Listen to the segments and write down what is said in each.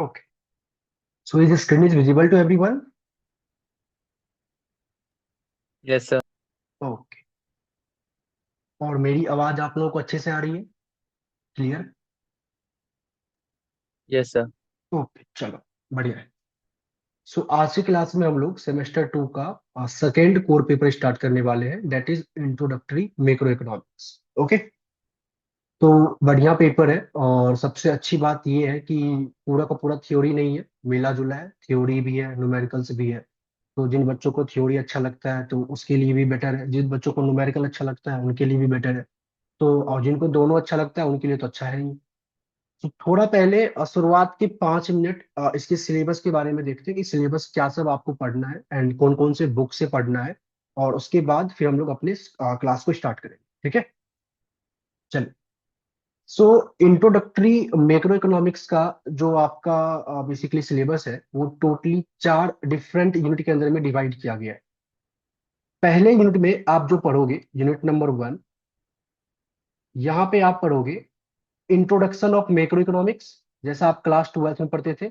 Okay. So is the screen is visible to everyone? Yes sir. Okay. और मेरी आवाज आप लोगों को अच्छे से आ रही है? क्लियर? Yes sir. ओके, चलो, बढ़िया है। सो आज की क्लास में हम लोग सेमेस्टर 2 का सेकेंड कोर पेपर स्टार्ट करने वाले हैं, that is introductory macro economics. Okay. तो बढ़िया पेपर है, और सबसे अच्छी बात यह है कि पूरा का पूरा थ्योरी नहीं है, मिला जुला है, थ्योरी भी है, न्यूमेरिकल्स भी है। तो जिन बच्चों को थ्योरी अच्छा लगता है तो उसके लिए भी बेटर है, जिन बच्चों को न्यूमेरिकल अच्छा लगता है उनके लिए भी बेटर है। तो और जिनको दोनों अच्छा लगता है उनके लिए तो अच्छा है ही। तो थोड़ा पहले शुरुआत के 5 मिनट इसके सिलेबस के बारे में देखते हैं कि सिलेबस क्या सब आपको पढ़ना है एंड कौन कौन से बुक से पढ़ना है। और उसके बाद फिर हम लोग अपने क्लास को स्टार्ट करेंगे, ठीक है? चलिए। सो इंट्रोडक्टरी मैक्रो इकोनॉमिक्स का जो आपका बेसिकली सिलेबस है वो टोटली 4 डिफरेंट यूनिट के अंदर में डिवाइड किया गया है। पहले यूनिट में आप जो पढ़ोगे, यूनिट नंबर 1, यहाँ पे आप पढ़ोगे इंट्रोडक्शन ऑफ मैक्रो इकोनॉमिक्स, जैसा आप क्लास 12 में पढ़ते थे।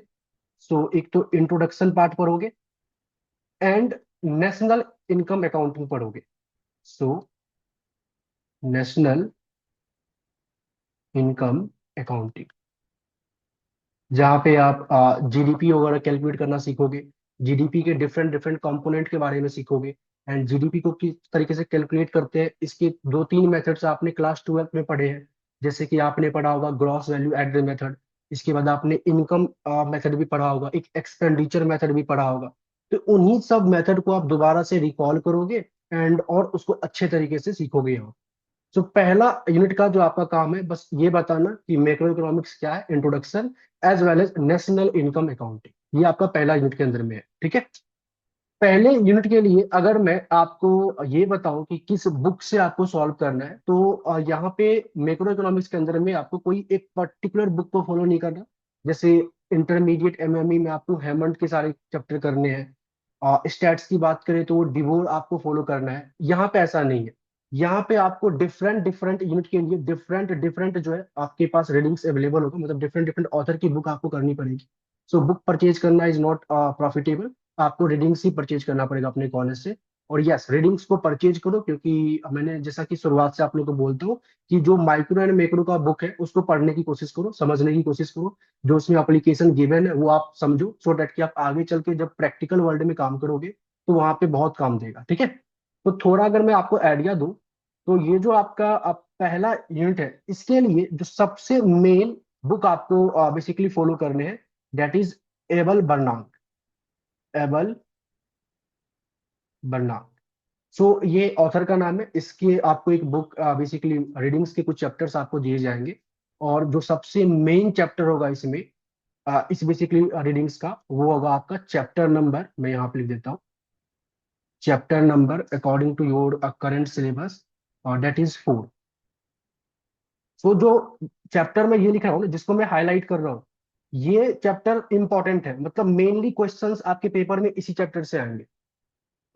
सो एक तो इंट्रोडक्शन पार्ट पढ़ोगे एंड नेशनल इनकम अकाउंटिंग पढ़ोगे। सो नेशनल इनकम अकाउंटिंग, जहाँ पे आप जीडीपी वगैरह कैलकुलेट करना सीखोगे, जीडीपी के डिफरेंट डिफरेंट कंपोनेंट के बारे में सीखोगे। एंड जीडीपी को किस तरीके से कैलकुलेट करते हैं, इसके 2-3 मेथड्स आपने क्लास 12 में पढ़े हैं। जैसे कि आपने पढ़ा होगा ग्रॉस वैल्यू एडेड मेथड, इसके बाद आपने इनकम मेथड भी पढ़ा होगा, एक एक्सपेंडिचर मेथड भी पढ़ा होगा। तो उन्हीं सब मेथड को आप दोबारा से रिकॉल करोगे एंड और उसको अच्छे तरीके से सीखोगे यहाँ। तो पहला यूनिट का जो आपका काम है बस ये बताना कि मैक्रो इकोनॉमिक्स क्या है, introduction, as well as national income accounting, ये आपका पहला यूनिट के अंदर में है, ठीक है? पहले यूनिट के लिए अगर मैं आपको ये बताऊं कि किस बुक से आपको सॉल्व करना है, तो यहाँ पे मैक्रो इकोनॉमिक्स के अंदर में आपको कोई एक पर्टिकुलर बुक को फॉलो नहीं करना। जैसे इंटरमीडिएट एमएमई में आपको हेमंड के सारे चैप्टर करने हैं, स्टैट्स की बात करें तो वो डिवोर आपको फॉलो करना है। यहाँ पे ऐसा नहीं है। यहाँ पे आपको डिफरेंट डिफरेंट यूनिट के लिए डिफरेंट डिफरेंट जो है आपके पास रीडिंग्स अवेलेबल होगा, मतलब डिफरेंट डिफरेंट ऑथर की बुक आपको करनी पड़ेगी। सो बुक परचेज करना इज नॉट प्रॉफिटेबल, आपको रीडिंग्स ही परचेज करना पड़ेगा अपने कॉलेज से। और यस, रीडिंग्स को परचेज करो, क्योंकि मैंने जैसा कि शुरुआत से आप लोग को बोलता हूँ कि जो माइक्रो एंड मैक्रो का बुक है उसको पढ़ने की कोशिश करो, समझने की कोशिश करो। जो उसमें एप्लीकेशन गिवन है वो आप समझो, सो डैट कि आप आगे चल के जब प्रैक्टिकल वर्ल्ड में काम करोगे तो वहां पे बहुत काम देगा, ठीक है? तो थोड़ा अगर मैं आपको आइडिया दूं, तो ये जो आपका पहला यूनिट है, इसके लिए जो सबसे मेन बुक आपको बेसिकली फॉलो करने हैं, that is Abel Bernard. Abel Bernard. So ये ऑथर का नाम है, इसके आपको एक बुक बेसिकली रीडिंग्स के कुछ चैप्टर्स आपको दिए जाएंगे। और जो सबसे मेन चैप्टर होगा इसमें, इस बेसिकली रीडिंग्स का, वो होगा आपका चैप्टर नंबर, मैं यहाँ पे लिख देता हूँ, chapter number according to your current syllabus, और दैट इज 4। सो जो चैप्टर में ये लिख रहा हूँ ना, जिसको मैं हाईलाइट कर रहा हूँ, ये चैप्टर इंपॉर्टेंट है, मतलब मेनली क्वेश्चंस आपके पेपर में इसी चैप्टर से आएंगे।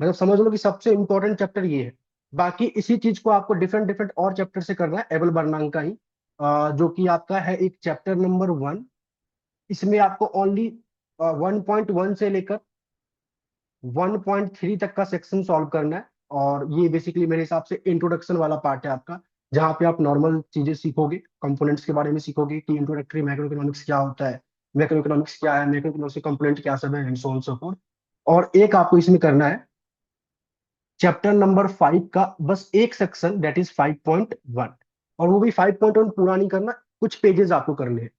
मतलब समझ लो कि सबसे इंपॉर्टेंट चैप्टर ये है। बाकी इसी चीज को आपको डिफरेंट डिफरेंट और चैप्टर से करना है, एबल बर्नांग का ही, जो कि आपका है एक चैप्टर नंबर 1। इसमें आपको ओनली 1.1 से लेकर 1.3 तक का सेक्शन सॉल्व करना है। और ये बेसिकली मेरे हिसाब से इंट्रोडक्शन वाला पार्ट है आपका, जहाँ पे आप नॉर्मल चीजें सीखोगे, कंपोनेंट्स के बारे में सीखोगे कि इंट्रोडक्टरी मैक्रो इकोनॉमिक्स क्या होता है, मैक्रो इकोनॉमिक्स क्या है, मैक्रो इकोनॉमिक्स के कंपोनेंट क्या सब है, and so on so fourth. और एक आपको इसमें करना है चैप्टर नंबर 5 का बस एक सेक्शन, दैट इज 5.1। और वो भी 5.1 पूरा नहीं करना, कुछ पेजेस आपको करने हैं।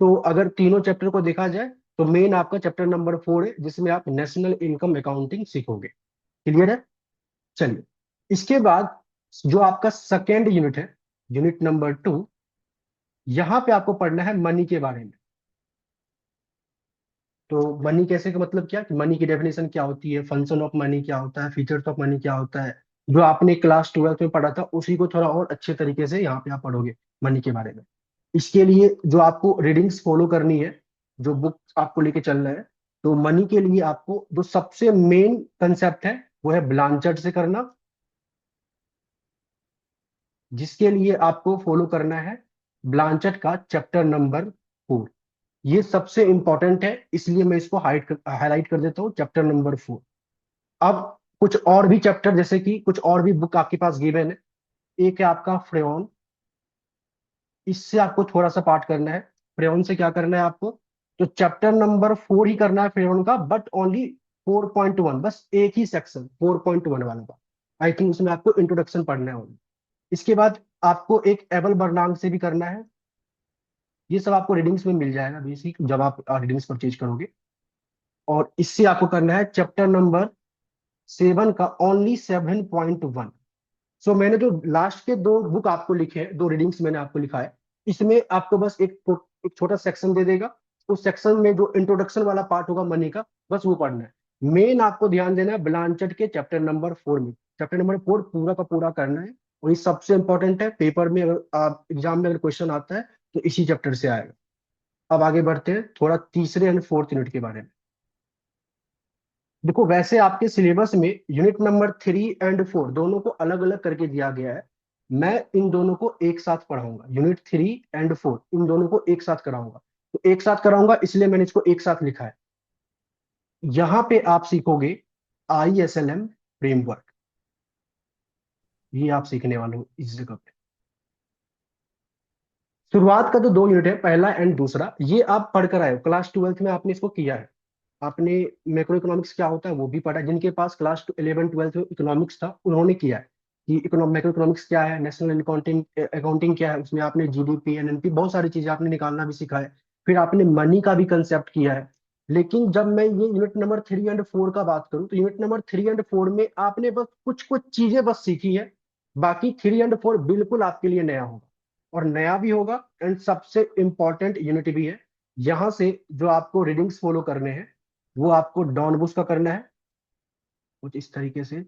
तो अगर तीनों चैप्टर को देखा जाए तो मेन आपका चैप्टर नंबर 4 है, जिसमें आप नेशनल इनकम अकाउंटिंग सीखोगे। क्लियर है? चलिए। इसके बाद जो आपका सेकेंड यूनिट है, यूनिट नंबर 2, यहाँ पे आपको पढ़ना है मनी के बारे में। तो मनी कैसे का मतलब क्या, कि मनी की डेफिनेशन क्या होती है, फंक्शन ऑफ मनी क्या होता है, फीचर्स ऑफ मनी क्या होता है, जो आपने क्लास 12 में पढ़ा था उसी को थोड़ा और अच्छे तरीके से यहाँ पे आप पढ़ोगे मनी के बारे में। इसके लिए जो आपको रीडिंग्स फॉलो करनी है, जो बुक आपको लेके चलना है, तो मनी के लिए आपको जो सबसे मेन कंसेप्ट है वो है ब्लांचर्ड से करना, जिसके लिए आपको फॉलो करना है ब्लांचर्ड का चैप्टर नंबर 4। ये सबसे इंपॉर्टेंट है, इसलिए मैं इसको हाईलाइट कर देता हूँ, चैप्टर नंबर 4। अब कुछ और भी चैप्टर, जैसे कि कुछ और भी बुक आपके पास गिवन है। एक है आपका फ्रेयॉन, इससे आपको थोड़ा सा पार्ट करना है। फ्रेयॉन से क्या करना है आपको, तो चैप्टर नंबर 4 ही करना है फ्रेयॉन का, बट ओनली 4.1, बस एक ही सेक्शन 4.1 वाला का। आई थिंक उसमें आपको इंट्रोडक्शन पढ़ना है only। इसके बाद आपको एक एबल बर्नांग से भी करना है। ये सब आपको रीडिंग्स में मिल जाएगा बेसिक, जब आप रीडिंग्स परचेज करोगे। और इससे आपको करना है चैप्टर नंबर 7 का ओनली 7.1। सो मैंने जो लास्ट के दो बुक आपको लिखे हैं, दो रीडिंग्स मैंने आपको लिखा है, इसमें आपको बस एक छोटा सेक्शन दे देगा। उस सेक्शन में जो इंट्रोडक्शन वाला पार्ट होगा मनी का, बस वो पढ़ना है। मेन आपको ध्यान देना है ब्लांचेट के चैप्टर नंबर 4 में। चैप्टर नंबर 4 पूरा का पूरा करना है, और ये सबसे इंपॉर्टेंट है। पेपर में अगर आप एग्जाम में अगर क्वेश्चन आता है तो इसी चैप्टर से आएगा। अब आगे बढ़ते हैं थोड़ा तीसरे एंड फोर्थ यूनिट के बारे में। देखो, वैसे आपके सिलेबस में यूनिट नंबर 3 एंड 4 दोनों को अलग अलग करके दिया गया है। मैं इन दोनों को एक साथ पढ़ाऊंगा, यूनिट 3 एंड 4 इन दोनों को एक साथ कराऊंगा। तो एक साथ कराऊंगा इसलिए मैंने इसको एक साथ लिखा है। यहाँ पे आप सीखोगे ISLM फ्रेमवर्क, ये आप सीखने वाले हो इस जगह पे। शुरुआत का जो दो यूनिट है, पहला एंड दूसरा, ये आप पढ़ कर आए हो, क्लास 12th में आपने इसको किया है। आपने मैक्रो इकोनॉमिक्स क्या होता है वो भी पढ़ा है। जिनके पास क्लास 11 12 में इकोनॉमिक्स था उन्होंने किया है कि मैक्रो इकोनॉमिक्स क्या है, नेशनल अकाउंटिंग अकाउंटिंग क्या है, उसमें आपने GDP NNP बहुत सारी चीजें आपने निकालना भी सीखा है। फिर आपने मनी का भी कंसेप्ट किया है। लेकिन जब मैं ये यूनिट नंबर 3 एंड 4 का बात करूं, तो यूनिट नंबर 3 एंड 4 में आपने बस कुछ कुछ चीजें बस सीखी है। बाकी 3 एंड 4 बिल्कुल आपके लिए नया होगा, और नया भी होगा, एंड सबसे इंपॉर्टेंट यूनिट भी है। यहाँ से जो आपको रीडिंग्स फॉलो करने हैं, वो आपको डॉन बुश का करना है कुछ इस तरीके से।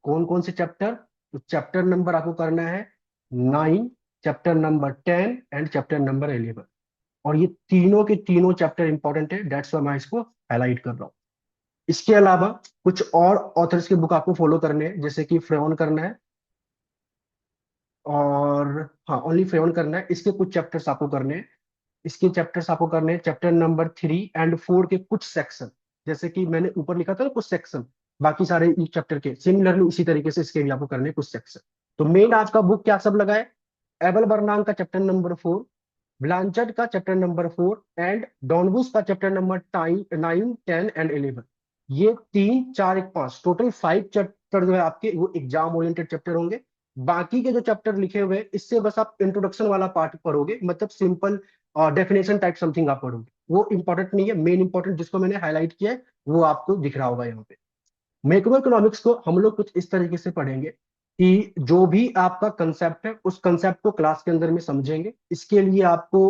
कौन कौन से चैप्टर, तो चैप्टर नंबर आपको करना है 9, chapter number 10 and chapter number 11। और ये तीनों के तीनों चैप्टर इंपॉर्टेंट है, डेट्स वाई मैं इसको हाईलाइट कर रहा हूँ। इसके अलावा कुछ और ऑथर्स के बुक आपको फॉलो करने हैं, जैसे कि फ्रेयॉन करना है, और हाँ ओनली फ्रेयॉन करना है। इसके कुछ चैप्टर्स आपको करने हैं। इसके चैप्टर्स आपको करने हैं चैप्टर नंबर 3 एंड 4 के कुछ सेक्शन, जैसे कि मैंने ऊपर लिखा था ना कुछ सेक्शन, बाकी सारे इस चैप्टर के सिमिलरली इसी तरीके से इसके भी आपको करने हैं कुछ सेक्शन। तो मेन आपका बुक क्या सब लगा है, एबल बर्नांग का चैप्टर नंबर 4, ब्लांचर्ड का चैप्टर नंबर 4, एंड डॉनबुस का चैप्टर नंबर 9 10 एंड 11। ये 3 4 1 5 टोटल 5 चैप्टर जो है आपके, वो एग्जाम ओरिएंटेड चैप्टर होंगे। बाकी के जो चैप्टर लिखे हुए हैं, इससे बस आप इंट्रोडक्शन वाला पार्ट पढ़ोगे, मतलब सिंपल डेफिनेशन टाइप समथिंग आप पढ़ोगे। वो इंपॉर्टेंट नहीं है, मेन इंपॉर्टेंट जिसको मैंने हाईलाइट किया है वो आपको दिख रहा होगा यहाँ पे। मैक्रो इकोनॉमिक्स को हम लोग कुछ इस तरीके से पढ़ेंगे कि जो भी आपका कंसेप्ट है उस कंसेप्ट को क्लास के अंदर में समझेंगे। इसके लिए आपको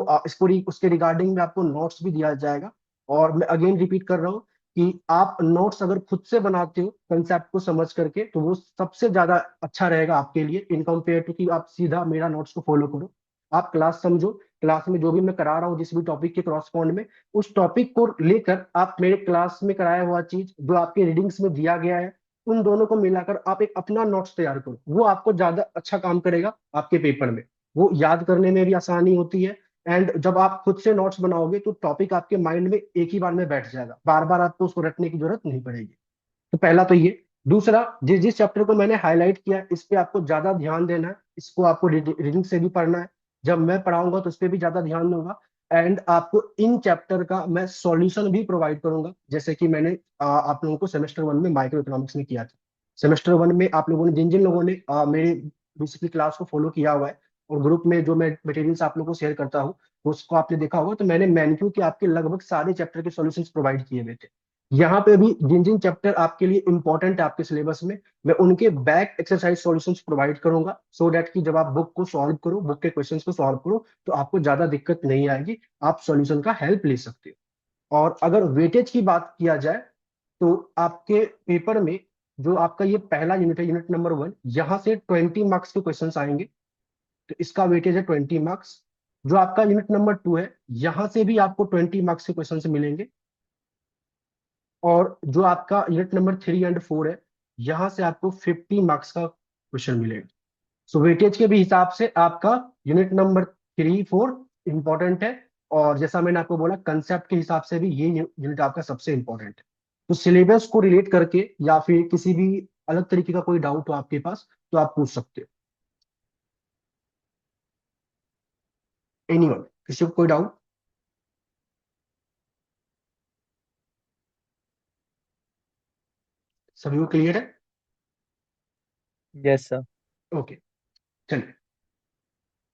उसके रिगार्डिंग में आपको नोट्स भी दिया जाएगा। और मैं अगेन रिपीट कर रहा हूँ कि आप नोट्स अगर खुद से बनाते हो कंसेप्ट को समझ करके, तो वो सबसे ज्यादा अच्छा रहेगा आपके लिए, इन कंपेयर टू कि आप सीधा मेरा नोट्स को फॉलो करो। आप क्लास समझो, क्लास में जो भी मैं करा रहा हूँ जिस भी टॉपिक के क्रॉसपॉन्ड में, उस टॉपिक को लेकर आप मेरे क्लास में कराया हुआ चीज जो आपके रीडिंग्स में दिया गया है, उन दोनों को मिलाकर आप एक अपना नोट्स तैयार करो। वो आपको ज्यादा अच्छा काम करेगा आपके पेपर में, वो याद करने में भी आसानी होती है। एंड जब आप खुद से नोट्स बनाओगे तो टॉपिक आपके माइंड में एक ही बार में बैठ जाएगा, बार बार आपको उसको रटने की जरूरत नहीं पड़ेगी। तो पहला तो ये। दूसरा, जिस जिस चैप्टर को मैंने हाईलाइट किया है, इस पे आपको ज्यादा ध्यान देना है, इसको आपको रीडिंग से भी पढ़ना है। जब मैं पढ़ाऊंगा तो उस पर भी ज्यादा ध्यान दूंगा। एंड आपको इन चैप्टर का मैं सॉल्यूशन भी प्रोवाइड करूंगा, जैसे कि मैंने आप लोगों को सेमेस्टर 1 में माइक्रो इकोनॉमिक्स में किया था। सेमेस्टर 1 में आप लोगों ने जिन जिन लोगों ने मेरे बेसिकली क्लास को फॉलो किया हुआ है, और ग्रुप में जो मैं मटेरियल्स आप लोगों को शेयर करता हूँ उसको आपने देखा होगा, तो मैंने मैनक्यू के आपके लगभग सारे चैप्टर के सॉल्यूशंस प्रोवाइड किए हुए थे। यहाँ पे भी जिन जिन चैप्टर आपके लिए इंपॉर्टेंट है आपके सिलेबस में, मैं उनके बैक एक्सरसाइज सॉल्यूशंस प्रोवाइड करूंगा, सो दैट कि जब आप बुक को सॉल्व करो, बुक के क्वेश्चंस को सॉल्व करो, तो आपको ज्यादा दिक्कत नहीं आएगी, आप सॉल्यूशन का हेल्प ले सकते हो। और अगर वेटेज की बात किया जाए, तो आपके पेपर में जो आपका ये पहला यूनिट है, यूनिट नंबर 1, यहाँ से 20 मार्क्स के क्वेश्चन आएंगे, तो इसका वेटेज है 20 मार्क्स। जो आपका यूनिट नंबर 2 है, यहाँ से भी आपको 20 मार्क्स के क्वेश्चन मिलेंगे। और जो आपका यूनिट नंबर 3 एंड 4 है, यहां से आपको 50 मार्क्स का क्वेश्चन मिलेगा। सो वेटेज के भी हिसाब से आपका यूनिट नंबर 3 4 इंपॉर्टेंट है। और जैसा मैंने आपको बोला, कंसेप्ट के हिसाब से भी ये यूनिट आपका सबसे इंपॉर्टेंट है। तो सिलेबस को रिलेट करके या फिर किसी भी अलग तरीके का कोई डाउट हो आपके पास तो आप पूछ सकते हो। एनीवन, किसी को कोई डाउट? सभी को क्लियर है? Yes sir. ओके, चलिए।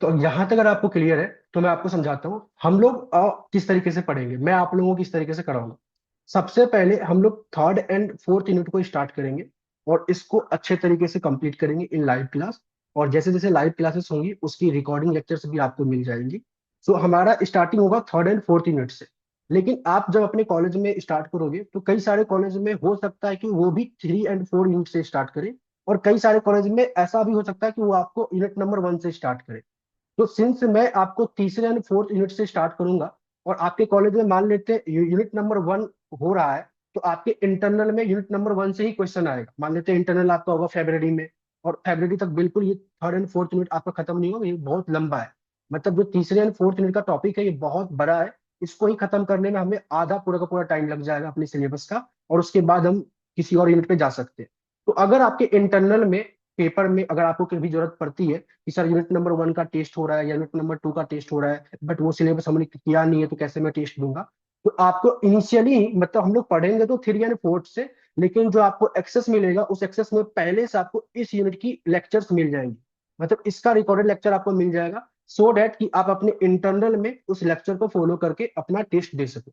तो यहां तक अगर आपको क्लियर है तो मैं आपको समझाता हूँ हम लोग किस तरीके से पढ़ेंगे, मैं आप लोगों को किस तरीके से कराऊंगा। सबसे पहले हम लोग थर्ड एंड फोर्थ यूनिट को स्टार्ट करेंगे और इसको अच्छे तरीके से कंप्लीट करेंगे इन लाइव क्लास। और जैसे जैसे लाइव क्लासेस होंगी उसकी रिकॉर्डिंग लेक्चर्स भी आपको मिल जाएंगी। सो हमारा स्टार्टिंग होगा थर्ड एंड फोर्थ यूनिट से। लेकिन आप जब अपने कॉलेज में स्टार्ट करोगे तो कई सारे कॉलेज में हो सकता है कि वो भी 3 एंड 4 यूनिट से स्टार्ट करें। और कई सारे कॉलेज में ऐसा भी हो सकता है कि वो आपको यूनिट नंबर 1 से स्टार्ट करे। तो सिंस मैं आपको तीसरे एंड फोर्थ यूनिट से स्टार्ट करूंगा और आपके कॉलेज में मान लेते हैं यूनिट नंबर 1 हो रहा है, तो आपके इंटरनल में यूनिट नंबर 1 से ही क्वेश्चन आएगा। मान लेते हैं इंटरनल आपका होगा फरवरी में, और फरवरी तक बिल्कुल ये थर्ड एंड फोर्थ यूनिट आपका खत्म नहीं होगा, ये बहुत लंबा है। मतलब जो तीसरे एंड फोर्थ यूनिट का टॉपिक है ये बहुत बड़ा है। इसको ही खत्म करने में हमें आधा पूरा का पूरा टाइम लग जाएगा अपने सिलेबस का, और उसके बाद हम किसी और यूनिट पे जा सकते हैं। तो अगर आपके इंटरनल में पेपर में अगर आपको कभी जरूरत पड़ती है कि सर यूनिट नंबर 1 का टेस्ट हो रहा है या यूनिट नंबर 2 का टेस्ट हो रहा है, बट वो सिलेबस हमने किया नहीं है तो कैसे मैं टेस्ट दूंगा, तो आपको इनिशियली मतलब हम लोग पढ़ेंगे तो थ्री एंड फोर्थ से, लेकिन जो आपको एक्सेस मिलेगा उस एक्सेस में पहले से आपको इस यूनिट की लेक्चर्स मिल जाएंगी। मतलब इसका रिकॉर्डेड लेक्चर आपको मिल जाएगा, सो डैट कि आप अपने इंटरनल में उस लेक्चर को फॉलो करके अपना टेस्ट दे सको।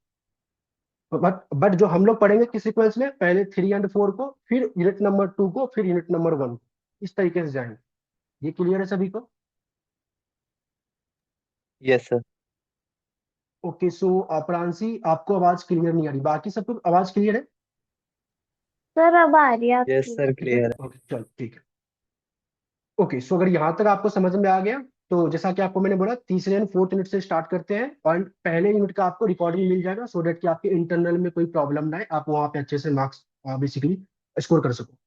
बट जो हम लोग पढ़ेंगे किस सीक्वेंस में, पहले 3 एंड 4 को, फिर यूनिट नंबर 2 को, फिर यूनिट नंबर 1, इस तरीके से जाएंगे। ये क्लियर है सभी को? Yes sir. ओके, सो प्रांशी आपको आवाज क्लियर नहीं आ रही, बाकी सबको आवाज क्लियर है? सर अब आ रही है यस आपकी। सर ठीक है, क्लियर है। ओके, चलो ठीक है। ओके, सो अगर यहाँ तक आपको समझ में आ गया, तो जैसा कि आपको मैंने बोला तीसरे एंड फोर्थ यूनिट से स्टार्ट करते हैं, और पहले यूनिट का आपको रिकॉर्डिंग मिल जाएगा, सो डेट कि आपके इंटरनल में कोई प्रॉब्लम ना आए, आप वहाँ पे अच्छे से मार्क्स बेसिकली स्कोर कर सको।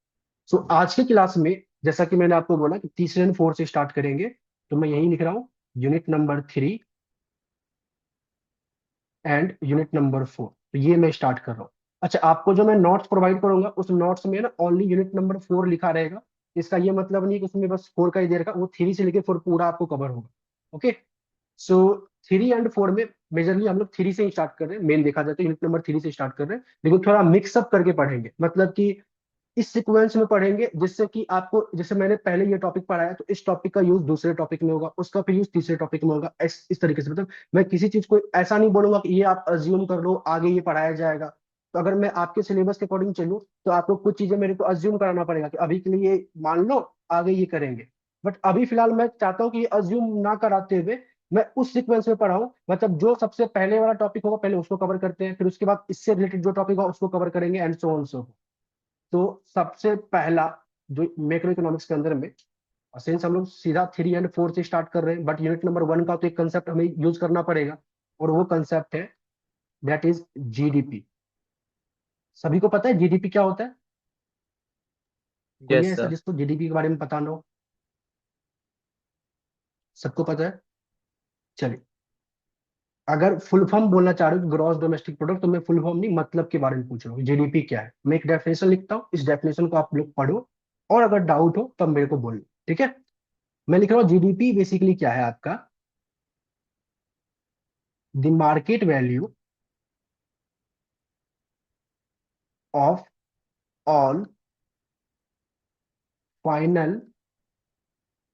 सो आज के क्लास में जैसा कि मैंने आपको बोला कि तीसरे एंड फोर्थ से स्टार्ट करेंगे, तो मैं यही लिख रहा हूँ unit number 3 and unit number 4, तो ये मैं स्टार्ट कर रहा हूँ। अच्छा, आपको जो मैं नोट्स प्रोवाइड करूंगा उस नोट्स में ना ओनली यूनिट नंबर 4 लिखा रहेगा। इसका ये मतलब नहीं कि उसमें बस 4 का ही दे रखा, वो 3 से लेके 4 पूरा आपको कवर होगा। ओके, सो 3 एंड 4 में मेजरली हम लोग 3 से ही स्टार्ट कर रहे हैं, मेन देखा जाए तो यूनिट नंबर 3 से स्टार्ट कर रहे हैं, लेकिन थोड़ा मिक्सअप करके पढ़ेंगे। मतलब कि इस सीक्वेंस में पढ़ेंगे जिससे कि आपको, जैसे मैंने पहले ये टॉपिक पढ़ाया तो इस टॉपिक का यूज दूसरे टॉपिक में होगा, उसका फिर यूज तीसरे टॉपिक में होगा, इस तरीके से। मतलब मैं किसी चीज को ऐसा नहीं बोलूंगा कि ये आप अज्यूम कर लो आगे ये पढ़ाया जाएगा। तो अगर मैं आपके सिलेबस के अकॉर्डिंग चलूँ तो आपको कुछ चीजें मेरे को अज्यूम कराना पड़ेगा कि अभी के लिए ये मान लो, आगे ये करेंगे। बट अभी फिलहाल मैं चाहता हूँ कि ये अज्यूम ना कराते हुए मैं उस सीक्वेंस में पढ़ाऊँ। मतलब जो सबसे पहले वाला टॉपिक होगा पहले उसको कवर करते हैं, फिर उसके बाद इससे रिलेटेड जो टॉपिक होगा उसको कवर करेंगे, एंड सो ऑन सो। तो सबसे पहला जो मैक्रो इकोनॉमिक्स के अंदर में, सिंस हम लोग सीधा 3 एंड 4 से स्टार्ट कर रहे हैं, बट यूनिट नंबर 1 का तो एक कंसेप्ट हमें यूज करना पड़ेगा, और वो कंसेप्ट है दैट इज जीडीपी। सभी को पता है जीडीपी क्या होता है? कोई है यस ऐसा सर। जिसको जीडीपी के बारे में पता ना हो? सबको पता है? चलिए, अगर फुल फॉर्म बोलना चाह रहे हो ग्रॉस डोमेस्टिक प्रोडक्ट, तो मैं फुल फॉर्म नहीं मतलब के बारे में पूछ रहा हूँ, जीडीपी क्या है। मैं एक डेफिनेशन लिखता हूँ, इस डेफिनेशन को आप लोग पढ़ो, और अगर डाउट हो तब मेरे को बोलो, ठीक है? मैं लिख रहा हूँ जीडीपी बेसिकली क्या है आपका, the market value of all final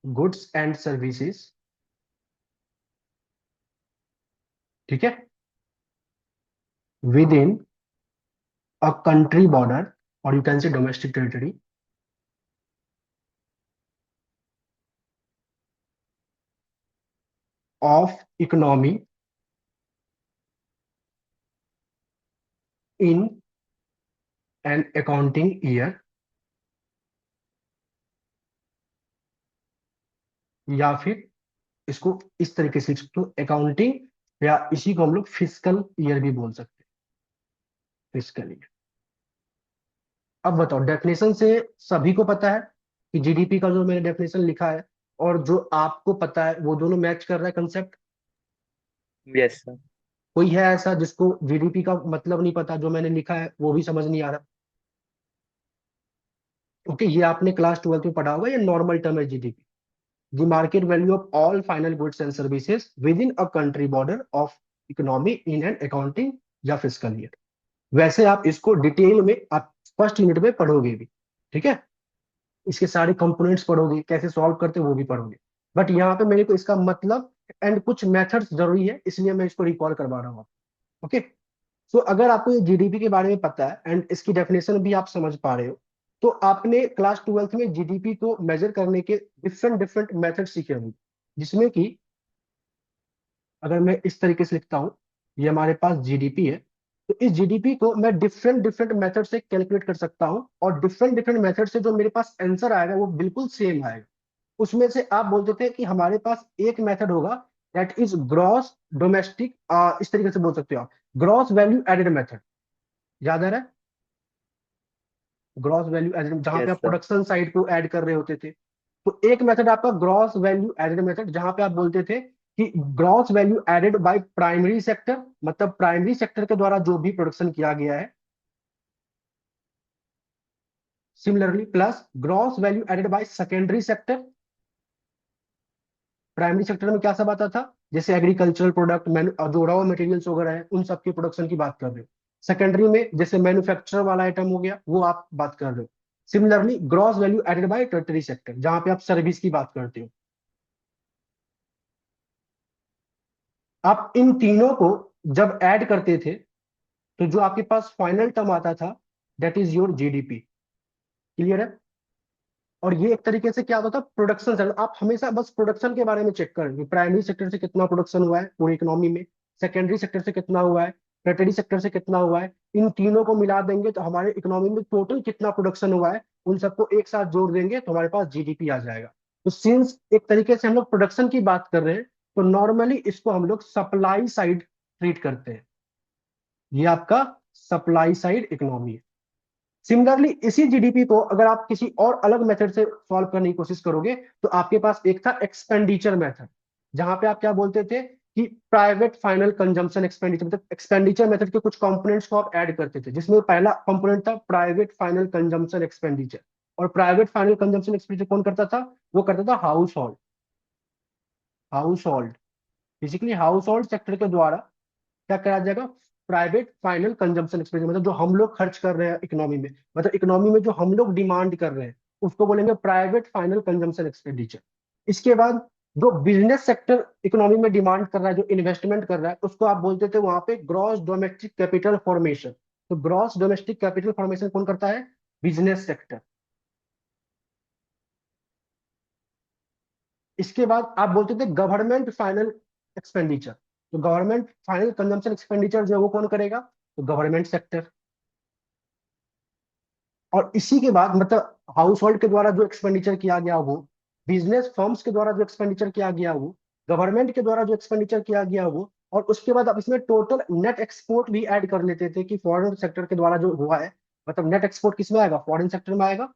goods and services. ठीक है, within a country border, और you can say domestic territory, of economy in an accounting year, या फिर इसको इस तरीके से लिख सकते हो अकाउंटिंग, या इसी को हम लोग फिस्कल ईयर भी बोल सकते हैं, फिस्कल ईयर। अब बताओ, डेफिनेशन से सभी को पता है कि जीडीपी का जो मैंने डेफिनेशन लिखा है और जो आपको पता है वो दोनों मैच कर रहा है कंसेप्ट? Yes sir. कोई है ऐसा जिसको जीडीपी का मतलब नहीं पता, जो मैंने लिखा है वो भी समझ नहीं आ रहा? ओके, ये आपने क्लास 12th में पढ़ा होगा, ये नॉर्मल टर्म है GDP, the market value of all final goods and services with in a country border of economy in an accounting या फिस्कल ईयर। वैसे आप इसको डिटेल में आप फर्स्ट यूनिट में पढ़ोगे भी, ठीक है? इसके सारे कंपोनेंट्स पढ़ोगे, कैसे सॉल्व करते हो वो भी पढ़ोगे। बट यहाँ पे मेरे को इसका मतलब एंड कुछ मेथड्स जरूरी है, इसलिए मैं इसको रिकॉल करवा रहा हूँ। ओके, सो अगर आपको ये जीडीपी के बारे में पता है एंड इसकी डेफिनेशन भी आप समझ पा रहे हो, तो आपने क्लास 12th में जीडीपी को मेजर करने के डिफरेंट डिफरेंट मेथड सीखे होंगे, जिसमें कि अगर मैं इस तरीके से लिखता हूँ, ये हमारे पास जीडीपी है, तो इस जीडीपी को मैं डिफरेंट डिफरेंट मेथड से कैलकुलेट कर सकता हूँ, और डिफरेंट डिफरेंट मेथड से जो मेरे पास आंसर आएगा वो बिल्कुल सेम आएगा। उसमें से आप बोलते थे कि हमारे पास एक मेथड होगा, दैट इज ग्रॉस डोमेस्टिक, इस तरीके से बोल सकते हो आप, ग्रॉस वैल्यू एडेड मेथड। याद आ रहा है? ग्रॉस वैल्यू एडेड, जहां पे यस आप सर। प्रोडक्शन साइड को ऐड कर रहे होते थे। तो एक मेथड आपका ग्रॉस वैल्यू एडेड मेथड, जहां पे आप बोलते थे कि gross value added by primary sector, मतलब प्राइमरी सेक्टर के द्वारा जो भी प्रोडक्शन किया गया है। Similarly plus gross value added by secondary sector. Primary sector में क्या सब आता था? जैसे एग्रीकल्चरल प्रोडक्ट, जो रॉ मटेरियल्स वगैरह है उन सब के प्रोडक्शन की बात कर रहे हो। सेकेंडरी में जैसे मैन्युफैक्चर वाला आइटम हो गया, वो आप बात कर रहे हो। Similarly gross value added by tertiary sector, जहां पे आप सर्विस की बात करते हो। आप इन तीनों को जब ऐड करते थे, तो जो आपके पास फाइनल टर्म आता था, that is your GDP. Clear है? और ये एक तरीके से क्या होता था, प्रोडक्शन सेक्टर। आप हमेशा बस प्रोडक्शन के बारे में चेक करेंगे, प्राइमरी सेक्टर से कितना प्रोडक्शन हुआ है पूरी इकोनॉमी में, सेकेंडरी सेक्टर से कितना हुआ है, टर्टरी सेक्टर से कितना हुआ है। इन तीनों को मिला देंगे तो हमारे इकोनॉमी में टोटल कितना प्रोडक्शन हुआ है, उन सबको एक साथ जोड़ देंगे तो हमारे पास जीडीपी आ जाएगा। तो सिंस एक तरीके से हम लोग प्रोडक्शन की बात कर रहे हैं, तो नॉर्मली इसको हम लोग सप्लाई साइड ट्रीट करते हैं। ये आपका सप्लाई साइड इकोनॉमी है। सिमिलरली इसी जीडीपी को अगर आप किसी और अलग मेथड से सॉल्व करने की कोशिश करोगे, तो आपके पास एक था एक्सपेंडिचर मेथड, जहां पे आप क्या बोलते थे कि प्राइवेट फाइनल कंजम्पशन एक्सपेंडिचर, मतलब एक्सपेंडिचर मेथड के कुछ कंपोनेंट्स को आप ऐड करते थे, जिसमें पहला कंपोनेंट था प्राइवेट फाइनल कंजम्पशन एक्सपेंडिचर। और प्राइवेट फाइनल कंजम्पशन एक्सपेंडिचर कौन करता था? वो करता था house hold. House hold, basically house hold sector के द्वारा क्या करा जाएगा? प्राइवेट फाइनल कंजम्पशन एक्सपेंडिचर, मतलब जो हम लोग खर्च कर रहे हैं इकोनॉमी में, मतलब इकोनॉमी में जो हम लोग डिमांड कर रहे हैं, उसको बोलेंगे प्राइवेट फाइनल कंजम्पशन एक्सपेंडिचर। इसके बाद जो बिजनेस सेक्टर इकोनॉमी में डिमांड कर रहा है, जो इन्वेस्टमेंट कर रहा है, उसको आप बोलते थे वहां पे ग्रॉस डोमेस्टिक कैपिटल फॉर्मेशन। तो ग्रॉस डोमेस्टिक कैपिटल फॉर्मेशन कौन करता है? Business sector. इसके बाद आप बोलते थे गवर्नमेंट फाइनल एक्सपेंडिचर। तो गवर्नमेंट फाइनल कंजम्पशन एक्सपेंडिचर जो है वो कौन करेगा? तो गवर्नमेंट सेक्टर। और इसी के बाद मतलब हाउस होल्ड के द्वारा जो एक्सपेंडिचर किया गया वो, बिजनेस फर्म्स के द्वारा जो एक्सपेंडिचर किया गया वो, गवर्नमेंट के द्वारा जो एक्सपेंडिचर किया गया वो, और उसके बाद आप इसमें टोटल नेट एक्सपोर्ट भी ऐड कर लेते थे कि फॉरेन सेक्टर के द्वारा जो हुआ है, मतलब नेट एक्सपोर्ट किसमें आएगा? फॉरेन सेक्टर में आएगा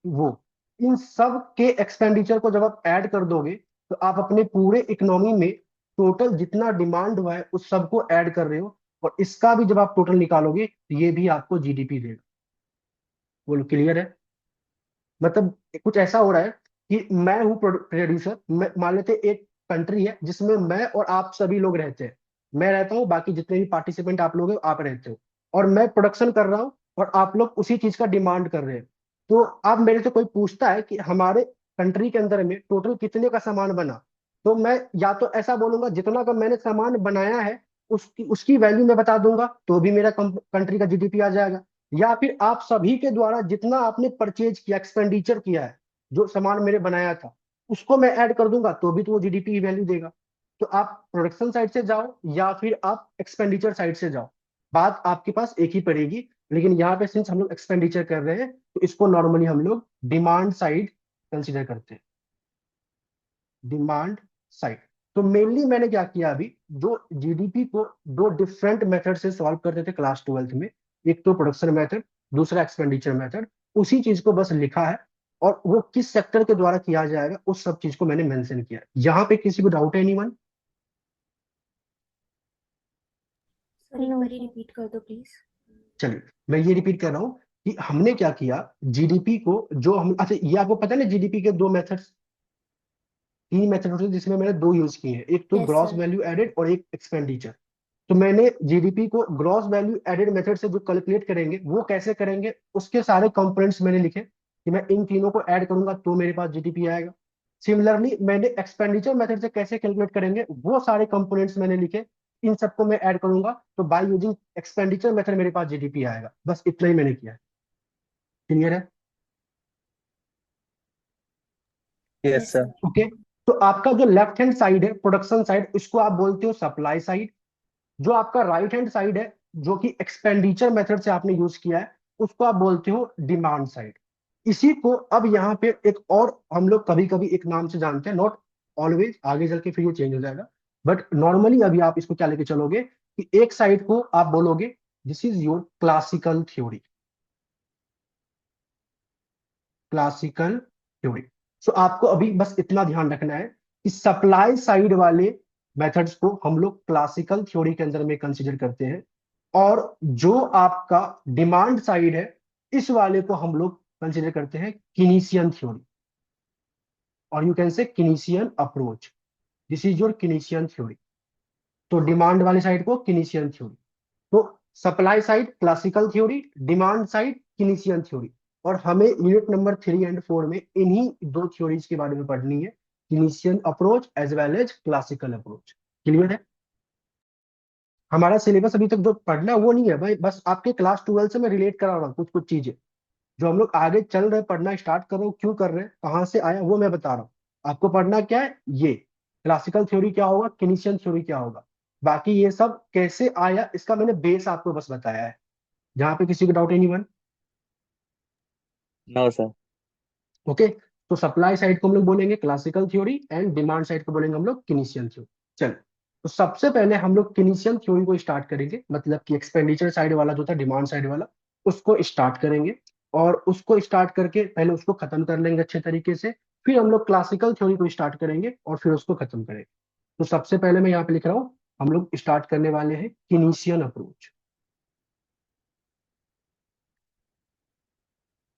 वो। इन सब के एक्सपेंडिचर को जब आप ऐड कर दोगे, तो आप अपने पूरे इकोनॉमी में टोटल जितना डिमांड हुआ है उस सबको ऐड कर रहे हो, और इसका भी जब आप टोटल निकालोगे तो ये भी आपको जीडीपी देगा। बोलो क्लियर है? मतलब कुछ ऐसा हो रहा है कि मैं हूँ प्रोड्यूसर, मैं मान लेते एक कंट्री है जिसमें मैं और आप सभी लोग रहते हैं। मैं रहता हूँ, बाकी जितने भी पार्टिसिपेंट आप लोग हैं आप रहते हो, और मैं प्रोडक्शन कर रहा हूँ, और आप लोग उसी चीज का डिमांड कर रहे हैं। तो आप मेरे से कोई पूछता है कि हमारे कंट्री के अंदर में टोटल कितने का सामान बना, तो मैं या तो ऐसा बोलूंगा जितना का मैंने सामान बनाया है उसकी उसकी वैल्यू मैं बता दूंगा, तो भी मेरा कंट्री का जीडीपी आ जाएगा। या फिर आप सभी के द्वारा जितना आपने परचेज किया, एक्सपेंडिचर किया है, जो सामान मैंने बनाया था, उसको मैं ऐड कर दूंगा, तो भी तो वो जीडीपी की वैल्यू देगा। तो आप प्रोडक्शन साइड से जाओ या फिर आप एक्सपेंडिचर साइड से जाओ, बात आपके पास एक ही पड़ेगी। लेकिन यहाँ पे सिंस हम लोग एक्सपेंडिचर कर रहे हैं, तो इसको नॉर्मली हम लोग डिमांड साइड कंसिडर करते हैं। Demand side. तो मेनली मैंने क्या किया अभी, जो जीडीपी को दो डिफरेंट मेथड से सॉल्व करते थे क्लास 12th में, एक तो प्रोडक्शन मेथड, दूसरा एक्सपेंडिचर मेथड, उसी चीज को बस लिखा है। और वो किस सेक्टर के द्वारा किया जाएगा, उस सब चीज को मैंने मेंशन किया। यहाँ पे किसी को डाउट है एनीवन? सर एक नो बार सर। रिपीट कर दो प्लीज। चलिए, मैं ये रिपीट कर रहा हूँ कि हमने क्या किया, जीडीपी को जो हम, अच्छा ये आपको पता है ना, जीडीपी के दो मेथड्स, तीन मेथड होते हैं जिसमें मैंने दो यूज किए हैं, एक तो yes gross sir. Value added और एक एक्सपेंडिचर। तो मैंने जीडीपी को ग्रॉस वैल्यू एडेड मेथड से जो कैलकुलेट करेंगे वो कैसे करेंगे, उसके सारे कंपोनेंट्स मैंने लिखे कि मैं इन तीनों को ऐड करूंगा तो मेरे पास जीडीपी आएगा। सिमिलरली मैंने एक्सपेंडिचर मेथड से कैसे कैलकुलेट करेंगे वो सारे कंपोनेंट्स मैंने लिखे, इन सबको मैं ऐड करूंगा तो बाय यूजिंग एक्सपेंडिचर मेथड मेरे पास जीडीपी आएगा। बस इतना ही मैंने किया है। क्लियर है? Yes yes sir. Sir. Okay. तो आपका जो लेफ्ट हैंड साइड है प्रोडक्शन साइड, इसको आप बोलते हो सप्लाई साइड। जो आपका राइट हैंड साइड है, जो कि एक्सपेंडिचर मेथड से आपने यूज किया है, उसको आप बोलते हो डिमांड साइड। इसी को अब यहाँ पे एक और हम लोग कभी कभी एक नाम से जानते हैं, नॉट ऑलवेज, आगे चल के फिर ये चेंज हो जाएगा, बट नॉर्मली अभी आप इसको क्या लेके चलोगे कि एक साइड को आप बोलोगे this is your classical theory. Classical theory. So आपको अभी बस इतना ध्यान रखना है कि सप्लाई साइड वाले मेथड्स को हम लोग क्लासिकल थ्योरी के अंदर में कंसीडर करते हैं, और जो आपका डिमांड साइड है इस वाले को हम लोग कंसीडर करते हैं किनीसियन थ्योरी, और you can say Keynesian approach. This is your Keynesian theory. तो डिमांड वाली साइड को किनीसियन थ्योरी, तो supply side classical theory, demand side Keynesian theory. और हमें यूनिट नंबर 3 और 4 में इन्हीं दो थ्योरीज के बारे में पढ़नी है, Keynesian approach as well as classical approach. Clear है? हमारा सिलेबस अभी तक जो पढ़ना है वो नहीं है भाई, बस आपके क्लास 12 से मैं रिलेट करा रहा हूँ कुछ कुछ चीजें, जो हम लोग आगे चल रहे हैं, पढ़ना स्टार्ट कर रहे हो, क्यों कर रहे हैं, कहाँ से आया, वो मैं बता रहा हूँ। आपको पढ़ना क्या है, ये क्लासिकल थ्योरी क्या होगा, किनीशियन थ्योरी क्या होगा, बाकी ये सब कैसे आया इसका मैंने बेस आपको बस बताया है। जहाँ पे किसी को डाउट है, नहीं? No sir. ओके। तो सप्लाई साइड को हम लोग बोलेंगे classical theory, and demand side को बोलेंगे हम लोग किनीशियन थ्योरी। चल, तो सबसे पहले हम लोग किनीशियन थ्योरी को स्टार्ट करेंगे, मतलब कि एक्सपेंडिचर साइड वाला जो था, डिमांड साइड वाला, उसको स्टार्ट करेंगे। और उसको स्टार्ट करके पहले उसको खत्म कर लेंगे अच्छे तरीके से, फिर हम लोग क्लासिकल थ्योरी को स्टार्ट करेंगे और फिर उसको खत्म करेंगे। तो सबसे पहले मैं यहाँ पे लिख रहा हूँ, हम लोग स्टार्ट करने वाले हैं किनीशियन अप्रोच।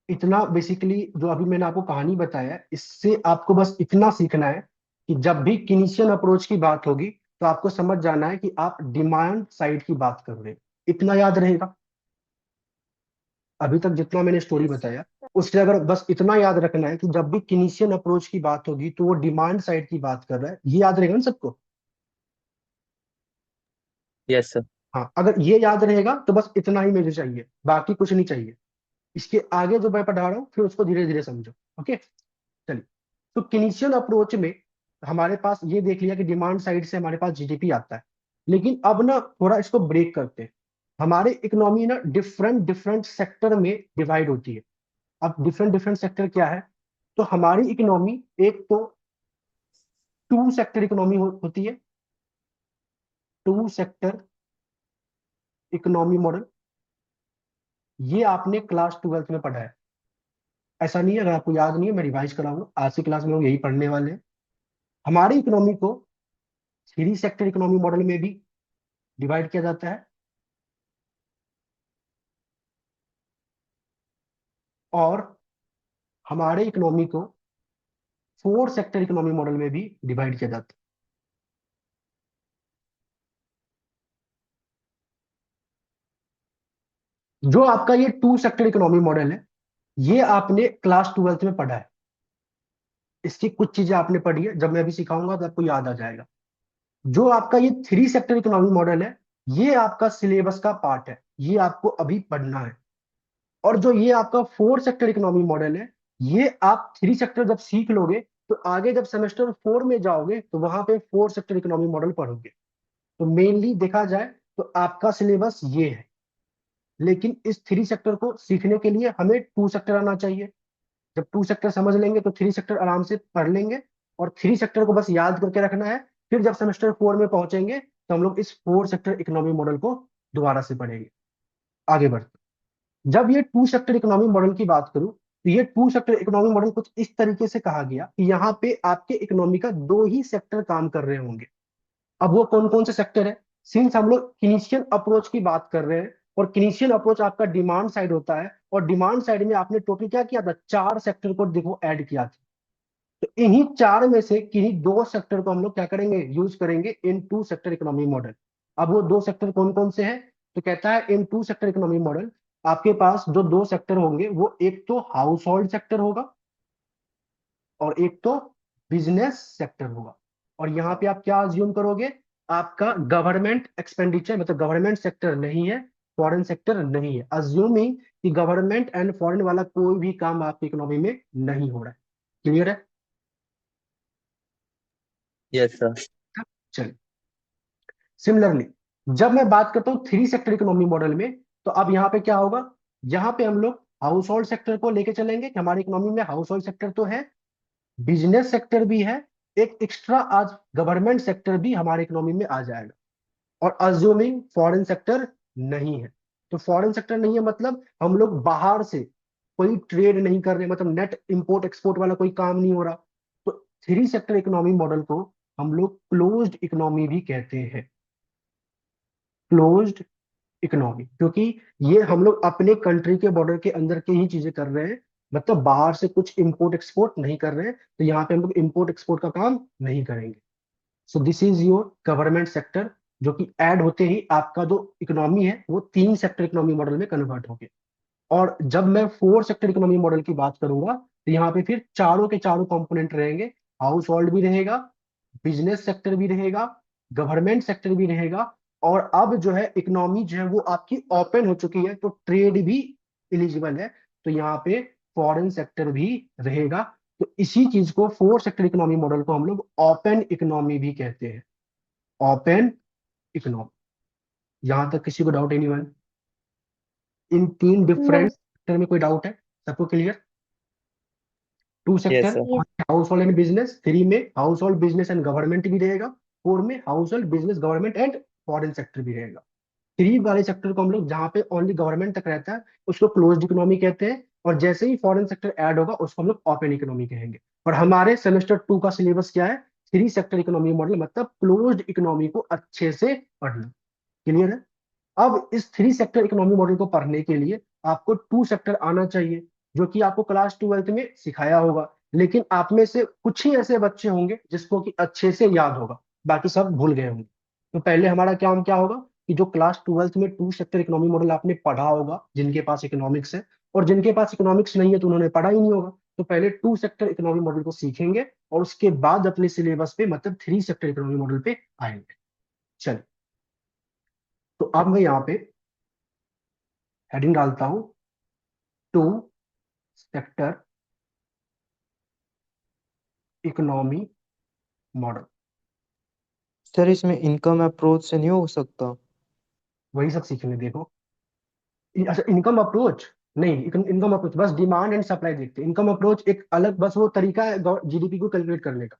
इतना बेसिकली जो अभी मैंने आपको कहानी बताया है, इससे आपको बस इतना सीखना है कि जब भी किनीशियन अप्रोच की बात होगी तो आपको समझ जाना है कि आप डिमांड साइड की बात कर रहे हैं। इतना याद रहेगा। अभी तक जितना मैंने स्टोरी यस बताया उससे अगर बस इतना याद रखना है कि जब भी किनीशियन अप्रोच की बात होगी तो वो डिमांड साइड की बात कर रहा है, ये याद रहेगा ना सबको? Yes sir. हाँ, अगर ये याद रहेगा तो बस इतना ही मुझे चाहिए, बाकी कुछ नहीं चाहिए। इसके आगे जो मैं पढ़ा रहा हूँ फिर उसको धीरे धीरे समझो। ओके, चलिए। तो किनीशियन अप्रोच में हमारे पास ये देख लिया कि डिमांड साइड से हमारे पास जीडीपी आता है, लेकिन अब ना थोड़ा इसको ब्रेक करते हैं। हमारे इकोनॉमी ना डिफरेंट डिफरेंट सेक्टर में डिवाइड होती है। अब डिफरेंट डिफरेंट सेक्टर क्या है, तो हमारी इकोनॉमी एक तो टू सेक्टर इकोनॉमी होती है, टू सेक्टर इकोनॉमी मॉडल। ये आपने क्लास 12 में पढ़ा है, ऐसा नहीं है, अगर आपको याद नहीं है मैं रिवाइज कराऊंगा, आज की क्लास में हम यही पढ़ने वाले हैं। हमारी इकोनॉमी को थ्री सेक्टर इकोनॉमी मॉडल में भी डिवाइड किया जाता है, और हमारे इकोनॉमी को फोर सेक्टर इकोनॉमी मॉडल में भी डिवाइड किया जाता है। जो आपका ये टू सेक्टर इकोनॉमी मॉडल है, ये आपने क्लास 12 में पढ़ा है। इसकी कुछ चीजें आपने पढ़ी है, जब मैं अभी सिखाऊंगा तो आपको याद आ जाएगा। जो आपका ये थ्री सेक्टर इकोनॉमी मॉडल है, ये आपका सिलेबस का पार्ट है, ये आपको अभी पढ़ना है। और जो ये आपका फोर सेक्टर इकोनॉमी मॉडल है, ये आप थ्री सेक्टर जब सीख लोगे तो आगे जब सेमेस्टर 4 में जाओगे तो वहां पे फोर सेक्टर इकोनॉमी मॉडल पढ़ोगे। तो मेनली देखा जाए तो आपका सिलेबस ये है, लेकिन इस थ्री सेक्टर को सीखने के लिए हमें टू सेक्टर आना चाहिए। जब टू सेक्टर समझ लेंगे तो थ्री सेक्टर आराम से पढ़ लेंगे, और थ्री सेक्टर को बस याद करके रखना है। फिर जब सेमेस्टर 4 में पहुंचेंगे तो हम लोग इस फोर सेक्टर इकोनॉमी मॉडल को दोबारा से पढ़ेंगे। आगे बढ़ते, जब ये टू सेक्टर इकोनॉमी मॉडल की बात करूं तो ये टू सेक्टर इकोनॉमी मॉडल कुछ इस तरीके से कहा गया कि यहाँ पे आपके इकोनॉमी का दो ही सेक्टर काम कर रहे होंगे। अब वो कौन कौन से सेक्टर है? सिंस हम लोग किनीशियन अप्रोच की बात कर रहे हैं, और किनीशियन अप्रोच आपका डिमांड साइड होता है, और डिमांड साइड में आपने टोटल क्या किया था? चार सेक्टर को देखो ऐड किया था। तो इन्हीं चार में से किन्हीं दो सेक्टर को हम लोग क्या करेंगे? यूज करेंगे इन टू सेक्टर इकोनॉमी मॉडल। अब वो दो सेक्टर कौन कौन से हैं? तो कहता है इन टू सेक्टर इकोनॉमी मॉडल आपके पास जो दो सेक्टर होंगे वो एक तो हाउस होल्ड सेक्टर होगा और एक तो बिजनेस सेक्टर होगा। और यहाँ पे आप क्या अज्यूम करोगे? आपका गवर्नमेंट एक्सपेंडिचर मतलब गवर्नमेंट सेक्टर नहीं है, फॉरेन सेक्टर नहीं है, अज्यूमिंग कि गवर्नमेंट एंड फॉरेन वाला कोई भी काम आपकी इकोनॉमी में नहीं हो रहा है। क्लियर है? Yes sir. चलिए, सिमिलरली जब मैं बात करता हूँ थ्री सेक्टर इकोनॉमी मॉडल में, तो अब यहाँ पे क्या होगा? यहाँ पे हम लोग हाउस होल्ड सेक्टर को लेके चलेंगे कि हमारी इकोनॉमी में हाउस होल्ड सेक्टर तो है, बिजनेस सेक्टर भी है, एक एक्स्ट्रा आज गवर्नमेंट सेक्टर भी हमारे इकोनॉमी में आ जाएगा, और अज्यूमिंग फॉरेन सेक्टर नहीं है। तो फॉरेन सेक्टर नहीं है मतलब हम लोग बाहर से कोई ट्रेड नहीं कर रहे, मतलब नेट इंपोर्ट एक्सपोर्ट वाला कोई काम नहीं हो रहा। तो थ्री सेक्टर इकोनॉमी मॉडल को हम लोग क्लोज्ड इकोनॉमी भी कहते हैं। क्लोज्ड इकोनॉमी, क्योंकि ये हम लोग अपने कंट्री के बॉर्डर के अंदर के ही चीजें कर रहे हैं, मतलब बाहर से कुछ इंपोर्ट एक्सपोर्ट नहीं कर रहे हैं, तो यहाँ पे हम लोग इंपोर्ट एक्सपोर्ट का काम नहीं करेंगे। So this is your government sector, जो कि ऐड होते ही आपका जो इकोनॉमी है वो तीन सेक्टर इकोनॉमी मॉडल में कन्वर्ट हो गया। और जब मैं फोर सेक्टर इकोनॉमी मॉडल की बात करूंगा तो यहाँ पे फिर चारों के चारों कंपोनेंट रहेंगे। हाउस होल्ड भी रहेगा, बिजनेस सेक्टर भी रहेगा, गवर्नमेंट सेक्टर भी रहेगा, और अब जो है इकोनॉमी जो है वो आपकी ओपन हो चुकी है, तो ट्रेड भी एलिजिबल है, तो यहाँ पे फॉरेन सेक्टर भी रहेगा। तो इसी चीज को फोर सेक्टर इकोनॉमी मॉडल को हम लोग ओपन इकोनॉमी भी कहते हैं। Open economy. यहां तक किसी को डाउट? एनीवन? इन तीन नो। डिफरेंट सेक्टर में कोई डाउट है? सबको clear? Two yes sector sir. Yes. Household and business, three में household business and government भी रहेगा, फोर में household business government and foreign sector भी रहेगा। थ्री वाले सेक्टर को हम लोग जहां पे ओनली गवर्नमेंट तक रहता है उसको क्लोज्ड इकोनॉमी कहते हैं, और जैसे ही फॉरेन सेक्टर ऐड होगा उसको हम लोग ओपन इकोनॉमी कहेंगे। और हमारे सेमेस्टर टू का सिलेबस क्या है? थ्री सेक्टर इकोनॉमी मॉडल मतलब क्लोज्ड इकोनॉमी को अच्छे से पढ़ना। क्लियर है? अब इस थ्री सेक्टर इकोनॉमी मॉडल को पढ़ने के लिए आपको टू सेक्टर आना चाहिए, जो कि आपको क्लास ट्वेल्थ में सिखाया होगा, लेकिन आप में से कुछ ही ऐसे बच्चे होंगे जिसको कि अच्छे से याद होगा, बाकी सब भूल गए होंगे। तो पहले हमारा काम क्या होगा कि जो क्लास ट्वेल्थ में टू सेक्टर इकोनॉमी मॉडल आपने पढ़ा होगा, जिनके पास इकोनॉमिक्स है, और जिनके पास इकोनॉमिक्स नहीं है तो उन्होंने पढ़ा ही नहीं होगा, तो पहले टू सेक्टर इकोनॉमी मॉडल को सीखेंगे और उसके बाद अपने सिलेबस पे मतलब थ्री सेक्टर इकोनॉमी मॉडल पे आएंगे। चलिए, तो अब मैं यहाँ पे हेडिंग डालता हूं, two sector economy model. Sir इसमें इनकम अप्रोच से नहीं हो सकता? वही सब सीखेंगे, देखो। अच्छा, इनकम अप्रोच नहीं, इनकम अप्रोच बस डिमांड एंड सप्लाई देखते हैं। इनकम अप्रोच एक अलग बस वो तरीका है जीडीपी को कैलकुलेट करने का।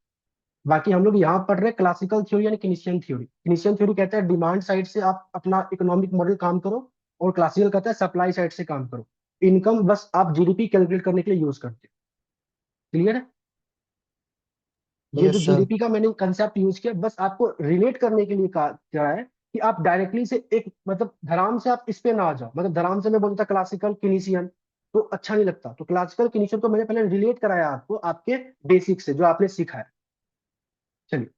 बाकी हम लोग यहाँ पढ़ रहे हैं क्लासिकल थ्योरी यानी किनीशियन थ्योरी। किनीशियन थ्योरी कहता है डिमांड साइड से आप अपना इकोनॉमिक मॉडल काम करो, और क्लासिकल कहता है सप्लाई साइड से काम करो। इनकम बस आप जीडीपी कैलकुलेट करने के लिए यूज करते हैं। क्लियर है? ये जो यस सर। जीडीपी का मैंने कंसेप्ट यूज किया बस आपको रिलेट करने के लिए कहा जा रहा है कि आप डायरेक्टली से एक मतलब धराम से आप इस पे ना आ जाओ। मतलब धराम से मैं बोलता क्लासिकल किनीशियन तो अच्छा नहीं लगता, तो क्लासिकल किनीशियन को मैंने पहले रिलेट कराया आपको आपके बेसिक से जो आपने सीखा है। चलिए,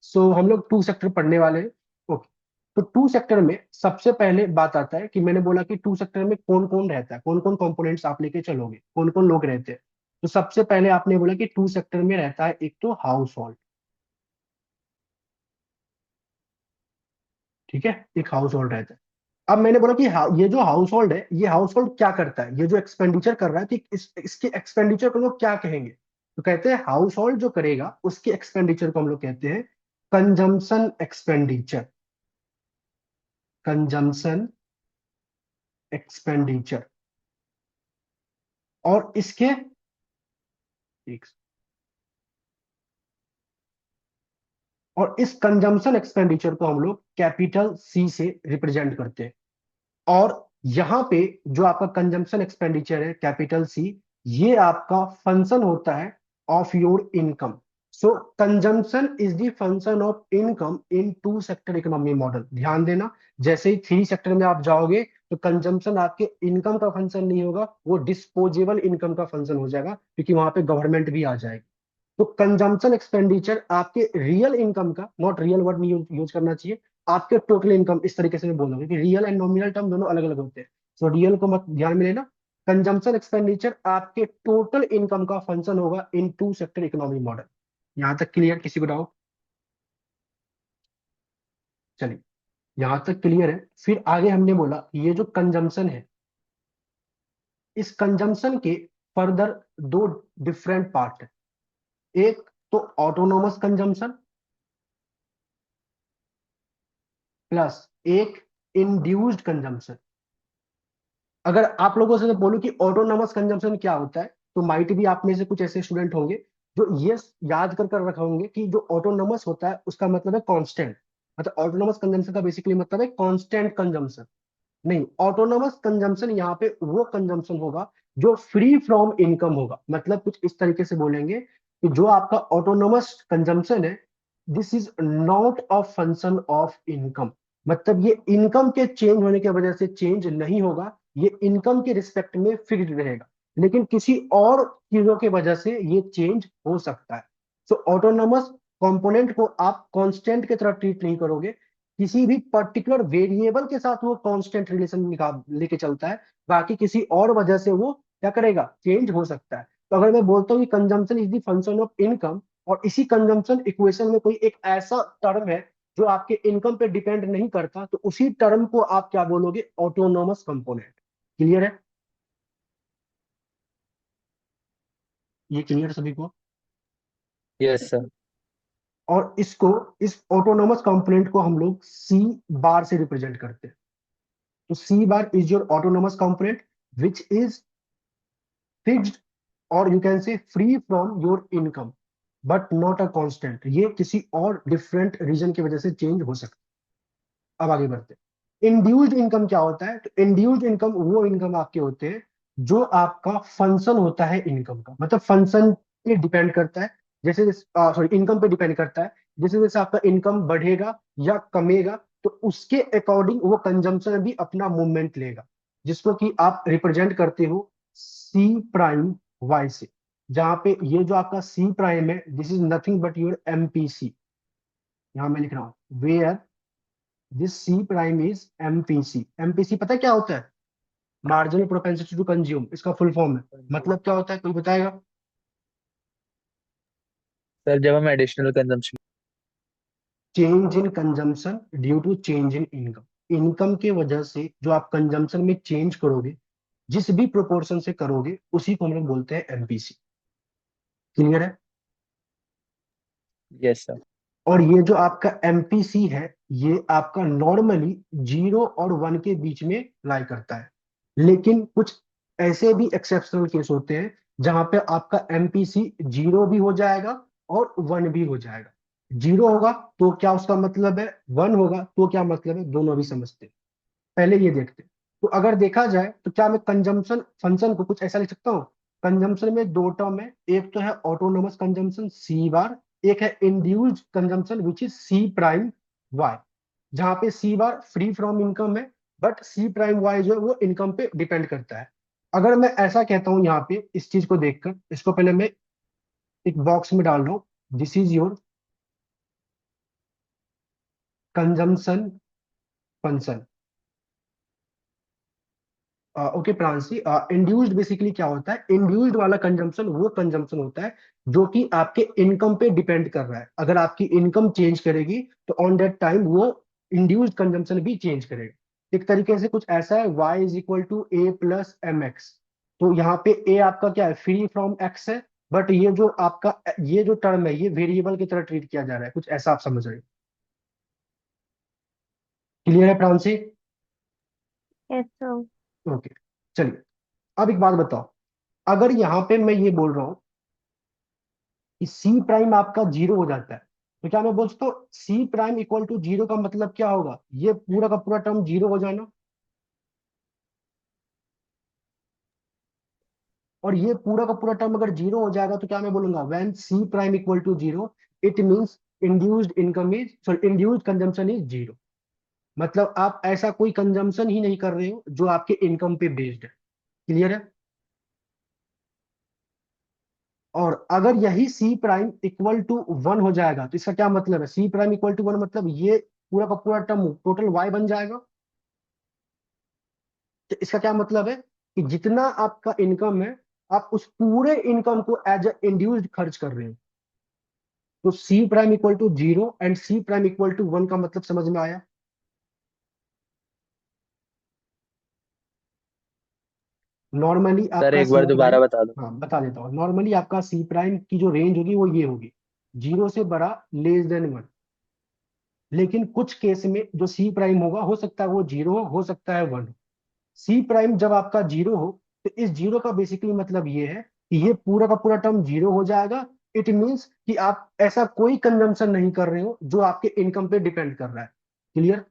सो हम लोग टू सेक्टर पढ़ने वाले हैं। ओके, तो टू सेक्टर में सबसे पहले बात आता है कि मैंने बोला कि टू सेक्टर में कौन कौन रहता है, कौन कौन कंपोनेंट्स आप लेके चलोगे, कौन कौन लोग रहते हैं। तो सबसे पहले आपने बोला कि टू सेक्टर में रहता है एक तो हाउस होल्ड। ठीक है, एक हाउस होल्ड रहता है। अब मैंने बोला कि ये जो हाउस होल्ड है ये हाउस होल्ड क्या करता है, ये जो एक्सपेंडिचर कर रहा है, तो इसके एक्सपेंडिचर को लोग क्या कहेंगे? तो कहते हैं हाउस होल्ड जो करेगा उसके एक्सपेंडिचर को हम लोग कहते हैं कंजम्पशन एक्सपेंडिचर। Consumption expenditure. और इसके एक और इस कंजम्पशन एक्सपेंडिचर को हम लोग कैपिटल सी से रिप्रेजेंट करते हैं। और यहाँ पे जो आपका कंजम्पशन एक्सपेंडिचर है कैपिटल सी, ये आपका फंक्शन होता है of your income. So consumption is the function of income in two sector economy model. ध्यान देना, जैसे ही थ्री सेक्टर में आप जाओगे तो कंजम्पशन आपके इनकम का फंक्शन नहीं होगा, वो डिस्पोजेबल इनकम का फंक्शन हो जाएगा, क्योंकि वहां पे गवर्नमेंट भी आ जाएगी। तो कंजम्पशन एक्सपेंडिचर आपके रियल इनकम का, नॉट रियल वर्ड नहीं यूज करना चाहिए, आपके टोटल इनकम, इस तरीके से मैं बोलूंगा कि रियल एंड नॉमिनल टर्म दोनों अलग अलग होते हैं। सो रियल को मत ध्यान में लेना। कंजम्पशन एक्सपेंडिचर आपके टोटल इनकम का फंक्शन होगा इन टू सेक्टर इकोनॉमी मॉडल। यहां तक क्लियर? किसी को डाउट? चलिए, यहां तक क्लियर है। फिर आगे हमने बोला ये जो कंजम्पशन है, इस कंजम्पशन के फर्दर दो डिफरेंट पार्ट है। एक तो ऑटोनोमस कंजम्पशन, प्लस एक इंड्यूस्ड कंजम्पशन। अगर आप लोगों से बोलूं कि ऑटोनोमस कंजम्पशन क्या होता है, तो माइट भी आप में से कुछ ऐसे स्टूडेंट होंगे जो ये याद कर कर रखे होंगे कि जो ऑटोनोमस होता है उसका मतलब है कांस्टेंट। मतलब ऑटोनोमस कंजम्पशन का बेसिकली मतलब है कांस्टेंट कंजम्पशन। नहीं, ऑटोनोमस कंजम्पशन यहाँ पे वो कंजम्पशन होगा जो फ्री फ्रॉम इनकम होगा। मतलब कुछ इस तरीके से बोलेंगे कि जो आपका ऑटोनोमस कंजम्पशन है, this is not a function of income. मतलब ये इनकम के चेंज होने की वजह से चेंज नहीं होगा, ये इनकम के रिस्पेक्ट में फिक्स्ड रहेगा, लेकिन किसी और चीजों की वजह से ये चेंज हो सकता है। सो ऑटोनोमस कंपोनेंट को आप कांस्टेंट की तरह ट्रीट नहीं करोगे, किसी भी पर्टिकुलर वेरिएबल के साथ वो कांस्टेंट रिलेशन निकाल लेके चलता है, बाकी किसी और वजह से वो क्या करेगा, चेंज हो सकता है। तो अगर मैं बोलता हूँ कि consumption is the function of income, और इसी कंजम्पशन इक्वेशन में कोई एक ऐसा टर्म है जो आपके इनकम पे डिपेंड नहीं करता, तो उसी टर्म को आप क्या बोलोगे, ऑटोनोमस कंपोनेंट। क्लियर है? ये क्लियर सभी को? Yes sir. और इसको, इस ऑटोनोमस कंपोनेंट को हम लोग सी बार से रिप्रेजेंट करते हैं। तो C bar is your autonomous component which is fixed, और you can say free from your income, but not a constant. ये किसी और डिफरेंट रीजन की वजह से चेंज हो सकता है। अब आगे बढ़ते हैं। इंड्यूस्ड इनकम क्या होता है? तो इंड्यूस्ड इनकम वो इनकम आपके होते हैं जो आपका फंक्शन होता है इनकम का, मतलब फंक्शन पे डिपेंड करता है। जैसे सॉरी, इनकम पे डिपेंड करता है। जैसे जैसे आपका इनकम बढ़ेगा या कमेगा, तो उसके अकॉर्डिंग वो कंजम्पशन भी अपना मूवमेंट लेगा, जिसको कि आप रिप्रेजेंट करते हो सी प्राइम वाई से। जहां पे ये जो आपका सी प्राइम है, this is nothing but your MPC. यहां मैं लिख रहा हूं where this C prime is MPC. MPC पता है क्या होता है? मार्जिनल प्रोपेंसिटी टू कंज्यूम, इसका फुल फॉर्म है। मतलब क्या होता है, कोई बताएगा? सर जब हम additional consumption. Change in consumption due to change in income. Income के वजह से जो आप कंजम्पशन में चेंज करोगे, जिस भी प्रोपोर्शन से करोगे, उसी को हम लोग बोलते हैं एमपीसी। क्लियर है? Yes sir. और ये जो आपका एमपीसी है, ये आपका नॉर्मली 0 और 1 के बीच में लाई करता है। लेकिन कुछ ऐसे भी एक्सेप्शनल केस होते हैं जहां पे आपका एमपीसी 0 भी हो जाएगा और 1 भी हो जाएगा। 0 होगा तो क्या उसका मतलब है, 1 होगा तो क्या मतलब है, दोनों भी समझते हैं। पहले ये देखते हैं। तो अगर देखा जाए तो क्या मैं कंजम्पशन फंक्शन को कुछ ऐसा लिख सकता हूँ? कंजम्पशन में दो टर्म है, एक तो है ऑटोनोमस कंजम्पशन सी बार, एक है induced consumption which is C prime Y. जहां पे C bar free from income है, बट सी प्राइम वाई जो है वो इनकम पे डिपेंड करता है। अगर मैं ऐसा कहता हूं यहाँ पे, इस चीज को देखकर, इसको पहले मैं एक बॉक्स में डाल रहा हूं, this is your consumption function. Okay प्रांसी, इंड्यूस्ड बेसिकली क्या होता है? इंड्यूस्ड वाला कंजम्पशन वो कंजम्पशन होता है जो कि आपके इनकम पे डिपेंड कर रहा है। अगर आपकी इनकम चेंज करेगी तो ऑन दैट टाइम वो इंड्यूस्ड कंजम्पशन भी चेंज करेगा। एक तरीके से कुछ ऐसा है, y is equal to A plus M X. तो यहाँ पे a आपका क्या है, फ्री फ्रॉम x है, बट ये जो आपका ये जो टर्म है, ये वेरिएबल की तरह ट्रीट किया जा रहा है। कुछ ऐसा आप समझ रहे हो? क्लियर है प्रांसी? Yes sir. ओके, चलिए। अब एक बात बताओ, अगर यहाँ पे मैं ये बोल रहा हूँ कि सी प्राइम आपका 0 हो जाता है, तो क्या मैं बोल सकता हूँ सी प्राइम इक्वल टू 0 का मतलब क्या होगा, ये पूरा का पूरा टर्म 0 हो जाना? और ये पूरा का पूरा टर्म अगर जीरो हो जाएगा तो क्या मैं बोलूंगा, when C prime equal to zero it means induced income is sorry induced consumption is zero. मतलब आप ऐसा कोई कंजम्पशन ही नहीं कर रहे हो जो आपके इनकम पे बेस्ड है। क्लियर है? और अगर यही सी प्राइम इक्वल टू वन हो जाएगा तो इसका क्या मतलब है, सी प्राइम इक्वल टू वन मतलब ये पूरा का पूरा टर्म टोटल वाई बन जाएगा। तो इसका क्या मतलब है कि जितना आपका इनकम है आप उस पूरे इनकम को एज ए इंड्यूस्ड खर्च कर रहे हो। तो C prime equal to zero and C prime equal to one का मतलब समझ में आया? नॉर्मली सर आपका एक सी बार प्राइम, दोबारा बता दो। हाँ बता देता हूँ, नॉर्मली आपका सी प्राइम की जो रेंज होगी वो ये होगी, जीरो से बड़ा लेस देन वन। लेकिन कुछ केस में जो सी प्राइम होगा हो सकता है वो जीरो हो सकता है वन। सी प्राइम जब आपका जीरो हो तो इस जीरो का बेसिकली मतलब ये है कि ये पूरा का पूरा टर्म जीरो हो जाएगा। इट मींस कि आप ऐसा कोई कंजम्पशन नहीं कर रहे हो जो आपके इनकम पे डिपेंड कर रहा है। क्लियर?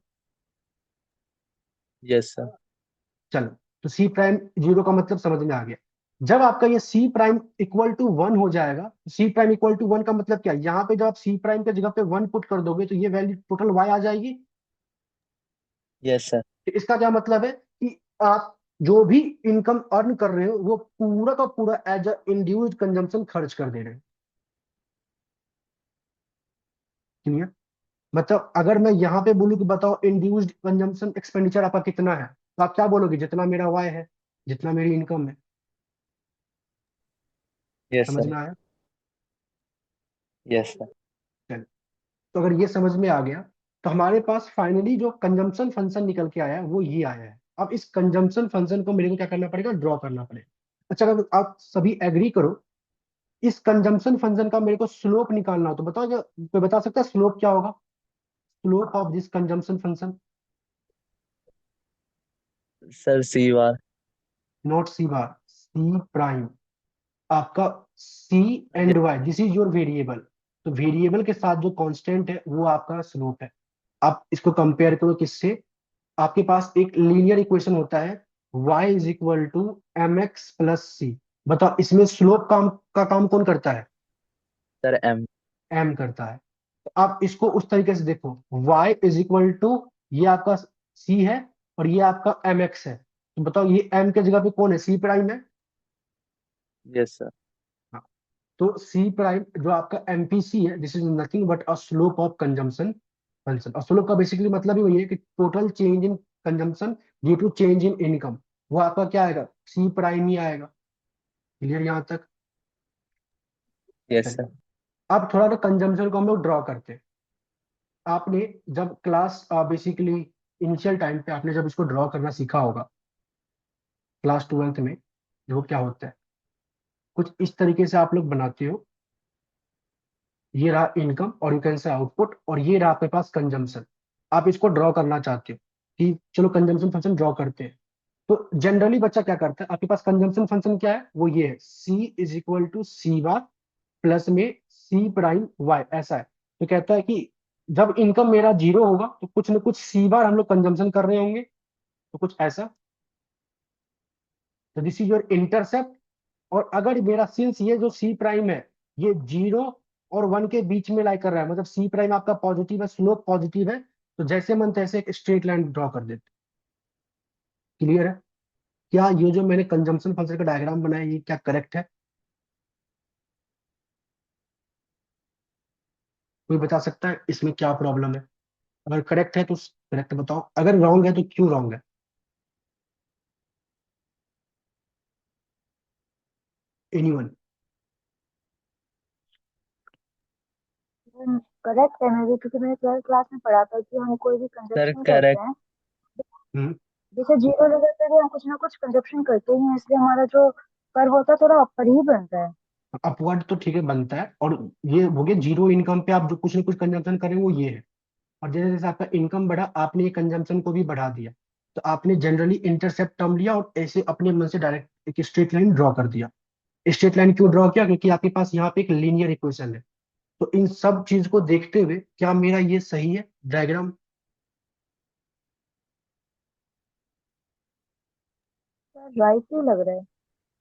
Yes sir. चलो, तो सी प्राइम जीरो का मतलब समझ में आ गया। जब आपका ये सी प्राइम इक्वल टू वन हो जाएगा, सी प्राइम इक्वल टू वन का मतलब क्या है, यहाँ पे जब आप सी प्राइम के जगह पे वन पुट कर दोगे तो ये वैल्यू टोटल वाई आ जाएगी। Yes sir. तो इसका क्या मतलब है कि आप जो भी इनकम अर्न कर रहे हो वो पूरा का पूरा एज अ इंड्यूस्ड कंजम्पशन खर्च कर दे रहे हैं। क्लियर? मतलब अगर मैं यहाँ पे बोलूँ कि बताओ इंड्यूस्ड कंजम्पशन एक्सपेंडिचर आपका कितना है, तो आप क्या बोलोगे, जितना मेरा वाई है, जितना मेरी इनकम है। यस समझ सर। में आया? Yes sir. चलो, तो अगर ये समझ में आ गया तो हमारे पास फाइनली जो कंजम्पशन फंक्शन निकल के आया है वो ये आया है। अब इस कंजम्पशन फंक्शन को मेरे को क्या करना पड़ेगा, ड्रॉ करना पड़ेगा। अच्छा, अगर आप सभी एग्री करो, इस कंजम्पशन फंक्शन का मेरे को स्लोप निकालना हो तो बताओ, जो कोई बता सकता है स्लोप क्या होगा, slope of this consumption function? Sir C bar. Not C bar, C prime. आपका C and Y this is your variable. तो वेरिएबल के साथ जो कांस्टेंट है वो आपका स्लोप है। आप इसको कंपेयर करो किससे, आपके पास एक लीनियर इक्वेशन होता है y is equal to M X plus C. बताओ इसमें स्लोप का काम कौन करता है, सर एम। m करता है। तो आप इसको उस तरीके से देखो, y इज इक्वल टू ये आपका c है और ये आपका एम एक्स है। तो बताओ ये m के जगह पे कौन है, c प्राइम है। Yes sir. हाँ, तो c प्राइम जो आपका एमपीसी है this is nothing but a slope of consumption function. और स्लोप का बेसिकली मतलब ही वही है कि total change in consumption due to change in income, वो आपका क्या आएगा, सी प्राइम ही आएगा। क्लियर यहाँ तक? यस चलिए, सर। अब थोड़ा सा कंजम्पशन को हम लोग ड्रॉ करते हैं। आपने जब क्लास बेसिकली इनिशियल टाइम पे आपने जब इसको ड्रॉ करना सीखा होगा क्लास ट्वेल्थ में, देखो क्या होता है, कुछ इस तरीके से आप लोग बनाते हो। ये रहा इनकम और यू कैन से आउटपुट, और ये रहा आपके पास कंजम्पशन। आप इसको ड्रॉ करना चाहते हो कि चलो कंजम्पशन फंक्शन ड्रॉ करते हैं। तो जनरली बच्चा क्या करता है, आपके पास कंजम्पशन फंक्शन क्या है, वो ये है C is equal to C bar plus में सी प्राइम वाई, ऐसा है। तो कहता है कि जब इनकम मेरा जीरो होगा तो कुछ ना कुछ सी बार हम लोग कंजम्पशन कर रहे होंगे, तो कुछ ऐसा। तो दिस इज योर इंटरसेप्ट। और अगर मेरा सिंस ये जो सी प्राइम है ये जीरो और वन के बीच में लाई कर रहा है, मतलब सी प्राइम आपका पॉजिटिव है, स्लोप पॉजिटिव है, तो जैसे मन तैसे एक स्ट्रेट लाइन ड्रॉ कर देते। क्लियर है? क्या ये जो मैंने कंजम्पशन फंक्शन का डायग्राम बनाया ये क्या करेक्ट है? कोई बता सकता है इसमें क्या प्रॉब्लम है? अगर करेक्ट है तो करेक्ट बताओ, अगर रॉन्ग है तो क्यों रॉन्ग है? एनीवन? करेक्ट है मे भी, क्योंकि मैंने 12th क्लास में पढ़ा था कि हम कोई भी सर कंजप्शन करते करेक्ट। हैं, हम्म। जैसे जीरो लेवल पे भी हम कुछ ना कुछ कंजप्शन करते ही हैं, इसलिए हमारा जो कर्व होता है थोड़ा अपर ही बनता है। अपवर्ड तो ठीक है बनता है, और ये हो गया जीरो इनकम पे आप जो कुछ ना कुछ कंजम्पशन करें वो ये है। और जैसे जैसे आपका इनकम बढ़ा आपने ये कंजम्पशन को भी बढ़ा दिया, तो आपने जनरली इंटरसेप्ट टर्म लिया और ऐसे अपने मन से डायरेक्ट एक स्ट्रेट लाइन ड्रॉ कर दिया। स्ट्रेट लाइन क्यों ड्रॉ किया, क्योंकि आपके पास यहाँ पे एक लीनियर इक्वेशन है। तो इन सब चीज को देखते हुए क्या मेरा ये सही है डायग्राम? सर राइट ही लग रहा है।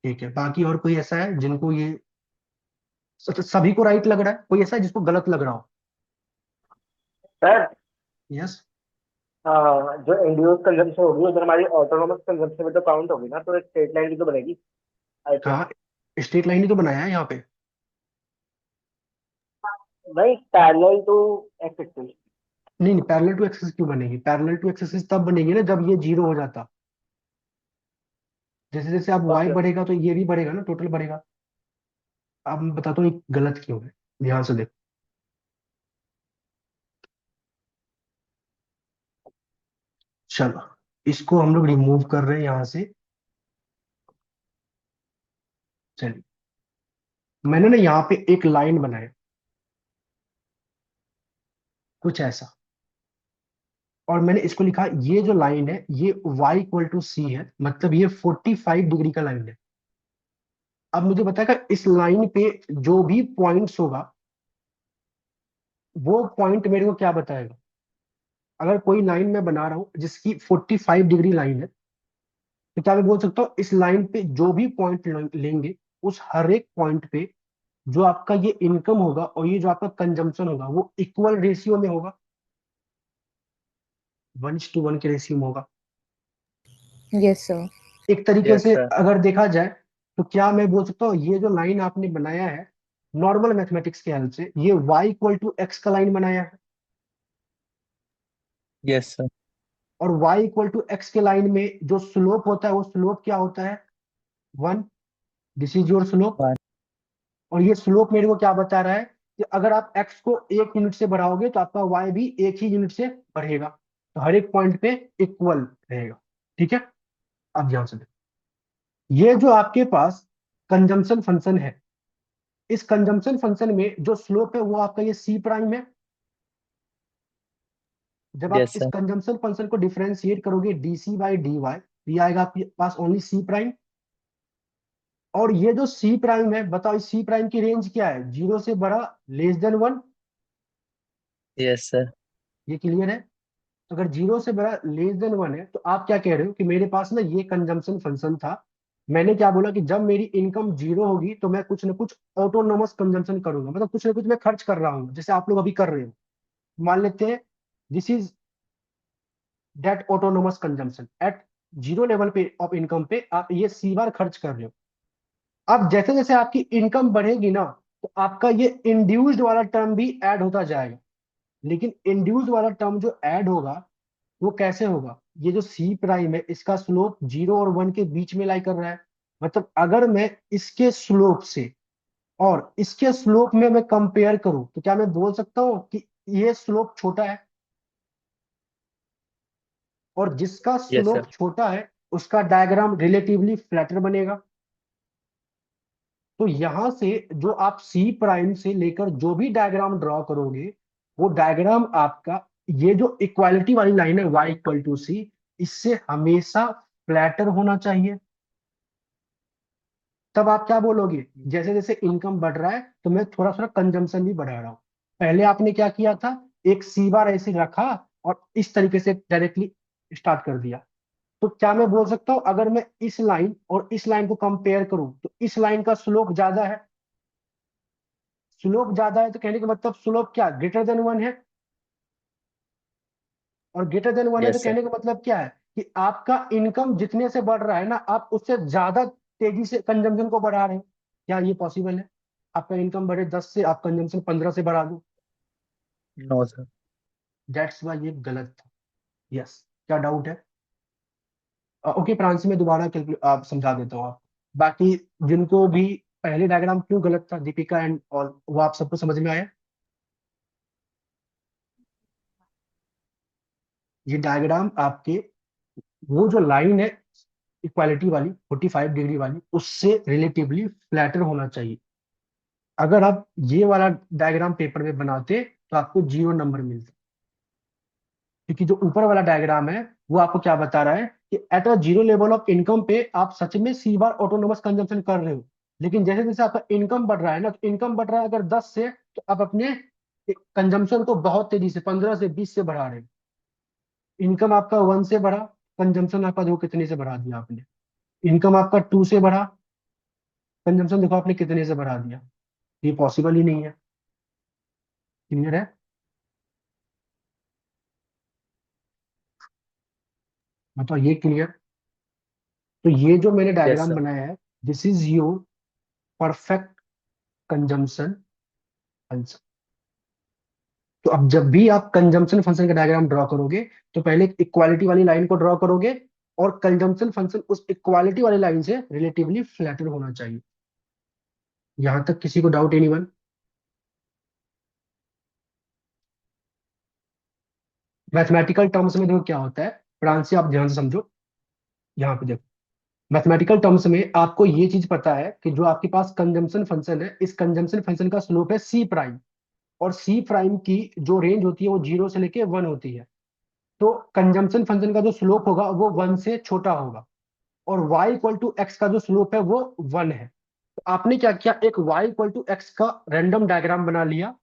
ठीक है, बाकी और कोई ऐसा है जिनको ये सभी को राइट लग रहा है? कोई ऐसा है जिसको गलत लग रहा हो? Sir yes. जो इंड्यूस कंजम्पशन होगी उधर हमारी ऑटोनोमस कंजम्पशन में तो काउंट होगी ना, तो एक स्ट्रेट लाइन भी तो बनेगी आई थिंक। हाँ, स्ट्रेट लाइन ही तो बनाया है यहाँ पे। नहीं, पैरेलल टू एक्स एक्सिस। नहीं नहीं, पैरेलल टू एक्सिस क्यों बनेगी? पैरेलल टू एक्सिस तब बनेगी ना जब ये जीरो हो जाता। जैसे जैसे आप वाई ओके। बढ़ेगा तो ये भी बढ़ेगा ना, टोटल बढ़ेगा। अब मैं बताता हूँ ये गलत क्यों है, ध्यान से देखो। चलो, इसको हम लोग रिमूव कर रहे हैं यहाँ से। चलिए, मैंने ना यहाँ पे एक लाइन बनाया कुछ ऐसा, और मैंने इसको लिखा, ये जो लाइन है ये y इक्वल टू सी है, मतलब ये 45 डिग्री का लाइन है। अब मुझे बताएगा इस लाइन पे जो भी पॉइंट्स होगा वो पॉइंट मेरे को क्या बताएगा। अगर कोई लाइन मैं बना रहा हूं जिसकी 45 डिग्री लाइन है, तो क्या मैं बोल सकता हूँ इस लाइन पे जो भी पॉइंट लेंगे उस हर एक पॉइंट पे जो आपका ये इनकम होगा और ये जो आपका कंजम्पशन होगा वो इक्वल रेशियो में होगा, 1:1 के रेशियो में होगा। Yes, sir. एक तरीके यस से सर। अगर देखा जाए तो क्या मैं बोल सकता हूँ ये जो लाइन आपने बनाया है नॉर्मल मैथमेटिक्स के हेल्प से, ये y इक्वल टू एक्स का लाइन बनाया है, यस सर। और y इक्वल टू एक्स के लाइन में जो स्लोप होता है वो स्लोप क्या होता है? 1। This is your slope. One. और ये स्लोप मेरे को क्या बता रहा है कि अगर आप x को 1 यूनिट से बढ़ाओगे तो आपका y भी 1 ही यूनिट से बढ़ेगा, तो हर एक पॉइंट पे इक्वल रहेगा। ठीक है, अब ध्यान से देखो, ये जो आपके पास कंजम्पशन फंक्शन है, इस कंजम्पशन फंक्शन में जो स्लोप है वो आपका ये सी प्राइम है। जब आप यस इस सर। कंजम्पशन फंक्शन को डिफरेंशिएट करोगे डीसी बाई डी वाई, ये आएगा आपके पास ओनली सी प्राइम। और ये जो सी प्राइम है, बताओ इस सी प्राइम की रेंज क्या है? 0 से बड़ा, लेस देन 1। Yes sir. ये क्लियर है? तो अगर 0 से बड़ा लेस देन 1 है तो आप क्या कह रहे हो कि मेरे पास ना ये कंजम्पशन फंक्शन था, मैंने क्या बोला कि जब मेरी इनकम जीरो होगी तो मैं कुछ ना कुछ ऑटोनोमस कंजम्पशन करूंगा, मतलब कुछ ना कुछ मैं खर्च कर रहा हूँ जैसे आप लोग अभी कर रहे हो। मान लेते हैं this is that autonomous consumption at zero level पे ऑफ इनकम पे आप ये सी बार खर्च कर रहे हो। अब जैसे जैसे आपकी इनकम बढ़ेगी ना तो आपका ये इंड्यूस्ड वाला टर्म भी ऐड होता जाएगा। लेकिन इंड्यूस्ड वाला टर्म जो ऐड होगा वो कैसे होगा? ये जो सी प्राइम है इसका स्लोप 0 और 1 के बीच में लाई कर रहा है, मतलब अगर मैं इसके स्लोप से और इसके स्लोप में मैं कंपेयर करूं तो क्या मैं बोल सकता हूं कि ये स्लोप छोटा है? और जिसका यस स्लोप सर। छोटा है उसका डायग्राम रिलेटिवली फ्लैटर बनेगा। तो यहां से जो आप सी प्राइम से लेकर जो भी डायग्राम ड्रॉ करोगे वो डायग्राम आपका, ये जो इक्वालिटी वाली लाइन है y इक्वल टू सी, इससे हमेशा फ्लैटर होना चाहिए। तब आप क्या बोलोगे? जैसे जैसे इनकम बढ़ रहा है तो मैं थोड़ा थोड़ा कंजम्पशन भी बढ़ा रहा हूं। पहले आपने क्या किया था, एक सी बार ऐसे रखा और इस तरीके से डायरेक्टली स्टार्ट कर दिया। तो क्या मैं बोल सकता हूं अगर मैं इस लाइन और इस लाइन को कंपेयर करूं तो इस लाइन का स्लोप ज्यादा है? स्लोप ज्यादा है तो कहने का मतलब स्लोप क्या, ग्रेटर देन 1 है? और ग्रेटर देन 1 है तो यस सर। कहने का मतलब क्या है कि आपका इनकम जितने से बढ़ रहा है ना आप उससे ज्यादा तेजी से कंजम्पशन को बढ़ा रहे हो। क्या ये पॉसिबल है? आपका इनकम बढ़े 10 से, आप कंजम्पशन 15 से बढ़ा दो? No sir. दैट्स वाई ये गलत था। यस, क्या डाउट है? ओके प्रांसी, मैं दोबारा आप समझा देता हूँ आप, बाकी जिनको भी पहले डायग्राम क्यों गलत था, दीपिका एंड और वो आप सबको समझ में आया? ये डायग्राम आपके, वो जो लाइन है इक्वालिटी वाली 45 डिग्री वाली, उससे रिलेटिवली फ्लैटर होना चाहिए। अगर आप ये वाला डायग्राम पेपर में बनाते तो आपको 0 नंबर मिलता, क्योंकि जो ऊपर वाला डायग्राम है वो आपको क्या बता रहा है कि at a zero level of income पे आप सच में सी बार ऑटोनोमस कंजम्पशन कर रहे हो। लेकिन जैसे जैसे आपका इनकम बढ़ रहा है ना, तो इनकम बढ़ रहा है अगर 10 से, तो आप अपने कंजम्पशन को बहुत तेजी से 15 से 20 से बढ़ा रहे हो। इनकम आपका 1 से बढ़ा, कंजम्पशन आपका देखो कितने से बढ़ा दिया आपने। इनकम आपका 2 से बढ़ा, कंजम्पशन देखो आपने कितने से बढ़ा दिया, ये पॉसिबल ही नहीं है। क्लियर है? मतलब ये क्लियर। तो ये जो मैंने Yes, डायग्राम sir. बनाया है, this is your perfect consumption function. तो अब जब भी आप कंजम्पशन फंक्शन का डायग्राम ड्रॉ करोगे, तो पहले एक इक्वालिटी वाली लाइन को ड्रॉ करोगे, और कंजम्पशन फंक्शन उस इक्वालिटी वाली लाइन से रिलेटिवली फ्लैटर होना चाहिए। यहां तक किसी को डाउट? एनीवन? मैथमेटिकल टर्म्स में देखो क्या होता है, प्रांशी आप ध्यान से समझो। यहाँ पे देखो, मैथमेटिकल टर्म्स में आपको ये चीज पता है कि जो आपके पास कंजम्पशन फंक्शन है, इस कंजम्पशन फंक्शन का स्लोप है सी प्राइम, और सी प्राइम की जो रेंज होती है वो 0 से लेके 1 होती है। तो कंजम्पशन फंक्शन का जो स्लोप होगा वो 1 से छोटा होगा, और y इक्वल टू एक्स का जो स्लोप है वो 1 है। तो आपने क्या किया, एक y इक्वल टू एक्स का रैंडम डायग्राम बना लिया,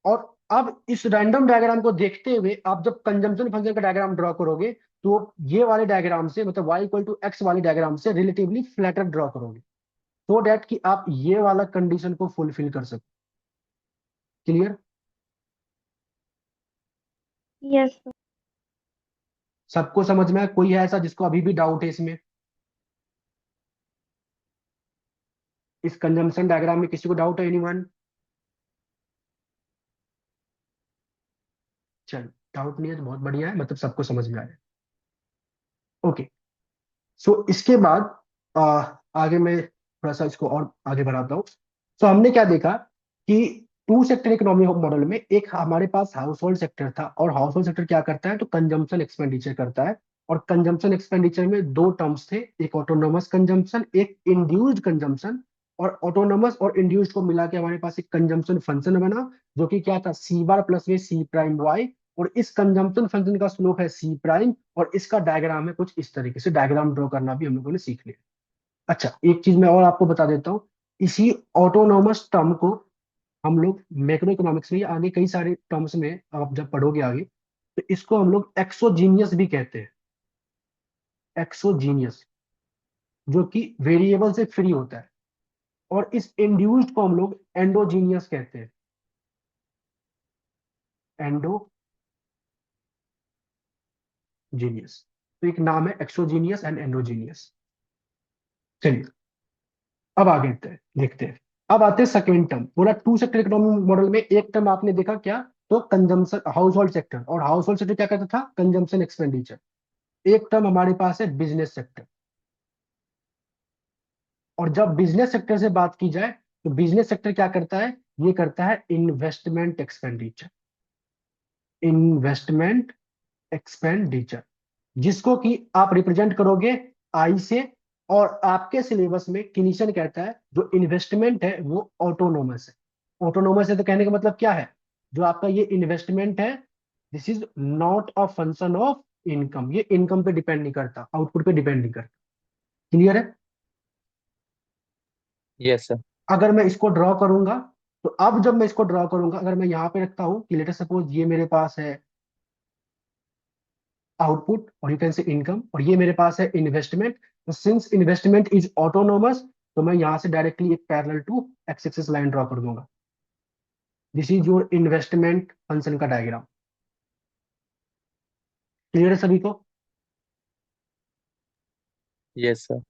और अब इस रैंडम डायग्राम को देखते हुए आप जब कंजम्पशन फंक्शन का डायग्राम ड्रॉ करोगे, तो ये वाले डायग्राम से, मतलब y इक्वल टू एक्स वाले डायग्राम से रिलेटिवली फ्लैटर ड्रॉ करोगे, सो डैट कि आप ये वाला कंडीशन को फुलफिल कर सको। क्लियर? Yes sir. सबको समझ में आया? कोई है ऐसा जिसको अभी भी डाउट है इसमें? इस कंजम्पशन डायग्राम में किसी को डाउट है? एनीवन? चल, डाउट नहीं है तो बहुत बढ़िया है, मतलब सबको समझ में आया। ओके। सो इसके बाद आ, आगे मैं थोड़ा सा इसको और आगे बढ़ाता हूँ। सो हमने क्या देखा कि टू सेक्टर इकोनॉमी मॉडल में एक हमारे पास हाउस होल्ड सेक्टर था, और हाउस होल्ड सेक्टर क्या करता है, तो कंजम्पशन एक्सपेंडिचर करता है। और कंजम्पशन एक्सपेंडिचर में दो टर्म्स थे, एक ऑटोनोमस कंजम्पशन, एक इंड्यूस्ड कंजम्पशन। और ऑटोनोमस और इंड्यूस्ड को मिला के हमारे पास एक कंजम्पशन फंक्शन बना, जो कि क्या था, सी बार प्लस में सी प्राइम वाई। और इस कंजम्पशन फंक्शन का स्लोप है सी प्राइम, और इसका डायग्राम है कुछ इस तरीके से। डायग्राम ड्रॉ करना भी हम लोगों ने सीख लिया। अच्छा, एक चीज मैं और आपको बता देता हूँ। इसी ऑटोनोमस टर्म को हम लोग मैक्रो इकोनॉमिक्स में, आगे कई सारे टर्म्स में आप जब पढ़ोगे आगे, तो इसको हम लोग एक्सोजीनियस भी कहते हैं। एक्सोजीनियस, जो कि वेरिएबल से फ्री होता है। और इस इंड्यूस्ड को हम लोग एंडोजीनियस कहते हैं। एंडोजीनियस, तो एक नाम है एक्सोजीनियस एंड एंडोजीनियस। चलिए, अब आगे देखते हैं। अब आते हैं सेकेंड टर्म। बोला टू सेक्टर इकोनॉमिक मॉडल में एक टर्म आपने देखा क्या, तो कंजम्पशन हाउस होल्ड सेक्टर, और हाउस होल्ड सेक्टर क्या करता था, कंजम्पशन एक्सपेंडिचर। एक टर्म हमारे पास है बिजनेस सेक्टर। और जब बिजनेस सेक्टर से बात की जाए, तो बिजनेस सेक्टर क्या करता है, ये करता है इन्वेस्टमेंट एक्सपेंडिचर। इन्वेस्टमेंट एक्सपेंडिचर, जिसको कि आप रिप्रेजेंट करोगे आई से। और आपके सिलेबस में क्लिनिशियन कहता है जो इन्वेस्टमेंट है वो ऑटोनोमस है। ऑटोनोमस है तो कहने का मतलब क्या है, जो आपका ये इन्वेस्टमेंट है, this is not a function of income. ये इनकम पे डिपेंड नहीं करता, आउटपुट पे डिपेंड नहीं करता। क्लियर है? Yes, sir. अगर मैं इसको ड्रॉ करूंगा, तो अब जब मैं इसको ड्रॉ करूंगा, अगर मैं यहाँ पे रखता हूँ कि लेटर सपोज ये मेरे पास है आउटपुट, और यू कैन से इनकम, और ये मेरे पास है इन्वेस्टमेंट। तो सिंस इन्वेस्टमेंट इज ऑटोनोमस, तो मैं यहाँ से डायरेक्टली एक parallel to X axis line draw कर दूंगा। This is your investment function का डायग्राम। क्लियर है सभी को? Yes, sir.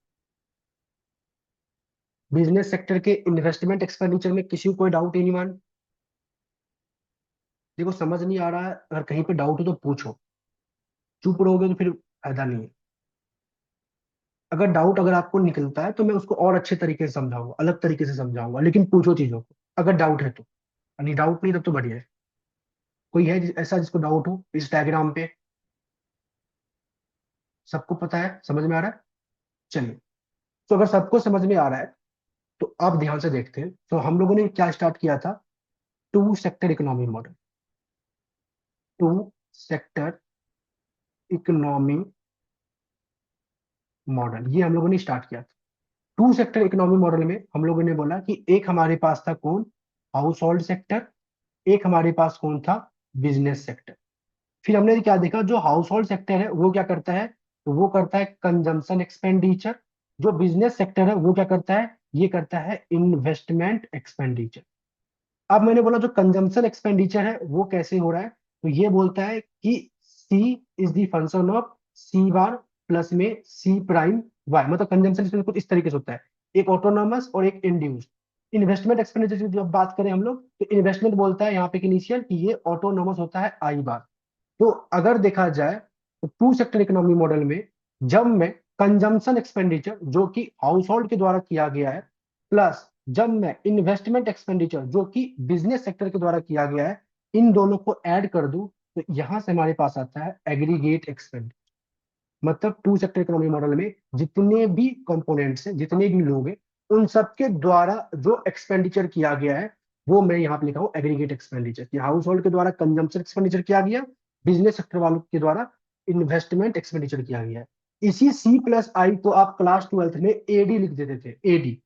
बिजनेस सेक्टर के इन्वेस्टमेंट एक्सपेंडिचर में किसी को कोई डाउट ही नहीं मान? देखो, समझ नहीं आ रहा है, अगर कहीं पे डाउट हो तो पूछो। चुप रहोगे तो फिर फायदा नहीं है। अगर डाउट अगर आपको निकलता है तो मैं उसको और अच्छे तरीके से समझाऊंगा, अलग तरीके से समझाऊंगा, लेकिन पूछो चीजों को अगर डाउट है तो। नहीं, डाउट नहीं तब तो बढ़िया है। कोई है ऐसा जिसको डाउट हो इस डायग्राम पे? सबको पता है, समझ में आ रहा है? चलिए, तो अगर सबको समझ में आ रहा है, तो अब ध्यान से देखते हैं। तो हम लोगों ने क्या स्टार्ट किया था, two sector economy model. Two sector economy model, ये हम लोगों ने स्टार्ट किया था। टू सेक्टर इकोनॉमी मॉडल में हम लोगों ने बोला कि एक हमारे पास था कौन, हाउस होल्ड सेक्टर। एक हमारे पास कौन था, बिजनेस सेक्टर। फिर हमने क्या देखा, जो हाउस होल्ड सेक्टर है वो क्या करता है, तो वो करता है कंजम्पशन एक्सपेंडिचर। जो बिजनेस सेक्टर है वो क्या करता है, ये करता है इन्वेस्टमेंट एक्सपेंडिचर। अब मैंने बोला जो कंजम्पशन एक्सपेंडिचर है वो कैसे हो रहा है, तो ये बोलता है कि C is the function of C bar plus में सी प्राइम वाई, मतलब कंजम्पशन एक्सपेंडिचर कुछ इस तरीके से होता है, एक ऑटोनॉमस और एक इंड्यूस्ड। इन्वेस्टमेंट एक्सपेंडिचर की जब बात करें हम लोग, तो इन्वेस्टमेंट बोलता है यहाँ पे इनिशियल कि ये ऑटोनॉमस होता है आई बार। तो अगर देखा जाए तो टू सेक्टर इकोनॉमी मॉडल में जब मैं कंजम्पशन एक्सपेंडिचर जो कि हाउस होल्ड के द्वारा किया गया है, प्लस जब मैं इन्वेस्टमेंट एक्सपेंडिचर जो कि बिजनेस सेक्टर के द्वारा किया गया है, इन दोनों को ऐड कर दूं, तो यहां से हमारे पास आता है एग्रीगेट एक्सपेंडिचर। मतलब टू सेक्टर इकोनॉमी मॉडल में जितने भी कंपोनेंट्स हैं, जितने भी लोग हैं, उन सबके द्वारा जो एक्सपेंडिचर किया गया है वो मैं यहाँ पे लिखा हूँ एग्रीगेट एक्सपेंडिचर, कि हाउस होल्ड के द्वारा कंजम्पशन एक्सपेंडिचर किया गया, बिजनेस सेक्टर वालों के द्वारा इन्वेस्टमेंट एक्सपेंडिचर किया गया है। इसी सी प्लस आई को आप क्लास 12th में एडी लिख देते थे, एडी।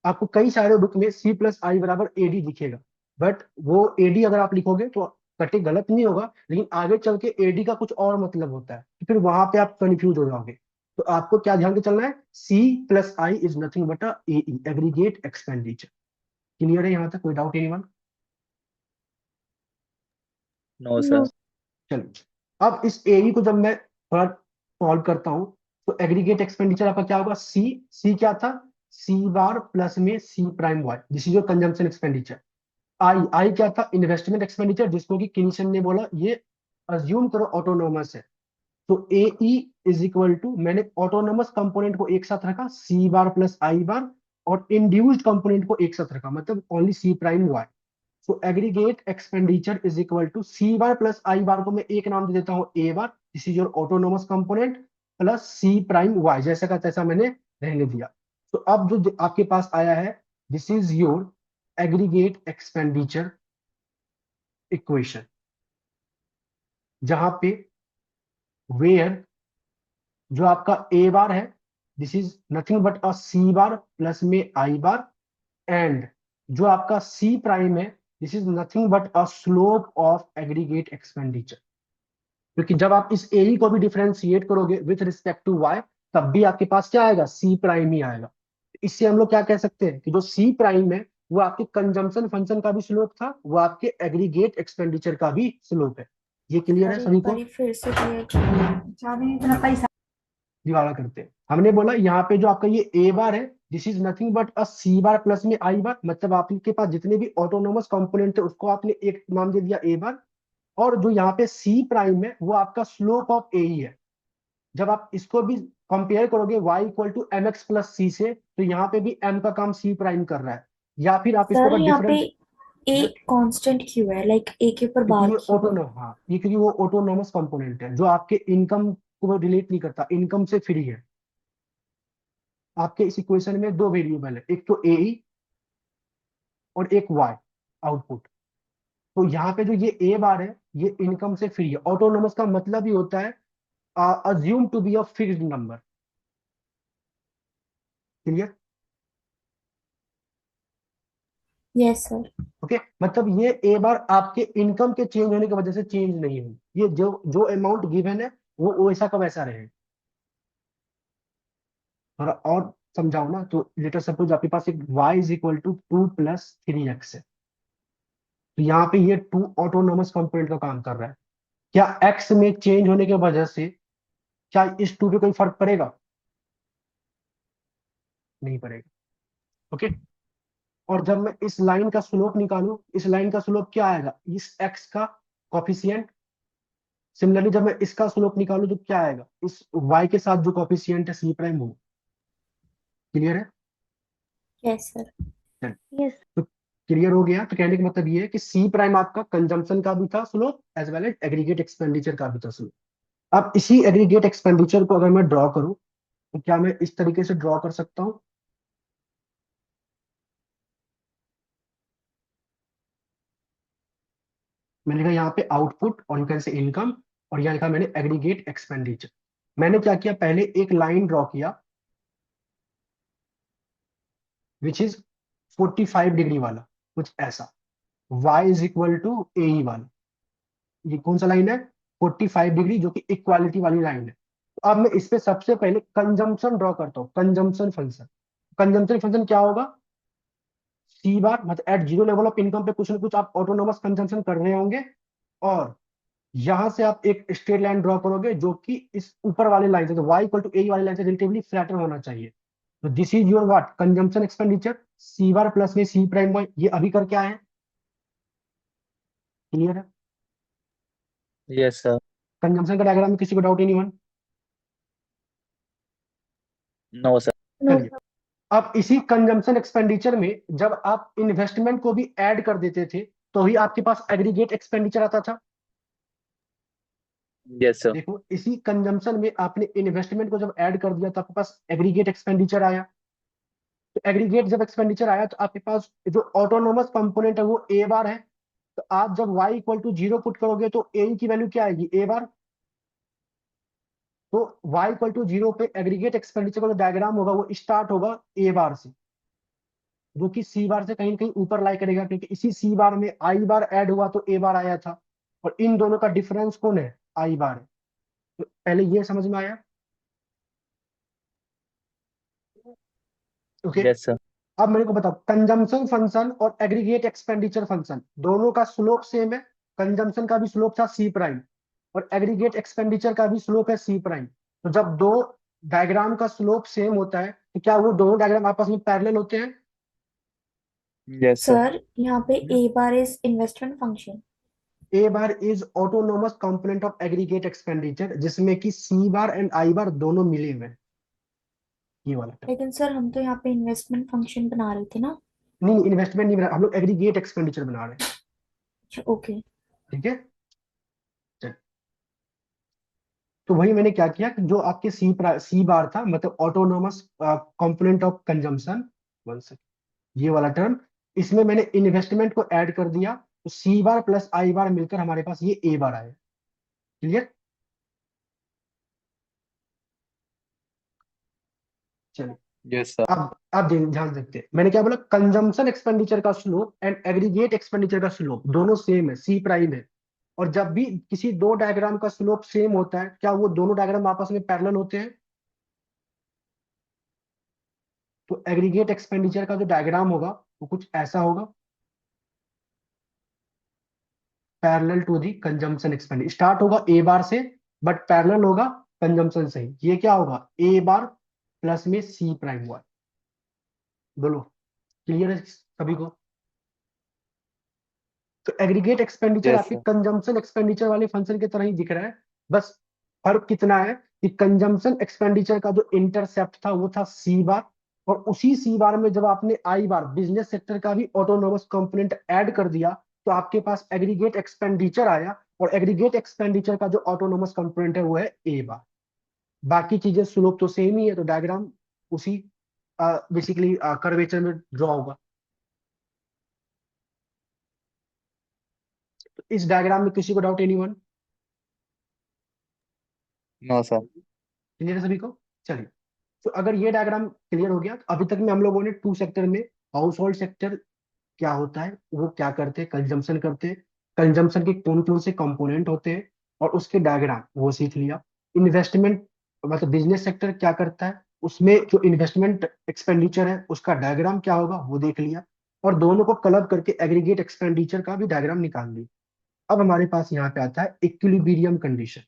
आपको कई सारे बुक में सी प्लस आई बराबर एडी दिखेगा, बट वो एडी अगर आप लिखोगे तो कटे गलत नहीं होगा, लेकिन आगे चल के एडी का कुछ और मतलब होता है, तो फिर वहां पे आप कंफ्यूज हो जाओगे। तो आपको क्या ध्यान के चलना है, C plus I is nothing but AE, aggregate expenditure. Clear है यहाँ तक, कोई डाउट एनीवन? No sir. चलिए, अब इस एई को जब मैं थोड़ा सॉल्व करता हूँ, तो एग्रीगेट एक्सपेंडिचर आपका क्या होगा, सी, सी क्या था, सी बार प्लस में C prime Y, this is your consumption expenditure. I, I क्या था, इन्वेस्टमेंट एक्सपेंडिचर, जिसको कि किनिशन ने बोला ये अज्यूम करो ऑटोनोमस है। तो ए ई इज इक्वल टू, मैंने ऑटोनोमस कंपोनेंट को एक साथ रखा सी बार प्लस आई बार, और इंड्यूस्ड कंपोनेंट को एक साथ रखा, मतलब only C prime Y. So aggregate expenditure is equal to C bar plus I bar को मैं एक नाम दे देता हूं A bar, this is your autonomous component, plus C prime Y, जैसा का तैसा मैंने रहने दिया। तो अब जो आपके पास आया है, this is your aggregate expenditure equation, जहां पे वेयर जो आपका ए बार है, this is nothing but a C bar plus में आई बार, एंड जो आपका सी प्राइम है, this is nothing but a slope of aggregate expenditure. क्योंकि जब आप इस ए को भी डिफरेंशिएट करोगे विथ रिस्पेक्ट टू वाई, तब भी आपके पास क्या आएगा, सी प्राइम ही आएगा। इससे हम लोग क्या कह सकते हैं कि जो सी प्राइम है वो आपके कंजम्पशन फंक्शन का भी स्लोप था, वो आपके एग्रीगेट एक्सपेंडिचर का भी स्लोप है। ये क्लियर है सर सभी एक को? बारी फिर से क्लियर करिए। दिवाला करते हैं, हमने बोला यहाँ पे जो आपका ये ए बार है, this is nothing but a C bar plus में आई बार, मतलब आपके पास जितने भी ऑटोनोमस कंपोनेंट थे उसको आपने एक नाम दे दिया ए बार, और जो यहाँ पे सी प्राइम है वो आपका स्लोप ऑफ ए ही है। जब आप इसको भी कंपेयर करोगे y equal to M X plus C से, तो यहाँ पे भी m का काम सी प्राइम कर रहा है। या फिर आप इसको सर अगर यहाँ पे डिफरेंस, ए कांस्टेंट क्यों है, लाइक ए के ऊपर क्योंकि बार ये क्यों है? हाँ, ये क्योंकि वो ऑटोनोमस कंपोनेंट है जो आपके इनकम को रिलेट नहीं करता, इनकम से फ्री है। आपके इस इक्वेशन में दो वेरिएबल है, एक तो ए और एक वाई आउटपुट। तो यहाँ पे जो ये ए बार है ये इनकम से फ्री है। ऑटोनोमस का मतलब ही होता है assume to be a fixed number. Clear? Yes sir. Okay, मतलब ये ए बार आपके इनकम के चेंज होने की वजह से चेंज नहीं हुई, ये जो जो अमाउंट गिवन है वो वैसा का वैसा रहे। थोड़ा और समझाओ ना, तो लेटर सपोज आपके पास एक y is equal to 2 + 3x है, तो यहाँ पे ये 2 ऑटोनोमस कंपोनेंट का काम कर रहा है। क्या x में चेंज होने की वजह से क्या इस 2 पे कोई फर्क पड़ेगा? नहीं पड़ेगा। ओके, और जब मैं इस लाइन का स्लोप निकालूं, इस लाइन का स्लोप क्या आएगा, इस x का कॉफिशिएंट। सिमिलरली जब मैं इसका स्लोप निकालूं तो क्या आएगा, इस y के साथ जो कॉफिशिएंट है सी प्राइम वो। क्लियर है? Yes sir. यस। तो क्लियर हो गया। तो कहने का मतलब ये है कि सी प्राइम आपका कंजम्पशन का भी था slope, as well as aggregate expenditure का भी था स्लोप। अब इसी एग्रीगेट एक्सपेंडिचर को अगर मैं ड्रॉ करूं, तो क्या मैं इस तरीके से ड्रॉ कर सकता हूं, मैंने लिखा यहाँ पे आउटपुट और यू कैन से इनकम, और यहाँ लिखा मैंने एग्रीगेट एक्सपेंडिचर। मैंने क्या किया, पहले एक लाइन ड्रॉ किया विच इज 45 डिग्री वाला, कुछ ऐसा, y is equal to A वाला। ये कौन सा लाइन है, 45 डिग्री, जो कि इक्वालिटी वाली लाइन है। तो अब मैं इस पे सबसे पहले कंजम्पशन ड्रॉ करता हूँ, कंजम्पशन फंक्शन। कंजम्पशन फंक्शन क्या होगा, सी बार, मतलब at zero level of income पे कुछ ना कुछ आप ऑटोनोमस कंजम्पशन कर रहे होंगे, और यहां से आप एक स्ट्रेट लाइन ड्रॉ करोगे जो कि इस ऊपर वाले लाइन से, तो y इक्वल टू ए वाली लाइन से रिलेटिवली फ्लैटर होना चाहिए। तो this is your what, consumption expenditure, C bar plus में सी प्राइम वाई। ये अभी करके आए हैं, क्लियर है? Yes sir. कंजम्पशन का डायग्राम में किसी को doubt anyone? No sir. No चलिए, अब इसी कंजम्पशन एक्सपेंडिचर में जब आप इन्वेस्टमेंट को भी ऐड कर देते थे तो ही आपके पास एग्रीगेट एक्सपेंडिचर आता था। Yes sir. देखो, इसी कंजम्पशन में आपने इन्वेस्टमेंट को जब ऐड कर दिया तो आपके पास एग्रीगेट एक्सपेंडिचर आया। तो एग्रीगेट जब एक्सपेंडिचर आया तो आपके पास जो ऑटोनोमस कंपोनेंट है वो ए बार है। तो आप जब y equal to zero put करोगे तो ए की वैल्यू क्या आएगी, ए बार। तो y इक्वल टू जीरो पे एग्रीगेट एक्सपेंडिचर का जो डायग्राम होगा वो स्टार्ट होगा ए बार से, जो कि सी बार से कहीं ना कहीं ऊपर लाई करेगा, क्योंकि इसी सी बार में आई बार ऐड हुआ तो ए बार आया था, और इन दोनों का डिफरेंस कौन है, आई बार है। तो पहले ये समझ में आया? ओके। Yes sir. अब मेरे को बताओ, कंजम्पशन फंक्शन और एग्रीगेट एक्सपेंडिचर फंक्शन दोनों का स्लोप सेम है। कंजम्पशन का भी स्लोप था सी प्राइम, और एग्रीगेट एक्सपेंडिचर का भी स्लोप है सी प्राइम। तो जब दो डायग्राम का स्लोप सेम होता है तो क्या वो दोनों डायग्राम आपस में पैरेलल होते हैं? Yes sir. सर यहाँ पे A bar is investment function. A bar is autonomous component of aggregate expenditure, जिसमें कि सी बार एंड आई बार दोनों मिले हुए हैं, ये वाला term। लेकिन सर हम तो यहाँ पे इन्वेस्टमेंट फंक्शन बना रहे थे ना। नहीं, इन्वेस्टमेंट नहीं बना, हम लोग एग्रीगेट एक्सपेंडिचर बना रहे हैं। अच्छा ओके। ठीक है, चल। तो वही मैंने क्या किया कि जो आपके सी बार था, मतलब autonomous component of consumption, one second, ये वाला टर्म, इसमें मैंने इन्वेस्टमेंट को ऐड कर दिया, तो सी बार प्लस आई बार मिलकर हमारे पास ये ए बार आया। क्लियर? चलिए, यस सर। अब ध्यान सकते हैं मैंने क्या बोला, कंजम्पशन एक्सपेंडिचर का स्लोप एंड एग्रीगेट एक्सपेंडिचर का स्लोप दोनों सेम है, सी प्राइम है। और जब भी किसी दो डायग्राम का स्लोप सेम होता है, क्या वो दोनों डायग्राम आपस में पैरेलल होते हैं? तो एग्रीगेट एक्सपेंडिचर का जो डायग्राम होगा वो कुछ ऐसा होगा, parallel to the consumption expenditure, start होगा ए बार से बट पैरेलल होगा कंजम्पशन से ही। ये क्या होगा, ए बार प्लस में सी प्राइम हुआ। बोलो, क्लियर है सभी को? तो एग्रीगेट एक्सपेंडिचर यस आपके सर। कंजम्पशन एक्सपेंडिचर वाले फंक्शन की तरह ही दिख रहा है, बस फर्क कितना है कि कंजम्पशन एक्सपेंडिचर का जो इंटरसेप्ट था वो था सी बार, और उसी सी बार में जब आपने आई बार बिजनेस सेक्टर का भी ऑटोनोमस कंपोनेंट ऐड कर दिया तो आपके पास एग्रीगेट एक्सपेंडिचर आया, और एग्रीगेट एक्सपेंडिचर का जो ऑटोनोमस कंपोनेंट है वो है ए बार। बाकी चीजें स्लोप तो सेम ही है, तो डायग्राम उसी बेसिकली कर्वेचर में ड्रॉ होगा। तो इस डायग्राम में किसी को doubt anyone? No sir. Clear है सभी को? चलिए, तो अगर ये डायग्राम क्लियर हो गया तो अभी तक में हम लोगों ने टू सेक्टर में, हाउस होल्ड सेक्टर क्या होता है, वो क्या करते हैं, कंजम्पशन करते हैं, कंजम्पशन के कौन कौन से कंपोनेंट होते हैं और उसके डायग्राम वो सीख लिया। इन्वेस्टमेंट मतलब बिजनेस सेक्टर क्या करता है, उसमें जो इन्वेस्टमेंट एक्सपेंडिचर है उसका डायग्राम क्या होगा वो देख लिया, और दोनों को क्लब करके एग्रीगेट एक्सपेंडिचर का भी डायग्राम निकाल लिया। अब हमारे पास यहाँ पे आता है equilibrium condition.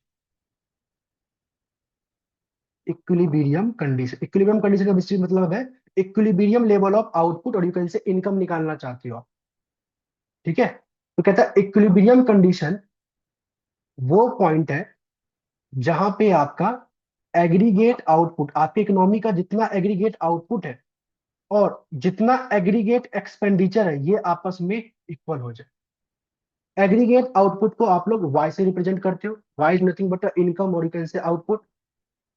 Equilibrium condition, equilibrium condition का बेसिक मतलब है इक्विलिब्रियम लेवल ऑफ आउटपुट, और यू कैन से इनकम निकालना चाहते हो आप। ठीक है, तो कहता है इक्विलिब्रियम कंडीशन वो पॉइंट है जहां पे आपका एग्रीगेट आउटपुट, आपकी इकोनॉमी का जितना एग्रीगेट आउटपुट है और जितना एग्रीगेट एक्सपेंडिचर है ये आपस में इक्वल हो जाए। एग्रीगेट आउटपुट को आप लोग वाई से रिप्रेजेंट करते हो, Y is nothing but income, और यू कैन से आउटपुट।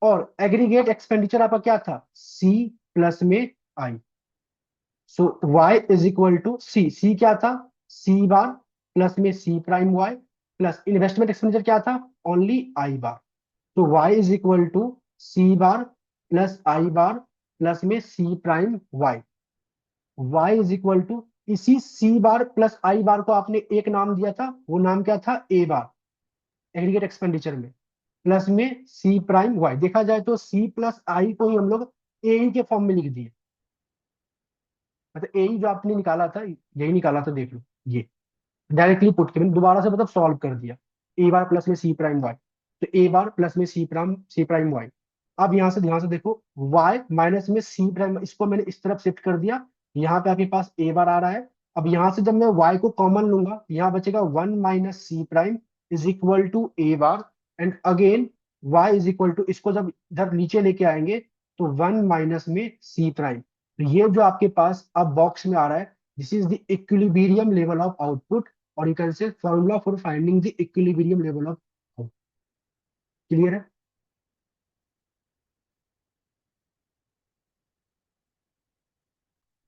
और एग्रीगेट एक्सपेंडिचर आपका क्या था, सी प्लस में I. So y is equal to C, C क्या था, सी बार प्लस में C prime y, plus investment expenditure क्या था, ओनली आई बार। तो y is equal to C bar plus I bar plus में C prime y। y is equal to, इसी C bar plus I bar को आपने एक नाम दिया था, वो नाम क्या था, ए बार एग्रीगेट एक्सपेंडिचर में, प्लस में सी प्राइम y। देखा जाए तो सी प्लस आई को ही हम लोग ए के फॉर्म में लिख दिए, मतलब ए जो आपने निकाला था यही निकाला था, देख लो ये डायरेक्टली पुट के मैंने दोबारा से मतलब सॉल्व कर दिया। ए बार प्लस में सी प्राइम वाई, तो ए बार प्लस में सी प्राइम वाई। अब यहाँ से ध्यान से देखो, वाई माइनस में सी प्राइम, इसको मैंने इस तरफ शिफ्ट कर दिया, यहाँ पे आपके पास ए बार आ रहा है। अब यहाँ से जब मैं वाई को कॉमन लूंगा, यहाँ बचेगा 1 - C prime is equal to A bar, and again Y is equal to, इसको जब इधर नीचे लेके आएंगे तो 1 - में सी प्राइम। तो ये जो आपके पास अब बॉक्स में आ रहा है, this is the equilibrium level of output, और you can say formula for finding the equilibrium level of output. Clear है?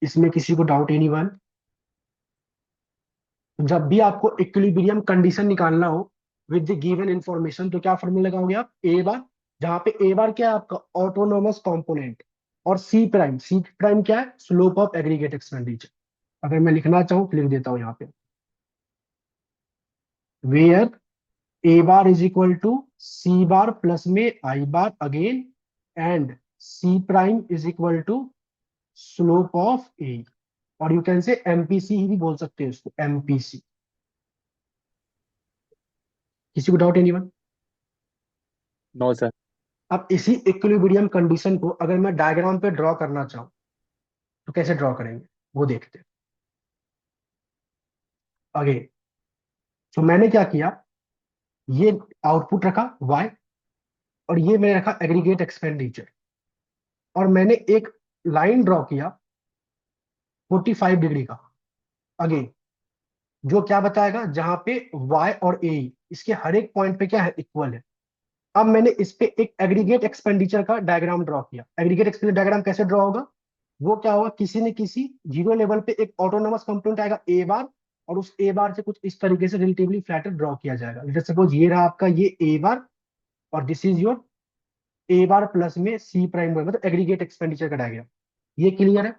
इसमें किसी को डाउट एनीवन? जब भी आपको इक्विलिब्रियम कंडीशन निकालना हो विद द गिवन इंफॉर्मेशन, तो क्या फॉर्मूला लगाओगे आप? ए बार, जहां पे ए बार क्या है आपका ऑटोनोमस कंपोनेंट, और सी प्राइम क्या है? Slope of aggregate expenditure. अगर मैं लिखना चाहूँ तो लिख देता हूं यहाँ पे, where A bar is equal to C bar plus में I bar again, and C prime is equal to slope of A, और यू कैन से एमपीसी ही भी बोल सकते हैं इसको, एमपीसी। किसी को डाउट एनीवन? No sir. अब इसी इक्विलिब्रियम कंडीशन को अगर मैं डायग्राम पे ड्रॉ करना चाहूँ तो कैसे ड्रॉ करेंगे वो देखते हैं। आगे तो मैंने क्या किया, ये आउटपुट रखा y, और ये मैंने रखा एग्रीगेट एक्सपेंडिचर, और मैंने एक लाइन ड्रॉ किया 45 डिग्री का। अगेन जो क्या बताएगा, जहां पे y और a इसके हर एक पॉइंट पे क्या है, इक्वल है। अब मैंने इस पे एक एग्रीगेट एक्सपेंडिचर का डायग्राम ड्रॉ किया। एग्रीगेट एक्सपेंडिचर डायग्राम कैसे ड्रॉ होगा? वो क्या होगा, किसी न किसी जीरो लेवल पे एक ऑटोनोमस कंपोनेंट आएगा ए बार, और उस ए बार से कुछ इस तरीके से रिलेटिवली फ्लैटर ड्रॉ किया जाएगा। लेट सपोज ये रहा आपका ये ए बार, और this is your A bar plus में सी प्राइम, मतलब एग्रीगेट एक्सपेंडिचर का डायग्राम। ये क्लियर है?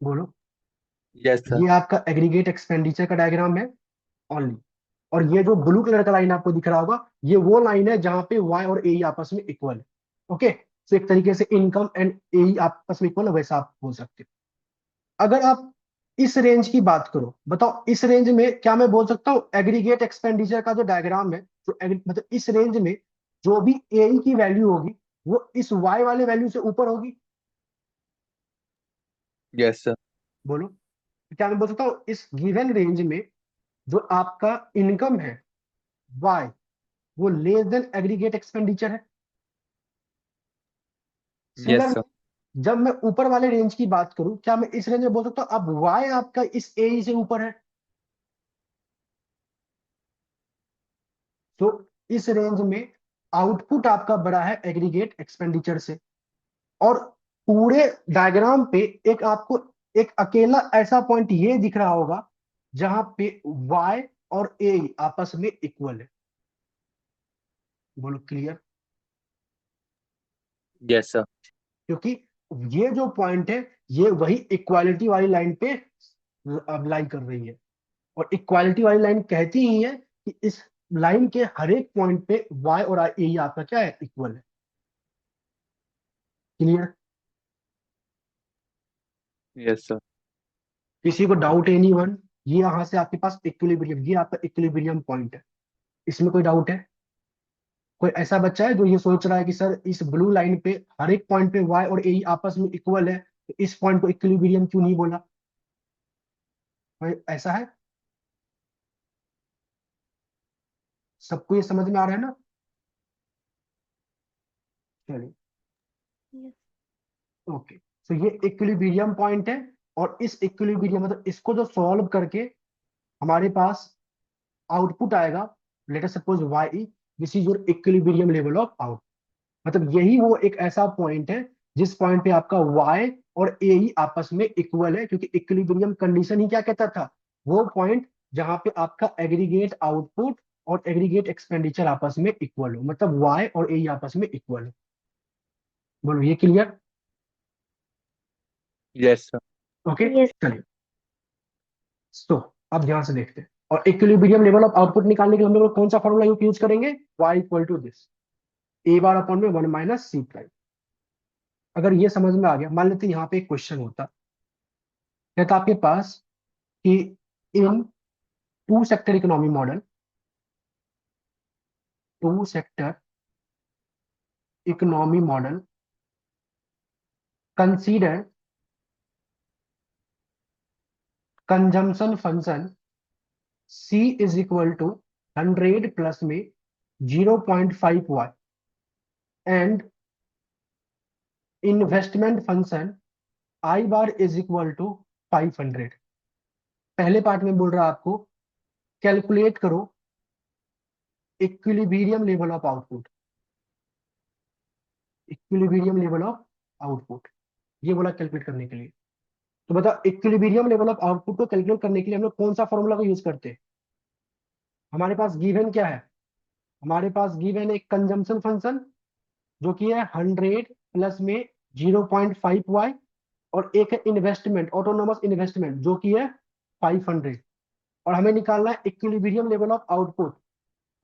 बोलो। Yes sir. ये आपका एग्रीगेट एक्सपेंडिचर का डायग्राम है ओनली, और ये जो ब्लू कलर का लाइन आपको दिख रहा होगा, ये वो लाइन है जहां पे y और a आपस में इक्वल है। ओके, तो एक तरीके से इनकम एंड ए आपस में इक्वल है, वैसा आप बोल सकते हो। अगर आप इस रेंज की बात करो, बताओ इस रेंज में क्या मैं बोल सकता हूँ, एग्रीगेट एक्सपेंडिचर का जो डायग्राम है, जो मतलब इस रेंज में जो भी ए की वैल्यू होगी वो इस y वाले वैल्यू से ऊपर होगी। Yes sir. बोलो, क्या मैं बोल सकता हूँ इस गिवन रेंज में जो आपका इनकम है y, वो लेस देन एग्रीगेट एक्सपेंडिचर है? Yes similar, sir. जब मैं ऊपर वाले रेंज की बात करूं, क्या मैं इस रेंज में बोल सकता हूं अब y आपका इस ए से ऊपर है? तो इस रेंज में आउटपुट आपका बड़ा है एग्रीगेट एक्सपेंडिचर से, और पूरे डायग्राम पे एक आपको एक अकेला ऐसा पॉइंट ये दिख रहा होगा जहां पे y और a आपस में इक्वल है। बोलो क्लियर? Yes sir. क्योंकि ये जो पॉइंट है ये वही इक्वालिटी वाली लाइन पे अप्लाई कर रही है, और इक्वालिटी वाली लाइन कहती ही है कि इस लाइन के हर एक पॉइंट पे y और a आपका क्या है, इक्वल है। क्लियर? Yes sir. किसी को डाउट एनीवन? ये यहां से आपके पास इक्विलिब्रियम, ये आपका इक्विलिब्रियम पॉइंट है। इसमें कोई डाउट है? कोई ऐसा बच्चा है जो ये सोच रहा है कि सर इस ब्लू लाइन पे हर एक पॉइंट पे y और a आपस में इक्वल है, तो इस पॉइंट को इक्विलिब्रियम क्यों नहीं बोला? कोई ऐसा है? सबको ये समझ में आ रहा है ना? चलिए, Yes. ओके। तो ये इक्विलिब्रियम पॉइंट है, और इस इक्विलिब्रियम मतलब इसको जो सॉल्व करके हमारे पास आउटपुट आएगा, late us suppose y, this is your equilibrium level of out. मतलब यही वो एक ऐसा पॉइंट है जिस पॉइंट पे आपका y और a ही आपस में इक्वल है, क्योंकि इक्विलिब्रियम कंडीशन ही क्या कहता था, वो पॉइंट जहां पे आपका एग्रीगेट आउटपुट और एग्रीगेट एक्सपेंडिचर आपस में इक्वल हो, मतलब y और a आपस में इक्वल हो। बोलो ये clear? Yes sir. Okay, Yes. चलिए। तो अब ध्यान से देखते हैं, और इक्विलिब्रियम लेवल ऑफ आउटपुट निकालने के लिए हम लोग कौन सा फॉर्मूला यूज करेंगे, y equal to this, a bar upon में 1 - सी प्राइम। अगर ये समझ में आ गया, मान लेते यहाँ पे एक क्वेश्चन होता, कहता आपके पास कि in two sector economy model, two sector economy model consider consumption function C is equal to 100 plus में 0.5y and investment function I bar is equal to 500। पहले पार्ट में बोल रहा आपको कैलकुलेट करो equilibrium level of output, equilibrium level of output, ये बोला calculate करने के लिए। तो बताओ इक्विलिब्रियम लेवल ऑफ आउटपुट को कैलकुलेट करने के लिए हम लोग कौन सा फॉर्मूला को यूज करते हैं? हमारे पास गिवन क्या है? हमारे पास गिवन एक कंजम्पशन फंक्शन जो कि है 100 प्लस में 0.5y और एक है इन्वेस्टमेंट, ऑटोनोमस इन्वेस्टमेंट जो कि है 500, और हमें निकालना है इक्विलिब्रियम लेवल ऑफ आउटपुट।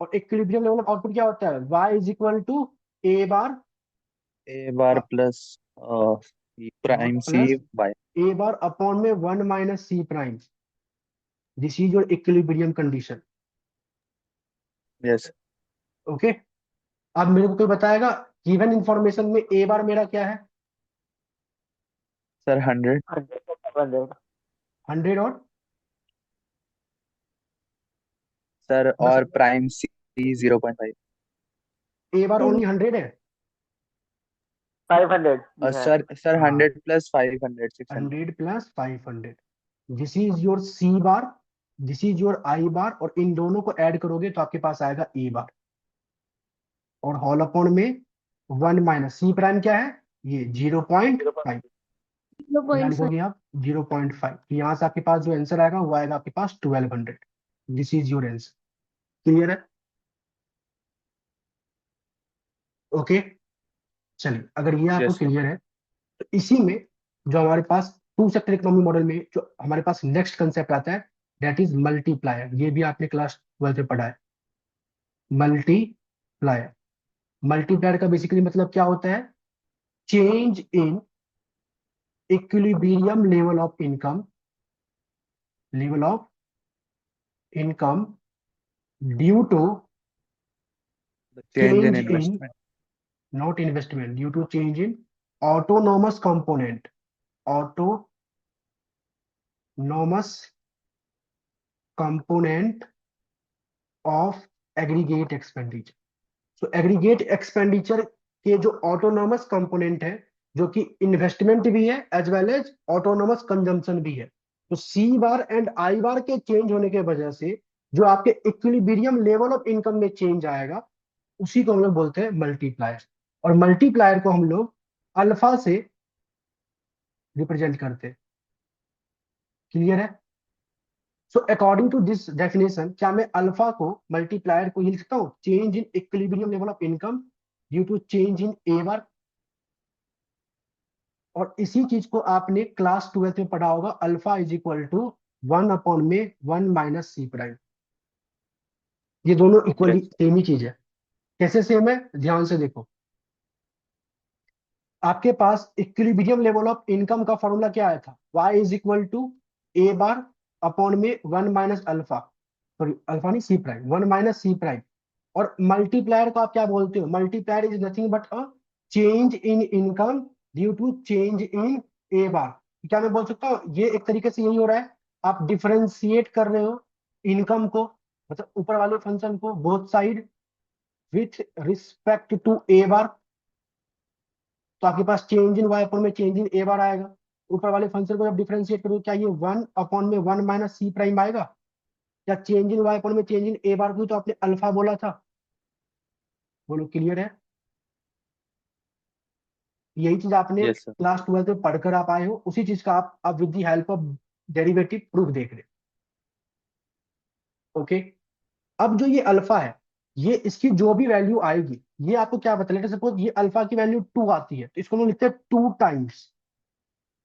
और इक्विलिब्रियम लेवल ऑफ आउटपुट क्या होता है? y is equal to a bar plus prime C plus by. a bar upon में 1 minus c prime. This is your equilibrium condition. Yes okay, अब मेरे को कोई बताएगा गिवन इंफॉर्मेशन में a बार मेरा क्या है? सर 100 100 100 और सर बस और prime C 0.5। a bar only 100 है। 500 जी है। सर हाँ, 100 plus 500 600। 100 plus 500, this is your c bar, this is your i bar, और इन दोनों को ऐड करोगे तो आपके पास आएगा a बार, और होल अपॉन में 1 माइनस c प्राइम क्या है? ये 0.5, यहाँ लिखोगे आप 0.5। तो यहाँ से आपके पास जो आंसर आएगा वो आएगा आपके पास 1200। This is your answer. Clear है? ओके, चलिए, अगर ये आपको यस सर। क्लियर है तो इसी में जो हमारे पास टू सेक्टर इकोनॉमी मॉडल में जो हमारे पास नेक्स्ट कंसेप्ट आता है दैट इज मल्टीप्लायर। ये भी आपने क्लास 12 में पढ़ा है, मल्टीप्लायर। मल्टीप्लायर का बेसिकली मतलब क्या होता है? Change in equilibrium level of income, level of income due to change in change in investment. not investment, due to change in autonomous component, autonomous component of aggregate expenditure। so aggregate expenditure के जो autonomous component है जो कि investment भी है as well as autonomous consumption भी है, तो सी बार एंड आई बार के चेंज होने के वजह से जो आपके इक्विलिब्रियम लेवल ऑफ इनकम में चेंज आएगा उसी को हम लोग बोलते हैं मल्टीप्लायर। और मल्टीप्लायर को हम लोग अल्फा से रिप्रेजेंट करते हैं। क्लियर है? So according to this definition, क्या मैं अल्फा को, मल्टीप्लायर को ये लिख सकता हूँ? Change in equilibrium level of income due to change in A bar. और इसी चीज को आपने क्लास 12 में पढ़ा होगा, alpha is equal to 1 upon में 1 माइनस सी प्राइम। ये दोनों इक्वली सेम ही चीज है। कैसे सेम है? ध्यान से देखो, आपके पास इक्विलिब्रियम लेवल ऑफ इनकम का फॉर्मूला क्या आया था? y is equal to A bar upon में 1 माइनस अल्फा, सॉरी अल्फा नहीं, C prime, 1 minus C prime. और मल्टीप्लायर को आप क्या बोलते हो? Multiplier is nothing but a change in income due to change in A bar. क्या मैं बोल सकता हूँ ये एक तरीके से यही हो रहा है, आप डिफरेंशिएट कर रहे हो इनकम को, मतलब ऊपर वाले फंक्शन को, both side with respect to A bar. तो आपके पास चेंज इन वाई अपॉन में चेंज इन ए बार आएगा। ऊपर वाले फंक्शन को जब डिफरेंशिएट करोगे क्या ये 1 अपॉन में 1 माइनस सी प्राइम आएगा? या चेंज इन वाई अपॉन में चेंज इन ए बार को तो आपने अल्फा बोला था। बोलो क्लियर है? यही चीज आपने यस सर। क्लास 12 में पढ़कर आप आए हो, उसी चीज का आप अब with the help of derivative proof देख रहे हो। ओके, अब जो ये अल्फा है, ये इसकी जो भी वैल्यू आएगी ये आपको क्या बता, लेट सपोज ये अल्फा की वैल्यू 2 आती है तो इसको हम लोग लिखते हैं 2 टाइम्स।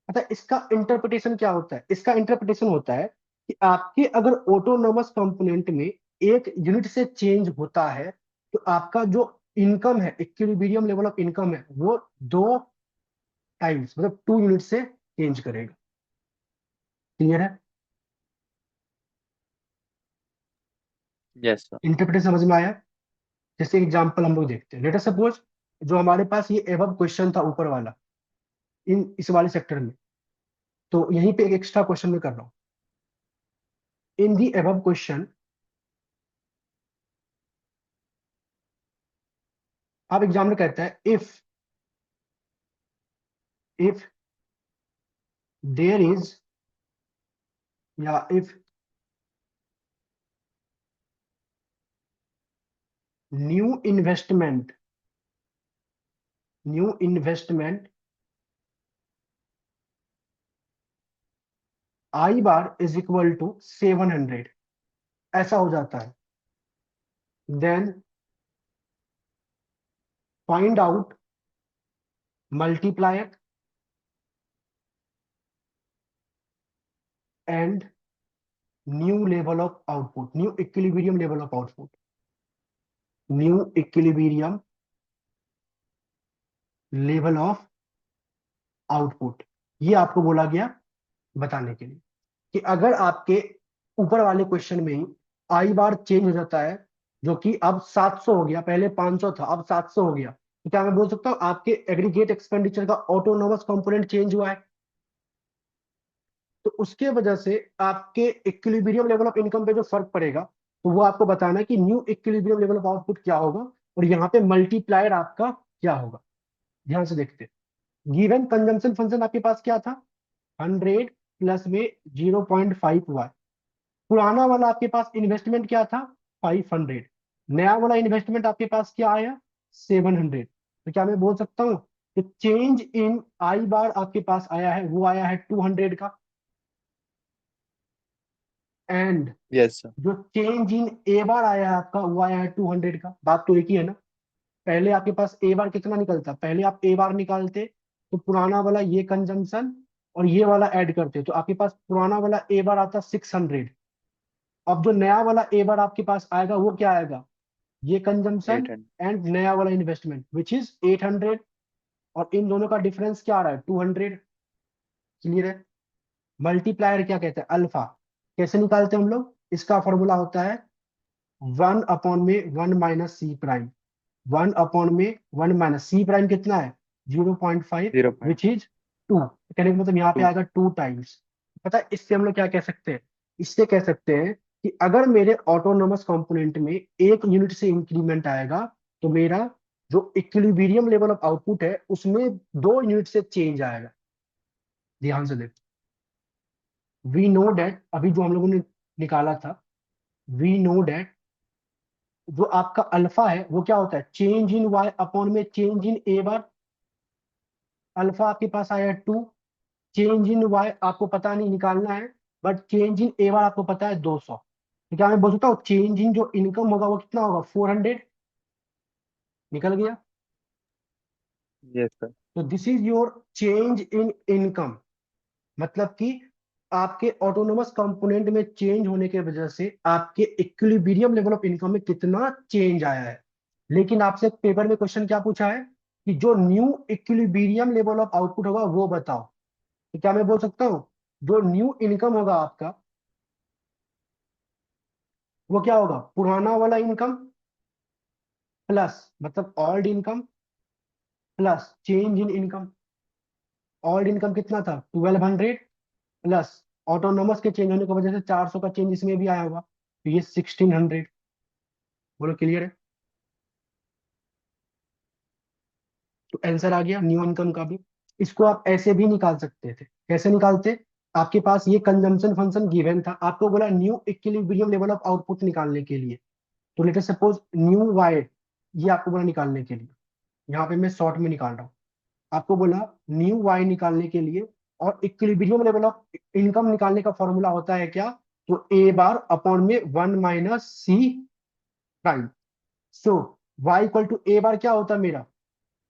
अच्छा, इसका इंटरप्रिटेशन क्या होता है? इसका इंटरप्रिटेशन होता है कि आपके अगर ऑटोनोमस कंपोनेंट में एक यूनिट से चेंज होता है तो आपका जो इनकम है, इक्विलिब्रियम लेवल ऑफ इनकम है, वो 2 टाइम्स, मतलब 2 यूनिट से चेंज करेगा। क्लियर है? Yes sir. इंटरप्रिटेशन समझ में आया? जैसे एग्जांपल हम लोग देखते हैं, लेट अस सपोज जो हमारे पास ये एबव क्वेश्चन था ऊपर वाला, इस वाले सेक्टर में, तो यहीं पे एक एक्स्ट्रा क्वेश्चन में कर रहा हूं। इन दी एबव क्वेश्चन, अब एग्जाम में कहता है इफ देयर इज, या if new investment I bar is equal to 700, ऐसा हो जाता है, then find out multiplier and new level of output, new equilibrium level of output, new equilibrium level of output. ये आपको बोला गया बताने के लिए कि अगर आपके ऊपर वाले क्वेश्चन में ही आई बार चेंज हो जाता है, जो कि अब 700 हो गया, पहले 500 था अब 700 हो गया, तो क्या मैं बोल सकता हूं आपके एग्रीगेट एक्सपेंडिचर का ऑटोनोमस कंपोनेंट चेंज हुआ है? तो उसके वजह से आपके इक्विलिब्रियम लेवल ऑफ इनकम पे जो फर्क पड़ेगा, तो वो आपको बताना है कि new equilibrium level of output क्या होगा, और यहाँ पे मल्टीप्लायर आपका क्या होगा। ध्यान से देखते हैं, गिवन कंजम्पशन फंक्शन आपके पास क्या था, 100 प्लस में 0.5 हुआ है। पुराना वाला आपके पास इन्वेस्टमेंट क्या था, 500। नया वाला इन्वेस्टमेंट आपके पास क्या आया, 700। तो क्या मैं बोल सकता हूँ कि चेंज इन आई बार आपके पास आया है, वो आया है 200 का, एंड यस सर। जो चेंज इन ए बार आया है आपका, वो आया है 200 का। बात तो एक ही है ना? पहले आपके पास ए बार कितना निकलता, पहले आप ए बार निकालते तो पुराना वाला ये कंजम्पशन और ये वाला ऐड करते, तो आपके पास पुराना वाला ए बार आता 600। अब जो नया वाला ए बार आपके पास आएगा वो क्या आएगा, ये कंजम्पशन 800। एंड नया वाला इन्वेस्टमेंट विच इज 800, और इन दोनों का डिफरेंस क्या आ रहा है, 200। क्लियर है? मल्टीप्लायर क्या कहते हैं, अल्फा। कैसे निकालते हैं हम लोग, इसका फॉर्मूला होता है 1/(1 - c'), 1/(1 - c') कितना है, 0.5, 0. Which is 2। कहने का मतलब यहाँ पे आएगा 2 टाइम्स। पता है इससे हम लोग क्या कह सकते हैं, इससे कह सकते हैं कि अगर मेरे ऑटोनोमस कंपोनेंट में 1 यूनिट से इंक्रीमेंट आएगा, तो मेरा जो इक्विलिब्रियम लेवल ऑफ आउटपुट है उसमें 2 यूनिट से चेंज आएगा। ध्यान से देखो, वी नो डेट, अभी जो हम लोगों ने निकाला था, वी नो डेट जो आपका अल्फा है वो क्या होता है, चेंज इन वाई अपॉन में change in A bar. Alpha आपके पास आया 2, चेंज इन वाई आपको पता नहीं, निकालना है, बट चेंज इन ए बार आपको पता है 200। तो क्या मैं बोल सकता हूँ चेंज इन जो इनकम होगा वो कितना होगा, 400। निकल गया? Yes sir. तो this is your change in income, मतलब कि आपके ऑटोनोमस कंपोनेंट में चेंज होने की वजह से आपके इक्विलिब्रियम लेवल ऑफ इनकम में कितना चेंज आया है। लेकिन आपसे पेपर में क्वेश्चन क्या पूछा है कि जो new equilibrium level of output होगा वो बताओ। तो क्या मैं बोल सकता हूँ जो न्यू इनकम होगा आपका वो क्या होगा, पुराना वाला इनकम प्लस, मतलब old income plus change in income. Old income कितना था, 1200, प्लस ऑटोनोमस के चेंज होने की वजह से 400 का चेंज इसमें भी आया होगा, तो ये 1600। बोलो क्लियर है? तो आंसर आ गया न्यू इनकम का भी। इसको आप ऐसे भी निकाल सकते थे, कैसे निकालते, आपके पास ये कंजम्पशन फंक्शन गिवन था, आपको बोला new equilibrium level of output निकालने के लिए, तो let us suppose new Y, ये आपको बोला निकालने के लिए, यहाँ पे मैं शॉर्ट में निकाल रहा हूँ, आपको बोला न्यू वाई निकालने के लिए, और इक्विलिब्रियम लेवल ऑफ इनकम निकालने का फॉर्मूला होता है क्या, तो ए बार अपॉन में 1 - c'। So Y equal to A bar क्या होता है मेरा,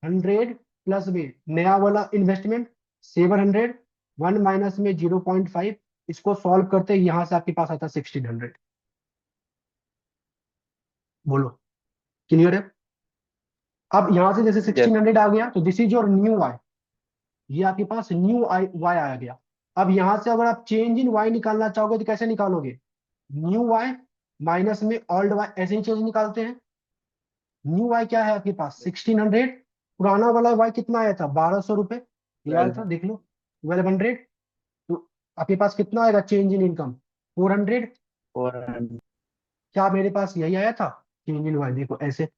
100 प्लस में नया वाला इन्वेस्टमेंट 700, 1 - में 0.5, इसको सॉल्व करते हैं, यहां से आपके पास आता है 1600। बोलो क्लियर है? अब यहां से जैसे यस। 1600 आ गया, तो this is your new Y. ये आपके पास न्यू वाई आ गया। अब यहां से अगर आप चेंज इन वाई निकालना चाहोगे तो कैसे निकालोगे? न्यू वाई माइनस में ओल्ड वाई, ऐसे ही चेंज निकालते हैं। न्यू वाई क्या है आपके पास? 1600। पुराना वाला वाई कितना आया था? 1200 रुपए। ये आया था, 1200। देख लो, 1200। तो आपके पास कितना आएगा चेंज इन इनकम? 400। 400। क्या मेरे पास यही आया था चेंज इन वाई? देखो ऐसे।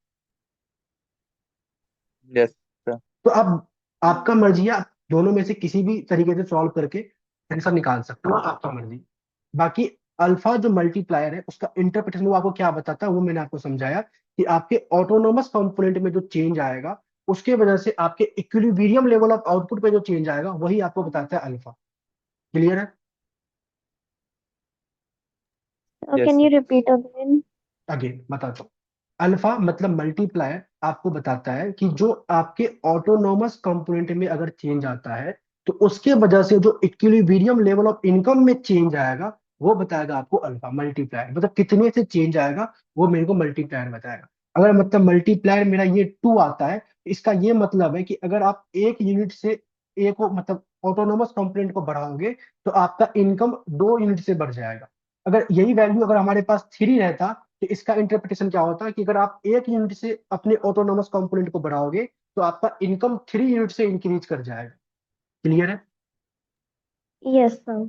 Yes sir. तो अब आपका मर्जी है, आप दोनों में से किसी भी तरीके से सॉल्व करके आंसर निकाल सकते हो, आपका मर्जी। बाकी अल्फा जो मल्टीप्लायर है उसका इंटरप्रिटेशन वो आपको क्या बताता है, वो मैंने आपको समझाया कि आपके ऑटोनोमस कंपोनेंट में जो चेंज आएगा उसके वजह से आपके इक्विलिब्रियम लेवल ऑफ आउटपुट पे जो चेंज आएगा वही आपको बताता है अल्फा। क्लियर है? Yes Can sir. you repeat again? Again बताता हूँ। अल्फा मतलब मल्टीप्लायर आपको बताता है कि जो आपके ऑटोनोमस कंपोनेंट में अगर चेंज आता है तो उसके वजह से जो इक्विलिब्रियम लेवल ऑफ इनकम में चेंज आएगा वो बताएगा आपको अल्फा मल्टीप्लायर। मतलब कितने से चेंज आएगा वो मेरे को मल्टीप्लायर बताएगा। अगर मतलब मल्टीप्लायर मेरा ये 2 आता है, इसका ये मतलब है कि अगर आप एक यूनिट से एक को मतलब ऑटोनोमस कंपोनेंट को बढ़ाओगे तो आपका इनकम 2 यूनिट से बढ़ जाएगा। अगर यही वैल्यू अगर हमारे पास 3 रहता तो इसका इंटरप्रिटेशन क्या होता है कि अगर आप एक यूनिट से अपने ऑटोनोमस कंपोनेंट को बढ़ाओगे तो आपका इनकम 3 यूनिट से इंक्रीज कर जाएगा। क्लियर है? Yes, sir.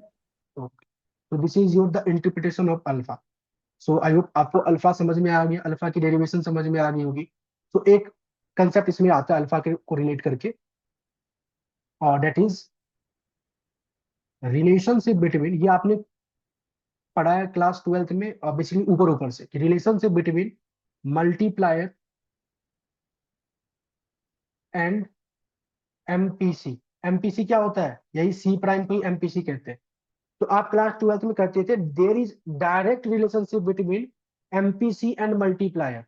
ओके, तो this is your the interpretation of alpha. So I hope आपको अल्फा समझ में आ गया, अल्फा की डेरिवेशन समझ में आ गई होगी। तो एक कंसेप्ट इसमें आता है अल्फा के को रिलेट करके, और डेट इज रिलेशनशिप बिटवीन। ये आपने पढ़ा है क्लास 12th में, और बेसिकली ऊपर ऊपर से, relationship between multiplier and MPC. MPC क्या होता है? यही सी प्राइम को ही एमपीसी कहते हैं। तो आप क्लास 12th में करते थे there is direct relationship between MPC and multiplier.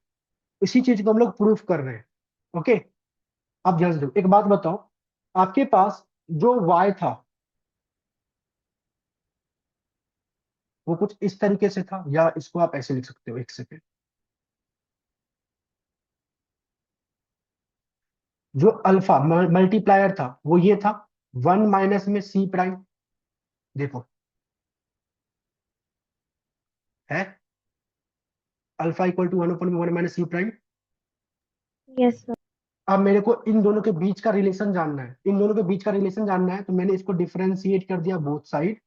इसी चीज को हम लोग प्रूफ कर रहे हैं। ओके, आप ध्यान से देखो, एक बात बताओ, आपके पास जो y था वो कुछ इस तरीके से था, या इसको आप ऐसे लिख सकते हो, एक सेकेंड। जो अल्फा मल्टीप्लायर था वो ये था, 1 माइनस में सी प्राइम। देखो है alpha equal to 1/1 minus C prime. Yes, sir. अब मेरे को इन दोनों के बीच का रिलेशन जानना है, इन दोनों के बीच का रिलेशन जानना है, तो मैंने इसको डिफरेंशिएट कर दिया both side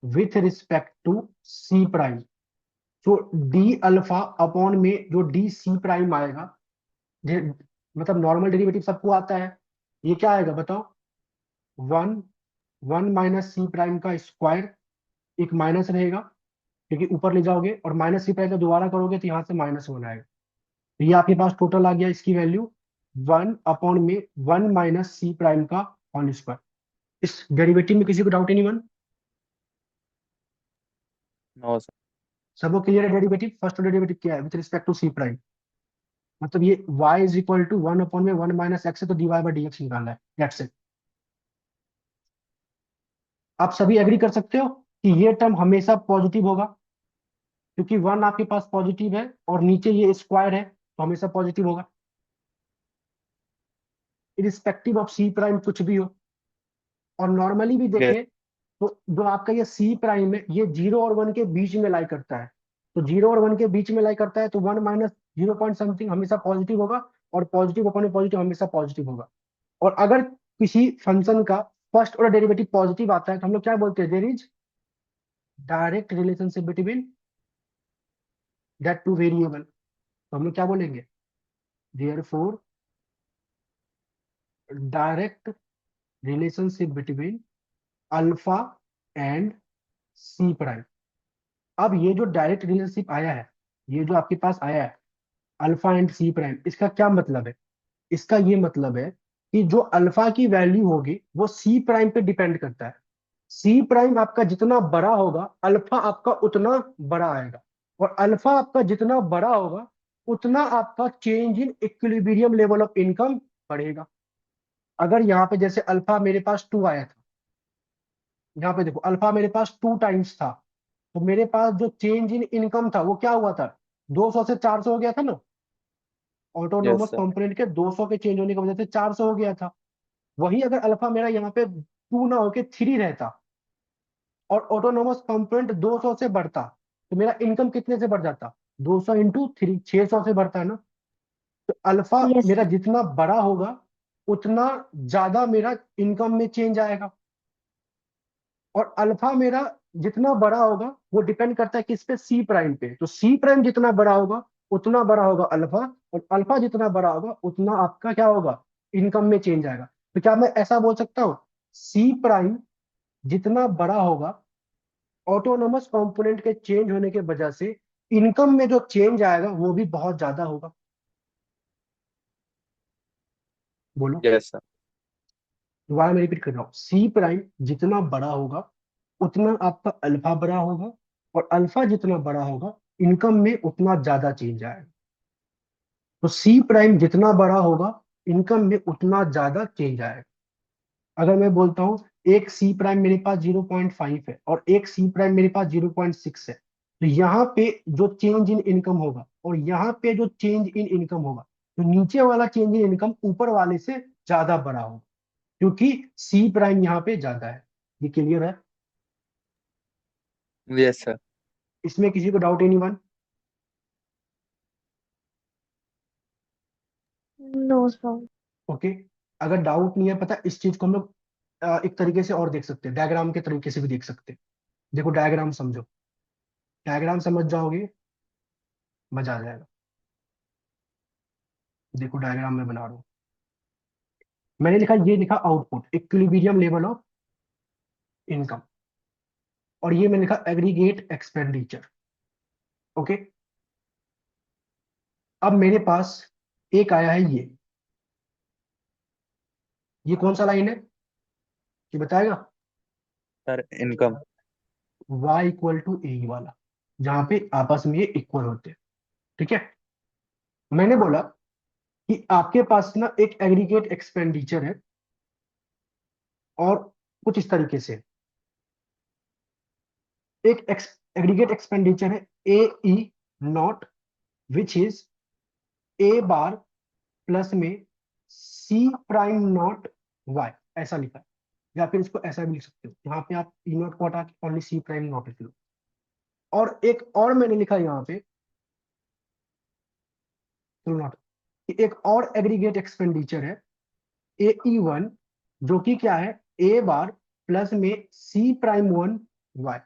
with respect to C prime. तो डी अल्फा अपॉन में जो डी सी प्राइम आएगा, मतलब नॉर्मल डेरिवेटिव सबको आता है, ये क्या आएगा बताओ? 1 1 माइनस सी प्राइम का स्क्वायर, एक माइनस रहेगा क्योंकि ऊपर ले जाओगे, और माइनस सी प्राइम का दोबारा करोगे तो यहाँ से -1 आएगा। तो ये आपके पास टोटल आ गया इसकी वैल्यू 1 अपॉन में 1 माइनस सी प्राइम का होल स्क्वायर। इस डेरिवेटिव में किसी को डाउट नहीं बन? No sir. सबको क्लियर है? डेरिवेटिव, फर्स्ट डेरिवेटिव क्या है with respect to C prime? मतलब ये y is equal to 1 upon में 1 माइनस एक्स है, तो dy बाई डी एक्स निकालना है, दैट्स इट। आप सभी एग्री कर सकते हो कि ये टर्म हमेशा पॉजिटिव होगा, क्योंकि 1 आपके पास पॉजिटिव है और नीचे ये स्क्वायर है तो हमेशा पॉजिटिव होगा, इरिस्पेक्टिव ऑफ सी प्राइम कुछ भी हो। और नॉर्मली भी यस। देखें तो जो आपका ये सी प्राइम है ये 0 और 1 के बीच में लाई करता है। तो 0 और 1 के बीच में लाई करता है तो 1 माइनस 0 पॉइंट समथिंग हमेशा पॉजिटिव होगा, और पॉजिटिव अपॉन पॉजिटिव हमेशा पॉजिटिव होगा। और अगर किसी फंक्शन का फर्स्ट ऑर्डर डेरिवेटिव पॉजिटिव आता है तो हम लोग क्या बोलते हैं? There is direct relationship between that two variable. तो हम लोग क्या बोलेंगे? Therefore direct relationship between alpha and C prime. अब ये जो डायरेक्ट रिलेशनशिप आया है, ये जो आपके पास आया है अल्फा एंड सी प्राइम, इसका क्या मतलब है? इसका ये मतलब है कि जो अल्फा की वैल्यू होगी वो सी प्राइम पे डिपेंड करता है। सी प्राइम आपका जितना बड़ा होगा अल्फा आपका उतना बड़ा आएगा, और अल्फा आपका जितना बड़ा होगा उतना आपका change in equilibrium level of income बढ़ेगा। अगर यहाँ पे जैसे अल्फा मेरे पास 2 आया था, यहाँ पे देखो अल्फा मेरे पास 2 टाइम्स था, तो मेरे पास जो चेंज इन इनकम था वो क्या हुआ था? 200 से 400 हो गया था ना। Autonomous sir. कंपोनेंट के 200 के चेंज होने की वजह से 400 हो गया था। वही अगर अल्फा मेरा यहाँ पे 2 ना होके 3 रहता और ऑटोनोमस कंपोनेंट 200 से बढ़ता, तो मेरा इनकम कितने से बढ़ जाता? 200 इंटू 3, 600 से बढ़ता है ना। तो अल्फा यस मेरा जितना बड़ा होगा उतना ज्यादा मेरा इनकम में चेंज आएगा। और अल्फा मेरा जितना बड़ा होगा वो डिपेंड करता है किस पे? सी प्राइम पे। तो सी प्राइम जितना बड़ा होगा उतना बड़ा होगा अल्फा, और अल्फा जितना बड़ा होगा उतना आपका क्या होगा? इनकम में चेंज आएगा। तो क्या मैं ऐसा बोल सकता हूँ, सी प्राइम जितना बड़ा होगा ऑटोनोमस कंपोनेंट के चेंज होने के वजह से इनकम में जो चेंज आएगा वो भी बहुत ज्यादा होगा? बोलो। Yes, sir. दोबारा मैं रिपीट कर रहा हूँ, सी प्राइम जितना बड़ा होगा उतना आपका अल्फा बड़ा होगा, और अल्फा जितना बड़ा होगा इनकम में उतना ज्यादा चेंज आएगा। तो सी प्राइम जितना बड़ा होगा इनकम में उतना ज्यादा चेंज आएगा। अगर मैं बोलता हूँ एक सी प्राइम मेरे पास 0.5 है और एक सी प्राइम मेरे पास 0.6 है, तो यहाँ पे जो चेंज इन इनकम होगा और यहाँ पे जो चेंज इन इनकम होगा, तो नीचे वाला चेंज इन इनकम ऊपर वाले से ज्यादा बड़ा होगा, क्योंकि सी प्राइम यहाँ पे ज्यादा है। ये क्लियर है? Yes, sir. इसमें किसी को doubt? Anyone? No sir. Okay. अगर डाउट नहीं है, पता है, इस चीज को हम लोग एक तरीके से और देख सकते हैं, डायग्राम के तरीके से भी देख सकते हैं। देखो डायग्राम समझो, डायग्राम समझ जाओगे मजा आ जाएगा। देखो डायग्राम में बना रहा हूँ। मैंने लिखा, ये लिखा output equilibrium level of income, और ये मैंने लिखा एग्रीगेट एक्सपेंडिचर। ओके। अब मेरे पास एक आया है, ये कौन सा लाइन है? ये बताएगा? Sir, income. y equal to A वाला, जहां पे आपस में ये इक्वल होते हैं। ठीक है। मैंने बोला कि आपके पास ना एक एग्रीगेट एक्सपेंडिचर है और कुछ इस तरीके से एक एग्रीगेट एक्सपेंडिचर है A E naught, which is A bar plus में सी प्राइम नॉट वाई, ऐसा लिखा है। या फिर इसको ऐसा भी लिख सकते हो, यहाँ पे आप ई नॉट को हटा के ओनली सी प्राइम नॉट लिख लो। और एक और मैंने लिखा यहाँ पे नॉट, एक और एग्रीगेट एक्सपेंडिचर है ए ई वन, जो कि क्या है? ए बार प्लस में सी प्राइम वन वाई।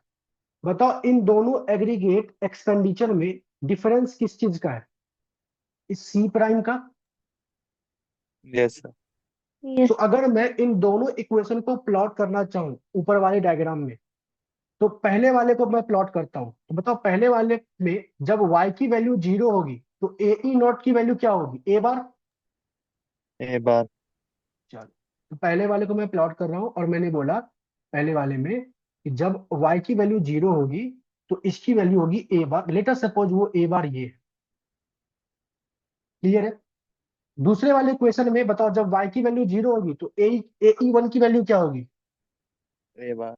बताओ इन दोनों एग्रीगेट एक्सपेंडिचर में डिफरेंस किस चीज का है? इस सी प्राइम का। Yes, sir. यस तो अगर मैं इन दोनों इक्वेशन को प्लॉट करना चाहूं ऊपर वाले डायग्राम में, तो पहले वाले को मैं प्लॉट करता हूं, तो बताओ पहले वाले में जब y की वैल्यू 0 होगी तो ए ई नॉट की वैल्यू क्या होगी? ए बार। A bar. चलो, तो पहले वाले को मैं प्लॉट कर रहा हूं, और मैंने बोला पहले वाले में कि जब y की वैल्यू 0 होगी तो इसकी वैल्यू होगी ए बार। लेट अस सपोज वो ए बार ये है। क्लियर है? दूसरे वाले क्वेश्चन में बताओ जब y की वैल्यू 0 होगी तो ए ई वन की वैल्यू क्या होगी? A bar.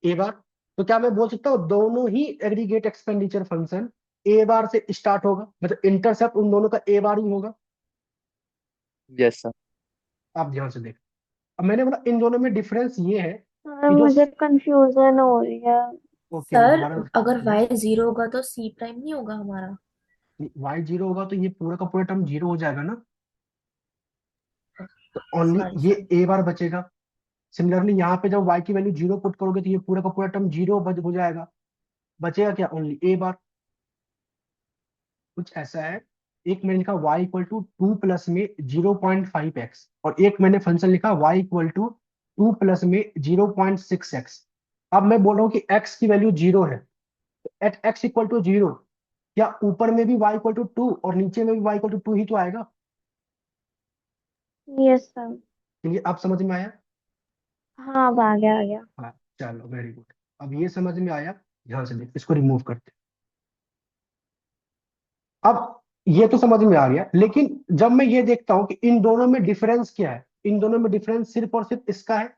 A bar. तो क्या मैं बोल सकता हूँ दोनों ही एग्रीगेट एक्सपेंडिचर फंक्शन ए बार से स्टार्ट होगा, मतलब इंटरसेप्ट उन दोनों का ए बार ही होगा? Yes, sir. आप ध्यान से देख। अब मैंने बोला इन दोनों में डिफरेंस ये है सर कि जो मुझे कंफ्यूजन हो रही है। ओके सर हमारा अगर y जीरो होगा तो c प्राइम नहीं होगा हमारा? y 0 होगा तो ये पूरा का पूरा टर्म 0 हो जाएगा ना, तो ओनली सॉरी ये सॉरी। ए बार बचेगा। सिमिलरली यहाँ पे जब y की वैल्यू 0 पुट करोगे तो ये पूरा का पूरा टर्म 0 हो जाएगा। बचेगा क्या? ओनली ए बार। कुछ ऐसा है। एक मैंने लिखा y इक्वल टू 2 प्लस में 0.5x, और एक मैंने फंक्शन लिखा y इक्वल टू 2 प्लस में 0.6x। अब मैं बोल रहा हूँ कि x की वैल्यू 0 है, एट x इक्वल टू 0, क्या ऊपर में भी y इक्वल टू 2 और नीचे में भी y इक्वल टू 2 ही तो आएगा? Yes sir. क्लियर? आप समझ में आया? हाँ अब आ गया आ गया। हाँ, चलो वेरी गुड। अब ये समझ में आया। ध्यान से देख, इसको रिमूव करते हैं। अब ये तो समझ में आ गया, लेकिन जब मैं ये देखता हूं कि इन दोनों में डिफरेंस क्या है, इन दोनों में डिफरेंस सिर्फ और सिर्फ इसका है।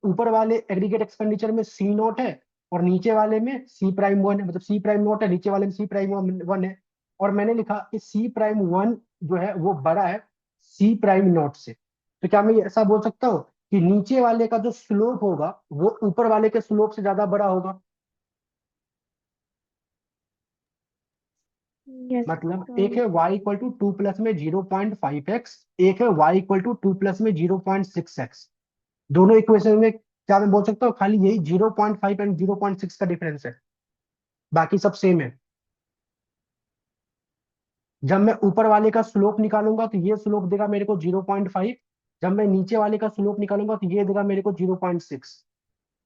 ऊपर वाले एग्रीगेट एक्सपेंडिचर में सी नॉट है और नीचे वाले में सी प्राइम वन है, मतलब सी प्राइम नॉट है, नीचे वाले में सी प्राइम वन है। और मैंने लिखा कि सी प्राइम वन जो है वो बड़ा है सी प्राइम नॉट से, तो क्या मैं ऐसा बोल सकता हूँ कि नीचे वाले का जो स्लोप होगा वो ऊपर वाले के स्लोप से ज्यादा बड़ा होगा? यस मतलब एक है y इक्वल टू 2 प्लस में 0.5x, एक है y इक्वल टू 2 प्लस में 0.6x। दोनों इक्वेशन में क्या मैं बोल सकता हूँ खाली यही 0.5 एंड 0.6 का डिफरेंस है, बाकी सब सेम है। जब मैं ऊपर वाले का स्लोप निकालूंगा तो ये स्लोप देगा मेरे को 0.5, जब मैं नीचे वाले का स्लोप निकालूंगा तो ये देगा मेरे को 0.6।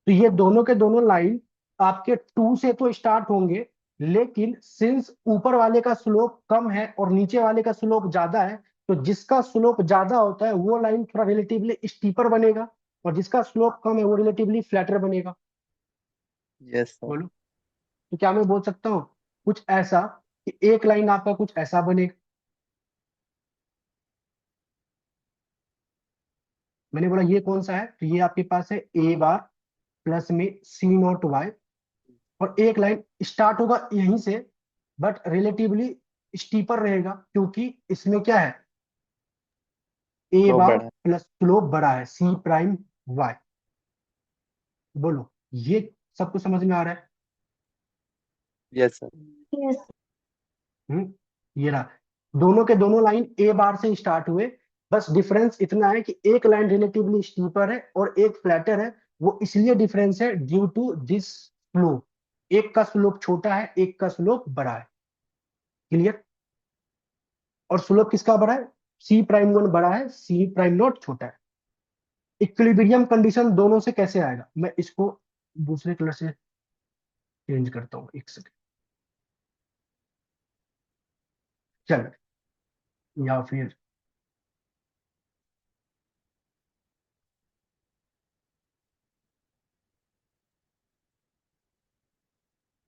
तो ये दोनों के दोनों लाइन आपके 2 से तो स्टार्ट होंगे, लेकिन सिंस ऊपर वाले का स्लोप कम है और नीचे वाले का स्लोप ज्यादा है, तो जिसका स्लोप ज्यादा होता है वो लाइन थोड़ा रिलेटिवली स्टीपर बनेगा, और जिसका स्लोप कम है वो रिलेटिवली फ्लैटर बनेगा। Yes sir. बोलो, तो क्या मैं बोल सकता हूँ कुछ ऐसा कि एक लाइन आपका कुछ ऐसा बनेगा? मैंने बोला ये कौन सा है, तो ये आपके पास है ए बार प्लस में सी नॉट वाई, और एक लाइन स्टार्ट होगा यहीं से बट रिलेटिवली स्टीपर रहेगा, क्योंकि इसमें क्या है ए तो बार बड़ा है। प्लस स्लोप बड़ा है सी प्राइम वाई। बोलो, ये सब कुछ समझ में आ रहा है? Yes sir. यस ये रहा, दोनों के दोनों लाइन ए बार से स्टार्ट हुए, बस डिफरेंस इतना है कि एक लाइन रिलेटिवली स्टीपर है और एक फ्लैटर है। वो इसलिए डिफरेंस है ड्यू टू दिस स्लोप, एक का स्लोप छोटा है एक का स्लोप बड़ा है। क्लियर? और स्लोप किसका बड़ा है? सी प्राइम वन बड़ा है सी प्राइम नॉट छोटा है। इक्विलिब्रियम कंडीशन दोनों से कैसे आएगा, मैं इसको दूसरे कलर से चेंज करता हूँ, एक सेकंड। चल, या फिर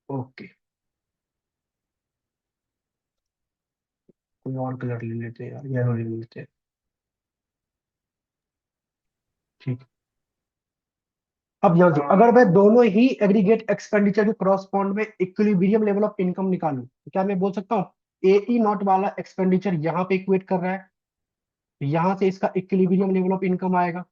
ओके, कोई और कलर ले लेते हैं यार, येलो ले लेते हैं। ठीक, अब ध्यान से, अगर मैं दोनों ही एग्रीगेट एक्सपेंडिचर के क्रॉसपॉन्ड में इक्विलिब्रियम लेवल ऑफ इनकम निकालूं, तो क्या मैं बोल सकता हूँ ए ई नॉट वाला एक्सपेंडिचर यहाँ पे इक्वेट कर रहा है, तो यहाँ से इसका इक्विलिब्रियम लेवल ऑफ इनकम आएगा,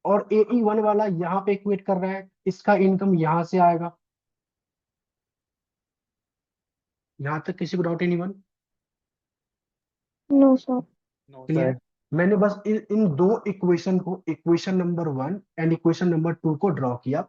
और ए ई वन वाला यहाँ पे इक्वेट कर रहा है, इसका इनकम यहाँ से आएगा। यहाँ तक किसी को डाउट ही नहीं बन? No sir no clear? Sir. मैंने बस इन दो इक्वेशन को, equation number one and equation number two को ड्रॉ किया।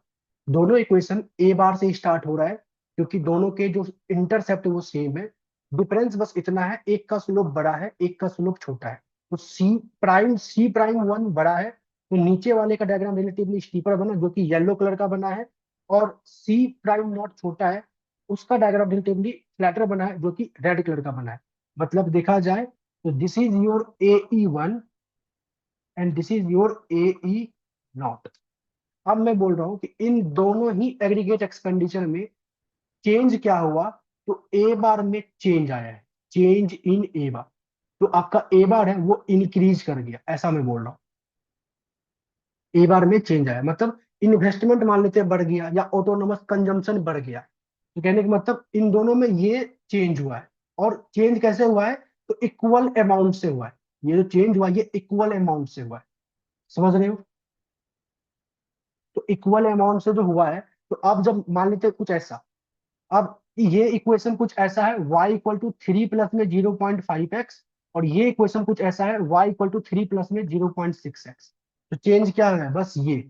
दोनों इक्वेशन ए बार से स्टार्ट हो रहा है, क्योंकि दोनों के जो इंटरसेप्ट है वो सेम है। डिफरेंस बस इतना है, एक का स्लोप बड़ा है एक का स्लोप छोटा है। तो सी प्राइम वन बड़ा है, तो नीचे वाले का डायग्राम रिलेटिवली स्टीपर बना जो कि येलो कलर का बना है, और सी प्राइम नॉट छोटा है, उसका डायग्राम रिलेटिवली फ्लैटर बना है जो कि रेड कलर का बना है। मतलब देखा जाए तो this is your A E one and this is your A E not. अब मैं बोल रहा हूं कि इन दोनों ही एग्रीगेट एक्सपेंडिचर में चेंज क्या हुआ, तो ए बार में चेंज आया है, चेंज इन ए बार। तो आपका ए बार है वो इंक्रीज कर गया, ऐसा मैं बोल रहा हूँ। ए बार में चेंज आया मतलब इन्वेस्टमेंट मान लेते हैं बढ़ गया, या ऑटोनोमस कंजम्पशन बढ़ गया। तो कहने का मतलब इन दोनों में ये चेंज हुआ है, और चेंज कैसे हुआ है, तो इक्वल अमाउंट से हुआ है। ये जो चेंज हुआ ये इक्वल अमाउंट से हुआ है, समझ रहे हो? तो इक्वल अमाउंट से जो हुआ है, तो अब जब मान लेते हैं कुछ ऐसा, अब ये इक्वेशन कुछ ऐसा है y इक्वल टू 3 प्लस में 0.5x, और ये इक्वेशन कुछ ऐसा है y इक्वल टू 3 प्लस में 0.6x। तो चेंज क्या है, बस ये।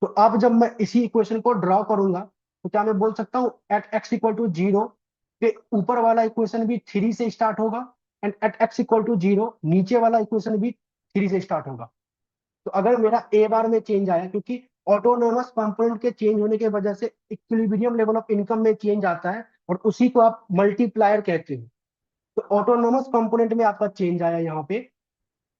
तो अब जब मैं इसी इक्वेशन को ड्रॉ करूंगा, तो क्या मैं बोल सकता हूँ at x equal to zero के ऊपर वाला इक्वेशन भी 3 से स्टार्ट होगा, and at x equal to zero नीचे वाला इक्वेशन भी 3 से स्टार्ट होगा। तो अगर मेरा ए बार में चेंज आया, क्योंकि ऑटोनोमस कंपोनेंट के चेंज होने की वजह से इक्विलिब्रियम लेवल ऑफ इनकम में चेंज आता है, और उसी को आप मल्टीप्लायर कहते हो। तो ऑटोनोमस कंपोनेंट में आपका चेंज आया यहाँ पे,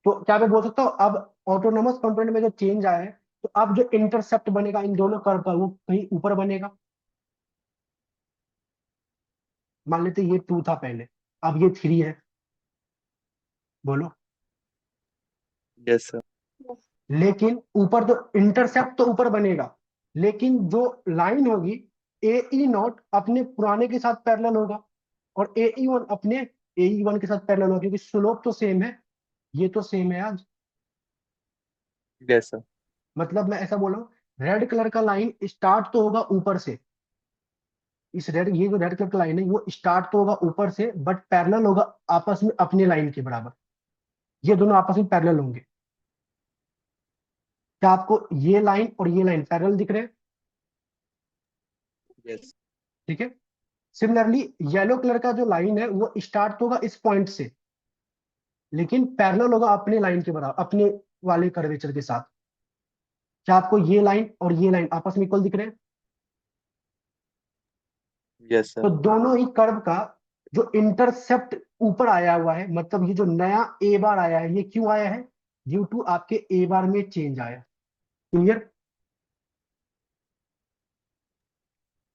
तो क्या मैं बोल सकता हूँ अब ऑटोनोमस कंपोनेंट में जो चेंज आया है, तो अब जो इंटरसेप्ट बनेगा इन दोनों कर्व का वो कहीं ऊपर बनेगा। मान लेते ये 2 था पहले, अब ये 3 है। बोलो, यस सर। लेकिन ऊपर तो इंटरसेप्ट तो ऊपर बनेगा, लेकिन जो लाइन होगी ए ई नॉट अपने पुराने के साथ पैरेलल होगा और ए ई वन अपने ए ई वन के साथ पैरेलल होगा, क्योंकि स्लोप तो सेम है, ये तो सेम है आज। Yes sir. मतलब मैं ऐसा बोल रहा हूँ, रेड कलर का लाइन स्टार्ट तो होगा ऊपर से, इस रेड, ये जो रेड कलर का लाइन है वो स्टार्ट तो होगा ऊपर से, बट पैरेलल होगा आपस में अपने लाइन के बराबर। ये दोनों आपस में पैरेलल होंगे। क्या आपको ये लाइन और ये लाइन पैरेलल दिख रहे हैं? यस। ठीक है। सिमिलरली येलो कलर का जो लाइन है वो स्टार्ट तो होगा इस पॉइंट से, लेकिन पैरेलल होगा अपने लाइन के बराबर, अपने वाले कर्वेचर के साथ। क्या आपको ये लाइन और ये लाइन आपस में इक्वल दिख रहे हैं? यस तो सर। दोनों ही कर्व का जो इंटरसेप्ट ऊपर आया हुआ है, मतलब ये जो नया ए बार आया है, ये क्यों आया है? ड्यू टू आपके ए बार में चेंज आया। क्लियर?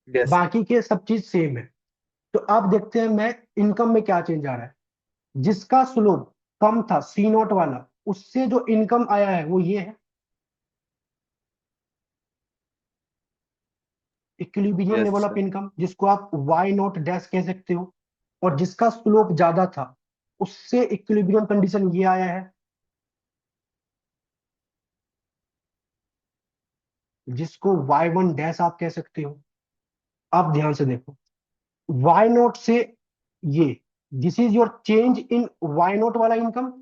यस। बाकी के सब चीज सेम है। तो अब देखते हैं मैं इनकम में क्या चेंज आ रहा है। जिसका स्लोप कम था सी नॉट वाला, उससे जो इनकम आया है वो ये है, equilibrium yes level of sir. Income, जिसको आप वाई नॉट डैश कह सकते हो। और जिसका स्लोप ज्यादा था उससे इक्विलिब्रियम कंडीशन ये आया है, जिसको वाई वन डैश आप कह सकते हो। आप ध्यान से देखो, वाई नॉट से ये, this is your change in Y naught वाला इनकम,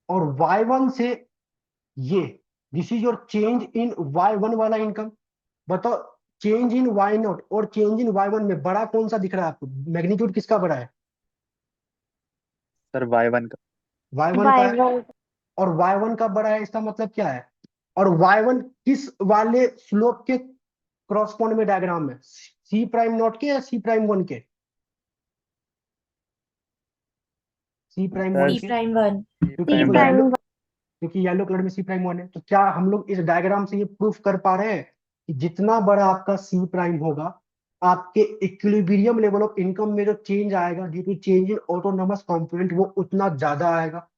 और वाई वन से ये, this is your change in Y one वाला इनकम। बताओ, चेंज इन वाई नॉट और चेंज इन वाई वन में बड़ा कौन सा दिख रहा है आपको? मैग्नीट्यूड किसका बड़ा है? सर Y1 का। वाई वन का बाय है। बाय। और वाई वन का बड़ा है, इसका मतलब क्या है? और वाई वन किस वाले स्लोप के क्रॉसपोंड में डायग्राम में? सी प्राइम नॉट के या सी प्राइम वन के? सी प्राइम वन सर सी के, प्राइम वन। C क्योंकि सी प्राइम देखो वन। Yellow, prime. क्योंकि येलो कलर में सी प्राइम वन है। तो क्या हम लोग इस डायग्राम से ये प्रूफ कर पा रहे हैं कि जितना बड़ा आपका सी प्राइम होगा, आपके इक्विलिब्रियम लेवल ऑफ इनकम में जो चेंज आएगा due to change in autonomous component, वो उतना ज्यादा आएगा।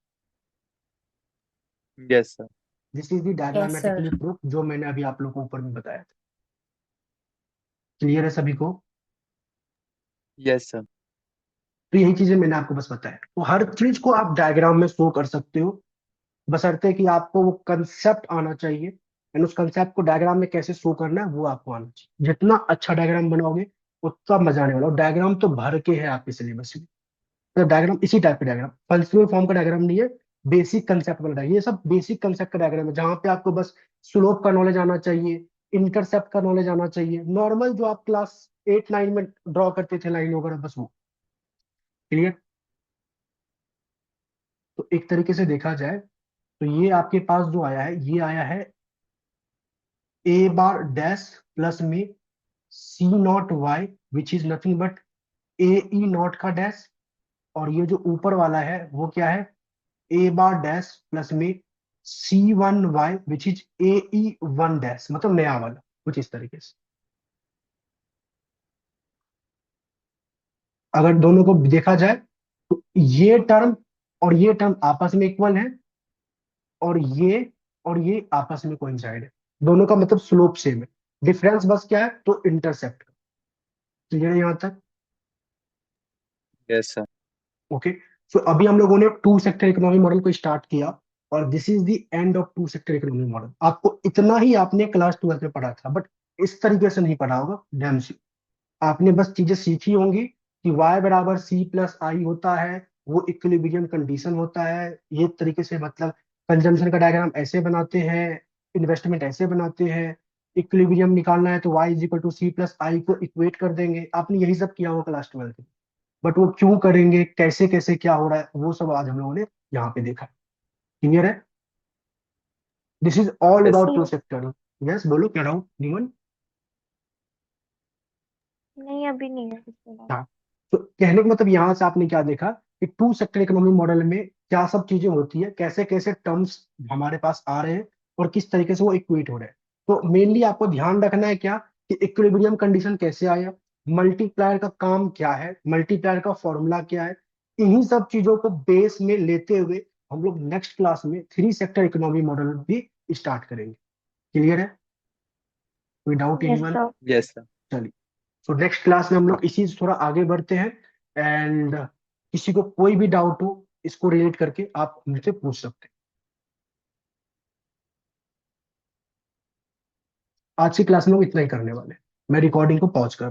Yes sir. This is the yes sir. Diagrammatically proof जो मैंने अभी आप लोगों को ऊपर में बताया था। क्लियर है सभी को? Yes sir. तो यही चीजें मैंने आपको बस बताया। तो हर चीज को आप डायग्राम में शो कर सकते हो, बशर्ते कि आपको वो कंसेप्ट आना चाहिए, एंड उस कंसेप्ट को डायग्राम में कैसे शो करना है वो आपको आना चाहिए। जितना अच्छा डायग्राम बनाओगे उतना मजा आने वाला। और डायग्राम तो भर के है आपके सिलेबस में। तो डायग्राम इसी टाइप का डायग्राम, फलसफी फॉर्म का डायग्राम नहीं है, बेसिक कंसेप्ट वाला डायग्राम। ये सब बेसिक कंसेप्ट का डायग्राम है, जहाँ पे आपको बस स्लोप का नॉलेज आना चाहिए, इंटरसेप्ट का नॉलेज आना चाहिए, नॉर्मल जो आप क्लास 8 9 में ड्रॉ करते थे लाइन वगैरह, बस वो। क्लियर? तो एक तरीके से देखा जाए तो ये आपके पास जो आया है, ये आया है ए बार डैश प्लस में C naught Y, which is nothing but A E naught का डैश। और ये जो ऊपर वाला है वो क्या है? ए बार डैश प्लस में C one Y, which is A E one dash, मतलब नया वाला, कुछ इस तरीके से। अगर दोनों को देखा जाए तो ये टर्म और ये टर्म आपस में इक्वल है, और ये आपस में कोइंसाइड है। दोनों का मतलब स्लोप सेम है, डिफरेंस बस क्या है? तो इंटरसेप्ट का। क्लियर है यहाँ तक? Yes sir. ओके। सो अभी हम लोगों ने टू सेक्टर इकोनॉमी मॉडल को स्टार्ट किया, और this is the end of two sector economy model. आपको इतना ही आपने क्लास 12 में पढ़ा था, बट इस तरीके से नहीं पढ़ा होगा डैम सी। आपने बस चीजें सीखी होंगी कि y बराबर सी प्लस आई होता है, वो इक्विलिब्रियम कंडीशन होता है, ये तरीके से, मतलब कंजम्पशन का डायग्राम ऐसे बनाते हैं, इन्वेस्टमेंट ऐसे बनाते हैं, इक्विलिब्रियम निकालना है तो y is equal to C plus I को इक्वेट कर देंगे। आपने यही सब किया होगा क्लास 12 में, बट वो क्यों करेंगे, कैसे कैसे क्या हो रहा है, वो सब आज हम लोगों ने यहाँ पे देखा। क्लियर है? This is all yes about sir. Two sector. Yes, बोलो क्या डाउट नीमन? नहीं अभी नहीं है इसके बाद। हाँ। तो कहने का मतलब यहाँ से आपने क्या देखा कि टू सेक्टर इकोनॉमी मॉडल में क्या सब चीजें होती है, कैसे कैसे टर्म्स हमारे पास आ रहे हैं, और किस तरीके से वो इक्वेट हो रहे हैं। तो मेनली आपको ध्यान रखना है क्या, कि इक्विलिब्रियम कंडीशन कैसे आया, मल्टीप्लायर का काम क्या है, मल्टीप्लायर का फॉर्मूला क्या है। इन्हीं सब चीजों को बेस में लेते हुए हम लोग नेक्स्ट क्लास में थ्री सेक्टर इकोनॉमी मॉडल भी स्टार्ट करेंगे। क्लियर है? कोई doubt yes anyone? Sir. Yes sir. चलिए, तो नेक्स्ट क्लास में हम लोग इसी से थोड़ा आगे बढ़ते हैं। एंड किसी को कोई भी डाउट हो इसको रिलेट करके आप मुझसे पूछ सकते हैं। आज की क्लास में लोग इतना ही करने वाले हैं। मैं रिकॉर्डिंग को पॉज कर